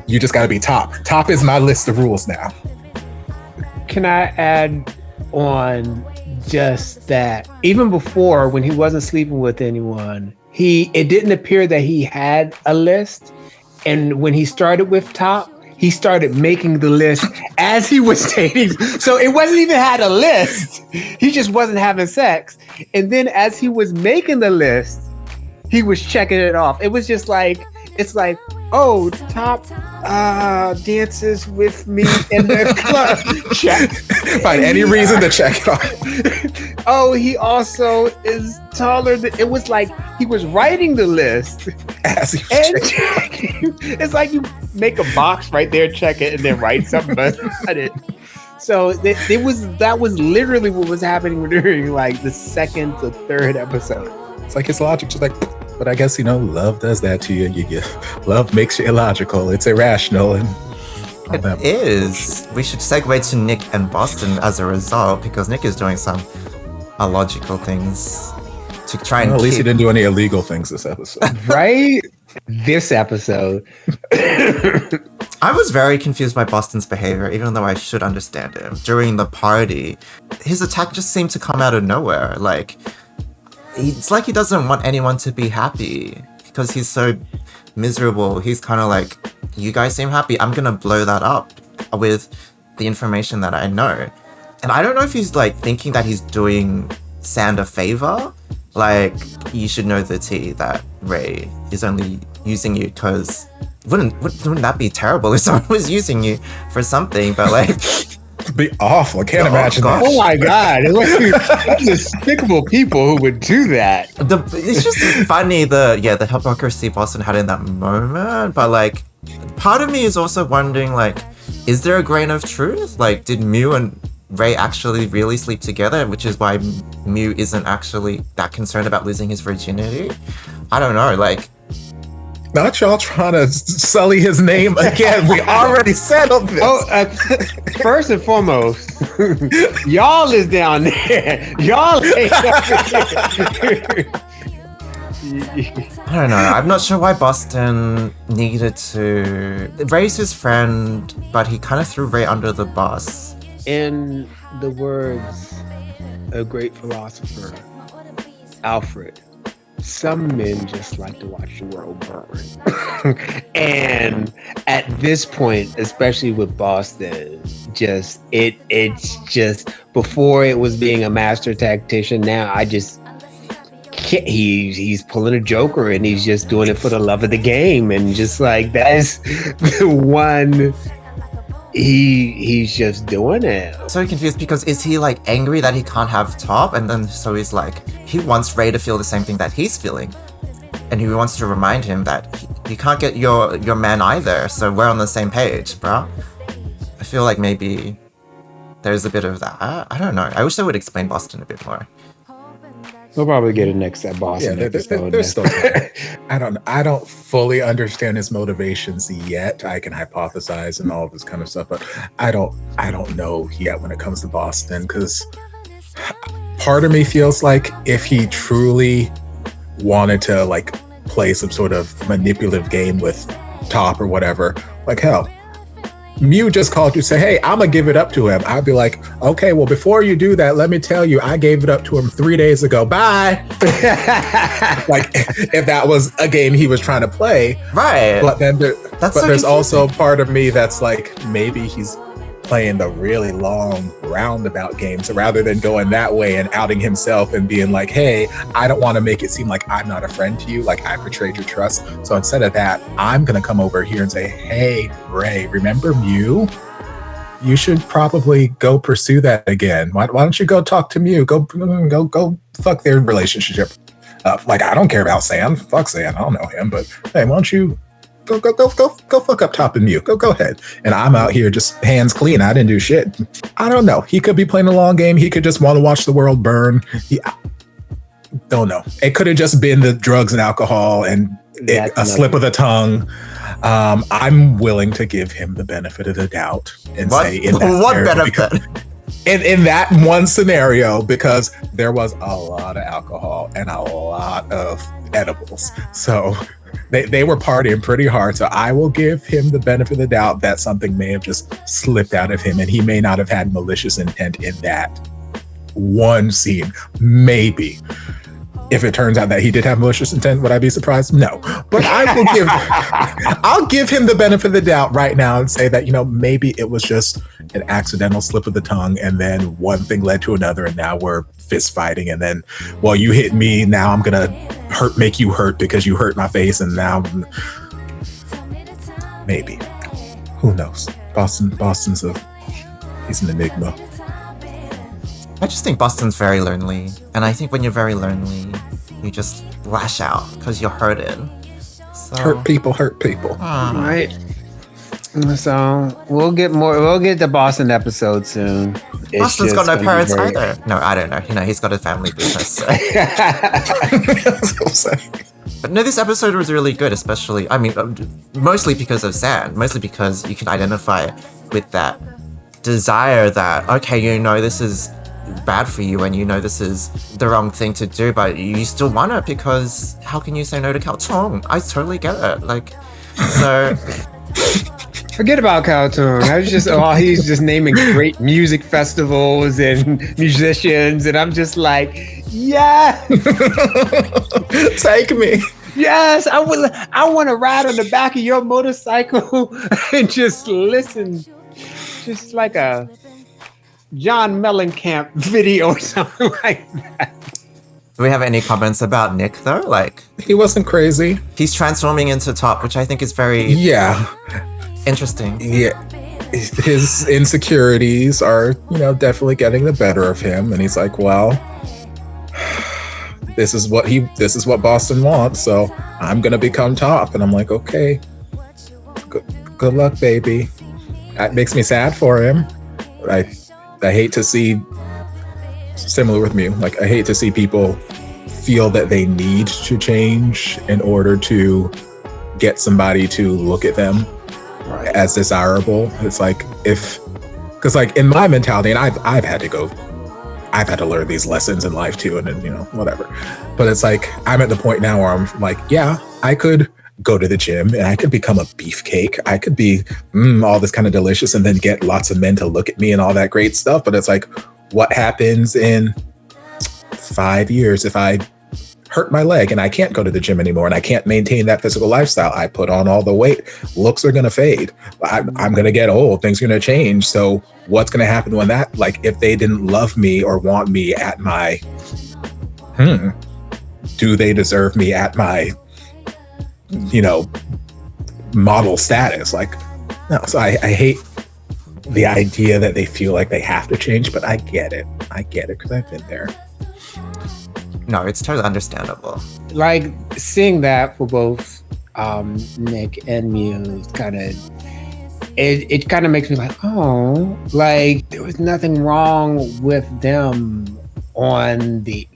S2: You just got to be Top. Top is my list of rules now.
S3: Can I add on just that even before, when he wasn't sleeping with anyone, it didn't appear that he had a list. And when he started with Top, he started making the list as he was dating. So it wasn't even had a list. He just wasn't having sex. And then as he was making the list, he was checking it off. It was just like, it's like, oh, Top dances with me in the club. Check.
S2: Find any reason to check it off.
S3: Oh, he also is taller than, it was like he was writing the list
S2: as he was checking.
S3: It's like you make a box right there, check it, and then write something about it. So that was literally what was happening during like the second to third episode.
S2: It's like his logic just like, but I guess, love does that to you. Love makes you illogical. It's irrational. And
S1: it is. We should segue to Nick and Boston as a result, because Nick is doing some illogical things to try and
S2: at least he didn't do any illegal things this episode.
S3: Right? This episode.
S1: I was very confused by Boston's behavior, even though I should understand him. During the party, his attack just seemed to come out of nowhere. Like, it's like he doesn't want anyone to be happy because he's so miserable. He's kind of like, you guys seem happy, I'm gonna blow that up with the information that I know. And I don't know if he's like thinking that he's doing Sand a favor. Like, you should know the tea that Ray is only using you because wouldn't that be terrible if someone was using you for something? But like,
S2: be awful. I can't imagine
S1: gosh.
S2: that.
S3: Oh my God. It's despicable people who would do that.
S1: It's just funny the hypocrisy Boston had in that moment, but like part of me is also wondering, like, is there a grain of truth? Like, did Mew and Ray actually really sleep together, which is why Mew isn't actually that concerned about losing his virginity? I don't know, like...
S2: Not y'all trying to sully his name again. We already settled this.
S3: First and foremost, y'all is down there. Y'all ain't
S1: I don't know. I'm not sure why Boston needed to... Ray's his friend, but he kind of threw Ray under the bus.
S3: In the words of a great philosopher, Alfred, some men just like to watch the world burn. And at this point, especially with Boston, it's just before it was being a master tactician. Now I just can't, he's pulling a Joker and he's just doing it for the love of the game, and just like that's the one. He's just doing it.
S1: So confused, because is he like angry that he can't have Top, and then so he's like, he wants Ray to feel the same thing that he's feeling, and he wants to remind him that he can't get your man either, so we're on the same page, bro. I feel like maybe there's a bit of that. I don't know. I wish they would explain Boston a bit more.
S3: We'll probably get a next at Boston episode.
S2: They're still I don't fully understand his motivations yet. I can hypothesize and all of this kind of stuff, but I don't know yet when it comes to Boston, because part of me feels like if he truly wanted to like play some sort of manipulative game with Top or whatever, like hell, Mew just called you, say, hey, I'm gonna give it up to him. I'd be like, okay, well, before you do that, let me tell you, I gave it up to him 3 days ago. Bye. Like, if that was a game he was trying to play.
S1: Right.
S2: But then there's
S1: so
S2: also part of me that's like, maybe he's playing the really long roundabout game. So rather than going that way and outing himself and being like, hey, I don't want to make it seem like I'm not a friend to you, like I betrayed your trust. So instead of that, I'm going to come over here and say, hey, Ray, remember Mew? You should probably go pursue that again. Why don't you go talk to Mew? Go fuck their relationship up. Like, I don't care about Sam. Fuck Sam. I don't know him. But hey, why don't you Go fuck up Top and Mew. Go ahead. And I'm out here just hands clean. I didn't do shit. I don't know. He could be playing a long game. He could just want to watch the world burn. Don't know. It could have just been the drugs and alcohol and a slip of the tongue. I'm willing to give him the benefit of the doubt and say in that
S1: what benefit?
S2: In that one scenario, because there was a lot of alcohol and a lot of edibles. So they were partying pretty hard. So I will give him the benefit of the doubt that something may have just slipped out of him, and he may not have had malicious intent in that one scene. Maybe. If it turns out that he did have malicious intent, would I be surprised? No. But I'll give him the benefit of the doubt right now and say that, maybe it was just an accidental slip of the tongue, and then one thing led to another, and now we're fist fighting, and then, well, you hit me, now I'm gonna make you hurt because you hurt my face, and now maybe. Who knows? Boston's he's an enigma.
S1: I just think Boston's very lonely, and I think when you're very lonely, you just lash out because you're hurting. So,
S2: hurt people.
S3: Right. So we'll get the Boston episode soon.
S1: Boston's got no parents either. No, I don't know. He's got a family business. So. But no, this episode was really good, especially, mostly because of Zan, mostly because you can identify with that desire that, okay, this is bad for you and this is the wrong thing to do, but you still want it because how can you say no to Cao Tong? I totally get it. So...
S3: Forget about Cao Tong. He's just naming great music festivals and musicians, and I'm just like, yeah,
S2: take me.
S3: Yes, I want to ride on the back of your motorcycle and just listen, just like a John Mellencamp video or something like that.
S1: Do we have any comments about Nick though?
S2: He wasn't crazy.
S1: He's transforming into Top, which I think is very interesting.
S2: Yeah, his insecurities are, definitely getting the better of him. And he's like, well, this is what Boston wants. So I'm going to become top. And I'm like, okay, good luck, baby. That makes me sad for him. I hate to see, similar with me, like I hate to see people feel that they need to change in order to get somebody to look at them as desirable. It's like because like in my mentality, and I've had to learn these lessons in life too, and then whatever. But it's like I'm at the point now where I'm like, yeah, I could go to the gym and I could become a beefcake. I could be all this kind of delicious and then get lots of men to look at me and all that great stuff. But it's like, what happens in 5 years if I hurt my leg and I can't go to the gym anymore and I can't maintain that physical lifestyle? I put on all the weight. Looks are going to fade. I'm going to get old. Things are going to change. So what's going to happen when that, like, if they didn't love me or want me at my, do they deserve me at my, model status? Like, no. So I hate the idea that they feel like they have to change, but I get it because I've been there.
S1: No, it's totally understandable.
S3: Like seeing that for both Nick and Muse, it kind of makes me like, oh, like there was nothing wrong with them on the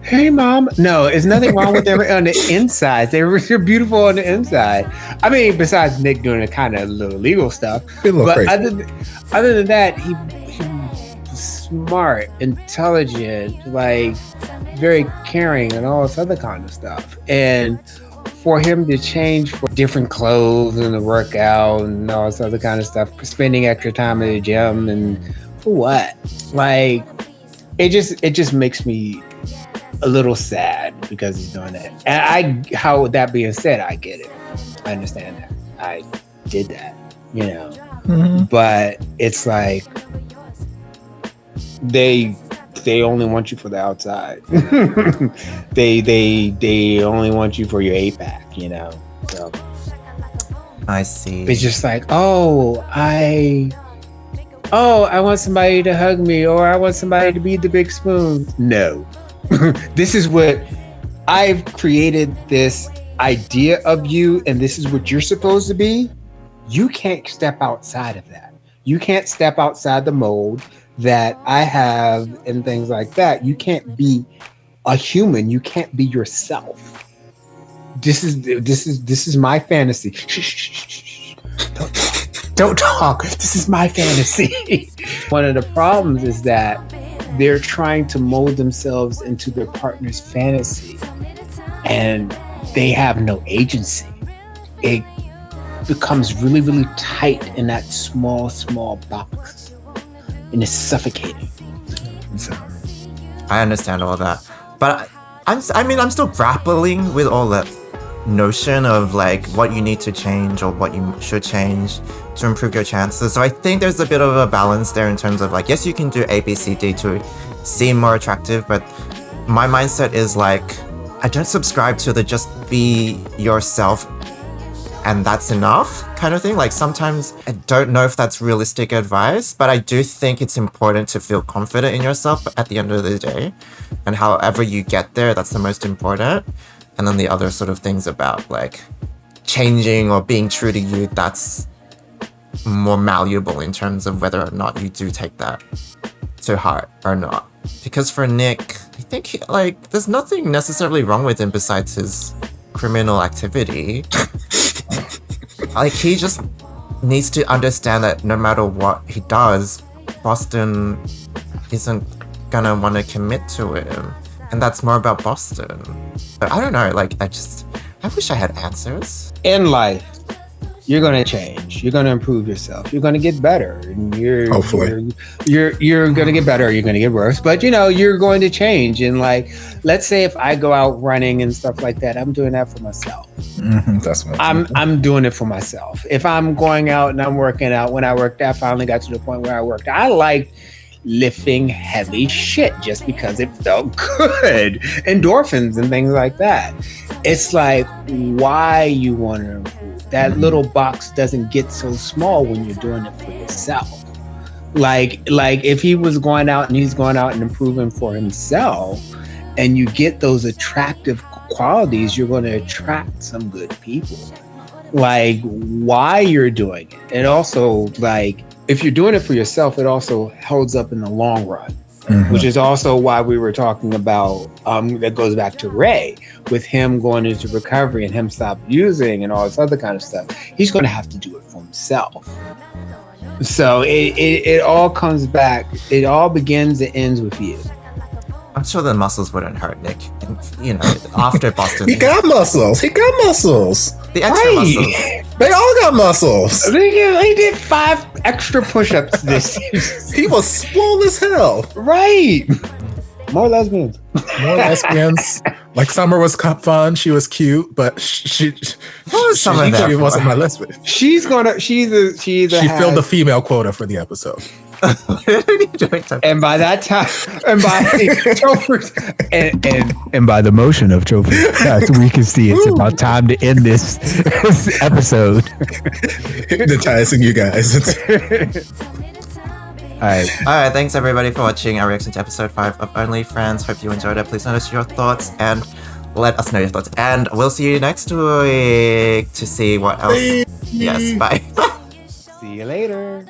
S3: hey mom. No, there's nothing wrong with them on the inside. They're beautiful on the inside. I mean, besides Nick doing a kind of little legal stuff, but crazy. Other than that, he smart, intelligent, like very caring and all this other kind of stuff. And for him to change for different clothes and the workout and all this other kind of stuff, spending extra time at the gym, and for what? Like, it just makes me a little sad because he's doing that. And how that being said, I get it. I understand that. I did that, but it's like, they only want you for the outside. they only want you for your 8-pack, So
S1: I see.
S3: It's just like, I want somebody to hug me, or I want somebody to be the big spoon. No. This is what I've created, this idea of you, and this is what you're supposed to be. You can't step outside of that. You can't step outside the mold that I have and things like that. You can't be a human. You can't be yourself. This is my fantasy. Shh. Don't talk. This is my fantasy. One of the problems is that they're trying to mold themselves into their partner's fantasy, and they have no agency. It becomes really, really tight in that small box, and it's suffocating. So
S1: I understand all that, but I'm still grappling with all that notion of like what you need to change or what you should change to improve your chances. So I think there's a bit of a balance there in terms of like, yes, you can do A, B, C, D to seem more attractive, but my mindset is like, I don't subscribe to the just be yourself and that's enough kind of thing. Like sometimes I don't know if that's realistic advice, but I do think it's important to feel confident in yourself at the end of the day. And however you get there, that's the most important. And then the other sort of things about like changing or being true to you, that's more malleable in terms of whether or not you do take that to heart or not. Because for Nick, I think there's nothing necessarily wrong with him besides his criminal activity. Like he just needs to understand that no matter what he does, Boston isn't gonna want to commit to him. And that's more about Boston. But I don't know, I wish I had answers.
S3: In life, you're gonna change. You're gonna improve yourself. You're gonna get better. And
S2: Hopefully.
S3: You're gonna get better. You're gonna get worse. But you're going to change. And let's say if I go out running and stuff like that, I'm doing that for myself.
S2: Mm-hmm, that's what
S3: I'm doing it for myself. If I'm going out and I'm working out, when I worked, I finally got to the point where I worked. I liked lifting heavy shit just because it felt good, endorphins and things like that. it's like why you want to improve. That little box doesn't get so small when you're doing it for yourself. Like if he was going out and he's going out and improving for himself, and you get those attractive qualities, you're going to attract some good people. Like why you're doing it. And also, like, if you're doing it for yourself, it also holds up in the long run, which is also why we were talking about, that goes back to Ray, with him going into recovery and him stop using and all this other kind of stuff. He's going to have to do it for himself. So it all comes back. It all begins and ends with you.
S1: I'm sure the muscles wouldn't hurt Nick. And, you know, after Boston.
S2: He got muscles. He got muscles.
S1: The extra muscles.
S2: They all got muscles.
S3: He did 5 extra push-ups this season.
S2: He was swole as hell.
S3: Right. More lesbians.
S2: More lesbians. Like Summer was fun. She was cute, but she wasn't my lesbian.
S3: She filled
S2: the female quota for the episode.
S3: And by that time, and by Topher's, and by the motion of Topher, we can see it's about time to end this episode.
S2: Hypnotizing you guys.
S1: Alright, thanks everybody for watching our reaction to episode 5 of Only Friends. Hope you enjoyed it. Please notice your thoughts and let us know your thoughts. And we'll see you next week to see what else. Yes, bye.
S3: See you later.